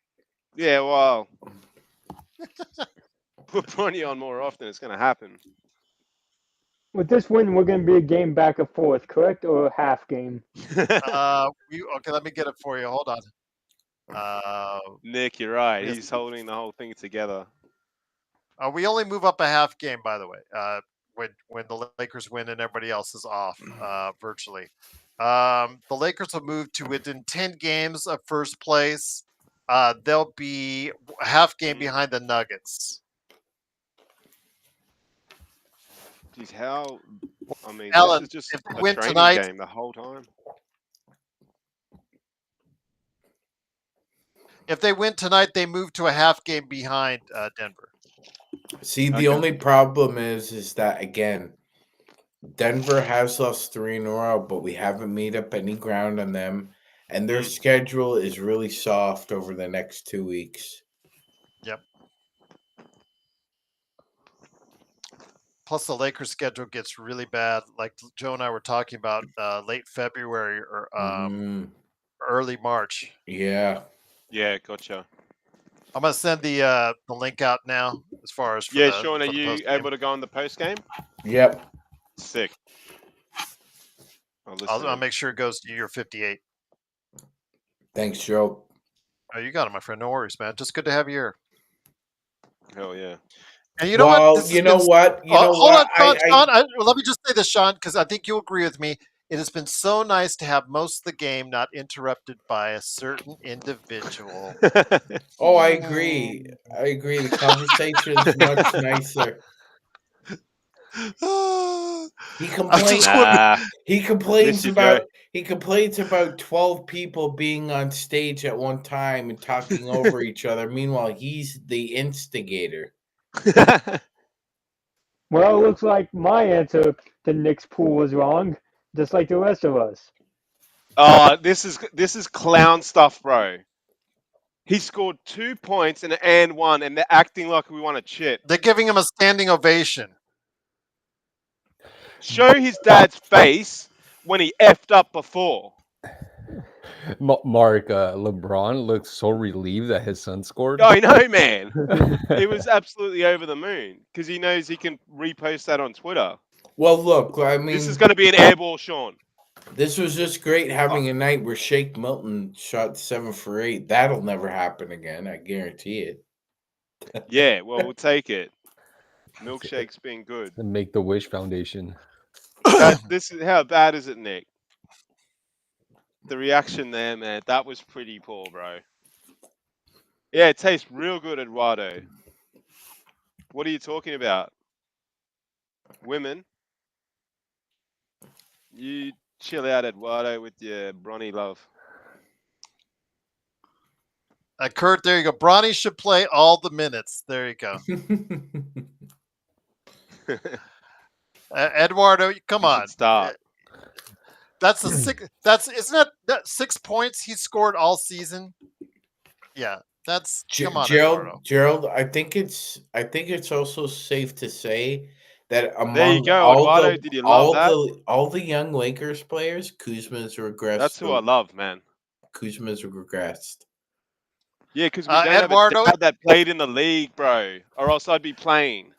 Yeah, well, put Bronny on more often. It's going to happen. With this win, we're going to be a game back and forth, correct? Or a half game? Okay, let me get it for you. Hold on. Nick, you're right. He's holding the whole thing together. We only move up a half game, by the way, when the Lakers win and everybody else is off virtually. The Lakers will move to within 10 games of first place. They'll be a half game behind the Nuggets. Geez, how? I mean, Alan, this is just if they a win training tonight, game the whole time. If they win tonight, they move to a half game behind Denver. See, the only problem is that, again, Denver has lost 3 in a row, but we haven't made up any ground on them, and their schedule is really soft over the next 2 weeks. Yep. Plus, the Lakers' schedule gets really bad. Like Joe and I were talking about late February or early March. Yeah. Yeah, gotcha. I'm gonna send the link out now as far as for Yeah, the, Sean, are for the you post-game. able to go on the post game? Yep. Sick. I'll make sure it goes to your 58. Thanks, Joe. Oh, you got it, my friend. No worries, man. Just good to have you here. Hell yeah. And you know what? This you has know been- what? You know hold what? on, Sean. Well, let me just say this, Sean, because I think you'll agree with me. It has been so nice to have most of the game not interrupted by a certain individual. Oh, I agree. I agree. The conversation is much nicer. He complains. He complains about. He complains about 12 people being on stage at one time and talking over each other. Meanwhile, he's the instigator. Well, it looks like my answer to Nick's pool was wrong, just like the rest of us. Oh, this is clown stuff, bro. He scored 2 points and one, and they're acting like we want a chip. They're giving him a standing ovation. Show his dad's face when he effed up before. Mark, LeBron looks so relieved that his son scored. I know, man. He was absolutely over the moon because he knows he can repost that on Twitter. Well, look, I mean, this is going to be an airball, Sean. This was just great having a night where Shake Milton shot 7 for 8. That'll never happen again. I guarantee it. Yeah, well, we'll take it. Milkshake's been good. The Make-the-Wish Foundation. This is how bad is it, Nick? The reaction there, man, that was pretty poor, bro. Yeah, it tastes real good, Eduardo. What are you talking about? Women? You chill out, Eduardo, with your Bronny love. Kurt, there you go. Bronny should play all the minutes. There you go. Eduardo, come on. Stop. That's a six. Isn't that 6 points he scored all season? Yeah, that's come on, Eduardo. Gerald. I think it's also safe to say that among there you go, all Eduardo. the Did you love that? all the young Lakers players, Kuzma's regressed. That's who I love, man. Kuzma's regressed. Yeah, because we don't Eduardo, have a dad that played in the league, bro, or else I'd be playing.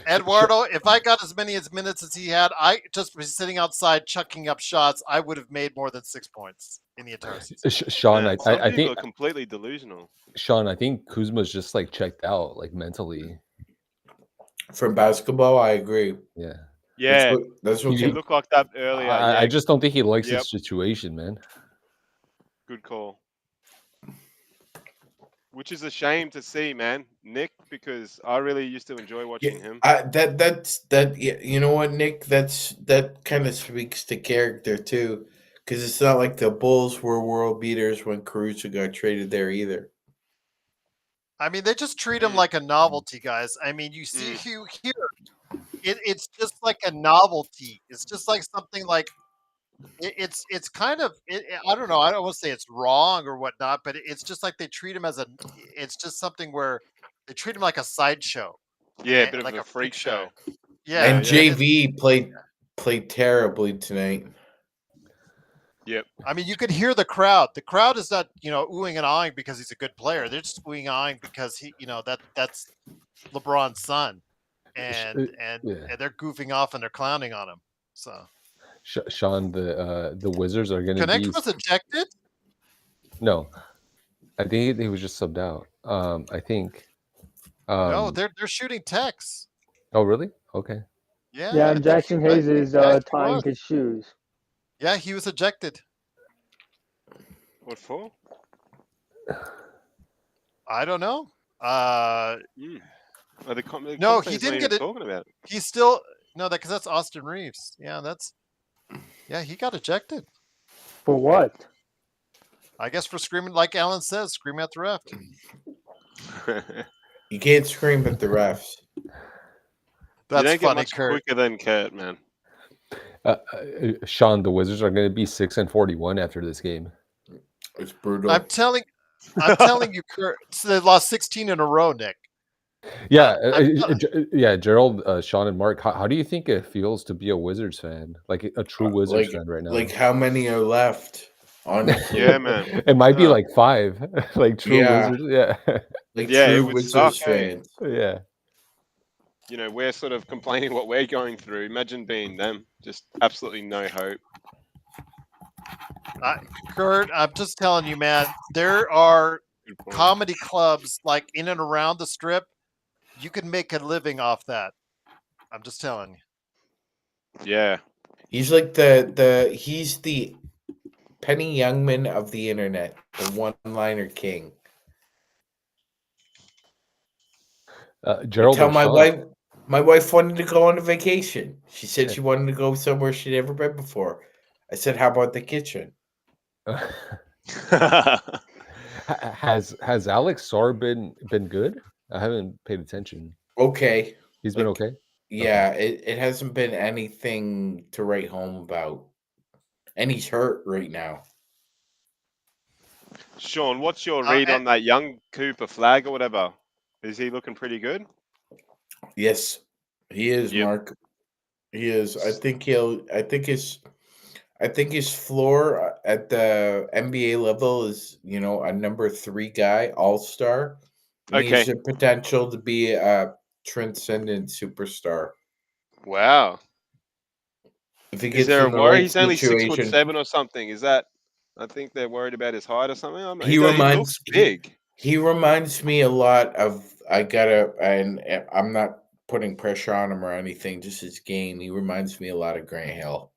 Eduardo, if I got as many minutes as he had, I just was sitting outside chucking up shots. I would have made more than 6 points in the entire season. Sean, Yeah, I think are completely delusional. Sean, I think Kuzma's just like checked out, like mentally. From basketball, I agree. Yeah. Yeah, that's what he looked like that earlier. I just don't think he likes his situation, man. Good call. Which is a shame to see, man, Nick, because I really used to enjoy watching him. You know what, Nick? That kind of speaks to character too, because it's not like the Bulls were world beaters when Caruso got traded there either. I mean, they just treat him like a novelty, guys. I mean, you see here, it's just like a novelty. It's just like something like it's kind of I don't know. I don't want to say it's wrong or whatnot, but it's just like they treat him as it's just something where they treat him like a sideshow. Yeah, a bit like of a freak show. Yeah, and JV played terribly tonight. Yep. I mean, you could hear the crowd. The crowd is not, oohing and ahhing because he's a good player. They're just oohing and ahhing because he, that's LeBron's son, and they're goofing off and they're clowning on him. So, Sean, the Wizards are going to be. Connect was ejected. No, I think he was just subbed out. I think. No, they're shooting techs. Oh, really? Okay. Yeah. Yeah, and Jackson Hayes is tying his shoes. Yeah, he was ejected. What for? I don't know. No, he didn't get it. Talking about it. He's still because that's Austin Reeves. Yeah, he got ejected. For what? I guess for screaming, like Alan says, screaming at the ref. You can't scream at the refs. you That's don't funny, get much Kurt. quicker than Kurt, man. Sean, the Wizards are going to be 6-41 after this game. It's brutal. I'm telling you, Kurt. So they lost 16 in a row, Nick. Yeah, Gerald, Sean, and Mark. How do you think it feels to be a Wizards fan, like a true Wizards fan right now? Like how many are left? Honestly, Yeah, man. It might be No. like 5, like true Yeah. Wizards. Yeah, like Yeah, it true would Wizards suck, hey? fans. yeah. You know, we're sort of complaining what we're going through. Imagine being them. Just absolutely no hope. Kurt, I'm just telling you, man, there are Good point. comedy clubs like in and around the strip. You can make a living off that. I'm just telling you. Yeah. He's like he's the Penny Youngman of the internet, the one-liner king. Gerald Tell and my Sean. wife wanted to go on a vacation. She said Yeah. she wanted to go somewhere she'd never been before. I said, "How about the kitchen?" Has Alex Sarr been good? I haven't paid attention. Okay. He's been Like, okay. Yeah, it hasn't been anything to write home about. And he's hurt right now. Sean, what's your read on that young Cooper Flag or whatever? Is he looking pretty good? Yes, he is, Yep. Mark. He is. I think his floor at the NBA level is, a number 3 guy, all-star. And he has Okay. the potential to be a transcendent superstar. Wow. If he Is gets there a in the worry? right He's only situation. 6'7" or something. Is that? I think they're worried about his height or something. He He reminds looks big. He reminds me a lot of and I'm not putting pressure on him or anything, just his game. He reminds me a lot of Grant Hill.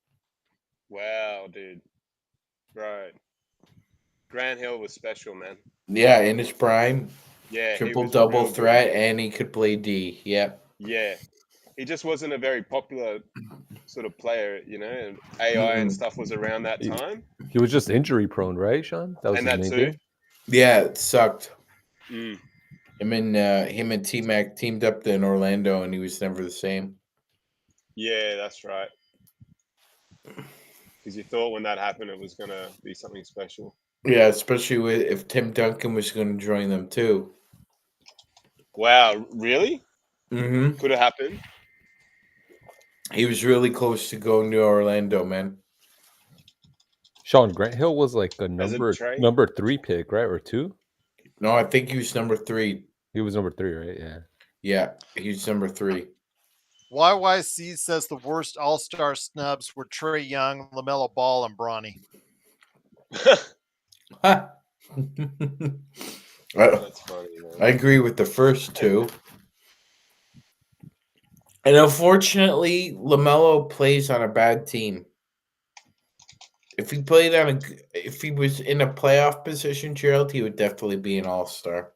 Wow, dude. Right. Grant Hill was special, man. Yeah, in his prime. Yeah, he Triple was double real good. threat, and he could play D. Yep. Yeah. He just wasn't a very popular sort of player, and AI and stuff was around that time. He was just injury prone, right, Sean? That was And his that main too. thing. Yeah, it sucked. Mm. Him and T-Mac teamed up in Orlando, and he was never the same. Yeah, that's right. Because you thought when that happened, it was going to be something special. Yeah, especially if Tim Duncan was going to join them too. Wow, really? Mm-hmm. Could have happened. He was really close to going to Orlando, man. Sean, Grant Hill was like a number 3 pick, right, or 2? No, I think he was number 3. He was number 3, right? Yeah. Yeah, he's number 3. YYC says the worst all-star snubs were Trae Young, LaMelo Ball, and Bronny. That's funny, man. I agree with the first 2. And unfortunately, LaMelo plays on a bad team. If he was in a playoff position, Gerald, he would definitely be an all-star.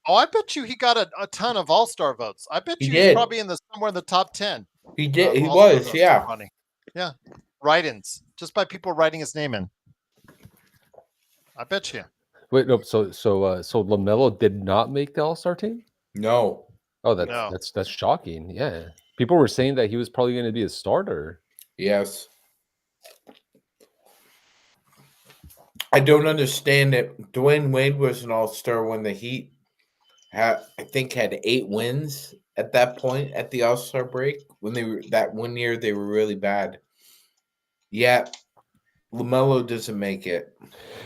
Oh, I bet you he got a ton of all-star votes. I bet He you did. he's probably somewhere in the top 10. He did. He all-star was, votes, yeah. Bronny. Yeah. Write-ins. Just by people writing his name in. I bet you. Wait, no. So LaMelo did not make the All-Star team? No. Oh, that's shocking. Yeah, people were saying that he was probably going to be a starter. Yes. I don't understand it. Dwayne Wade was an all-star when the Heat had 8 wins at that point at the all-star break. When they were that one year, they were really bad. Yeah, LaMelo doesn't make it.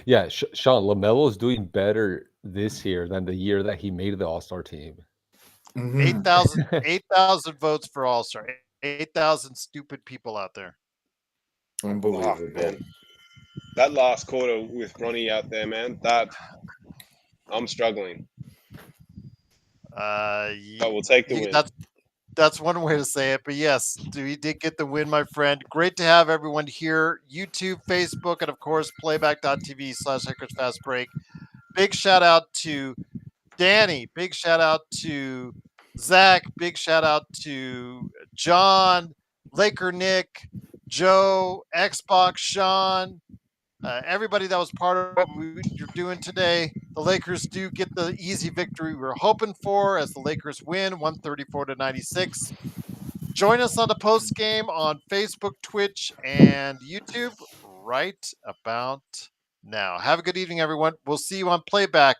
Yeah, Sean, LaMelo is doing better this year than the year that he made the All-Star team. Mm-hmm. 8,000 votes for all-star. 8,000 stupid people out there. Unbelievable. Oh, man. That last quarter with Bronny out there, man, I'm struggling. But we'll take the win. That's one way to say it. But yes, we did get the win, my friend. Great to have everyone here. YouTube, Facebook, and of course, playback.tv/HackersFastBreak. Big shout out to Danny. Big shout out to Zach. Big shout out to John, Laker Nick, Joe, Xbox Sean, everybody that was part of what you're doing today. The Lakers do get the easy victory we're hoping for as the Lakers win 134-96. Join us on the post game on Facebook, Twitch, and YouTube right about now. Have a good evening, everyone. We'll see you on Playback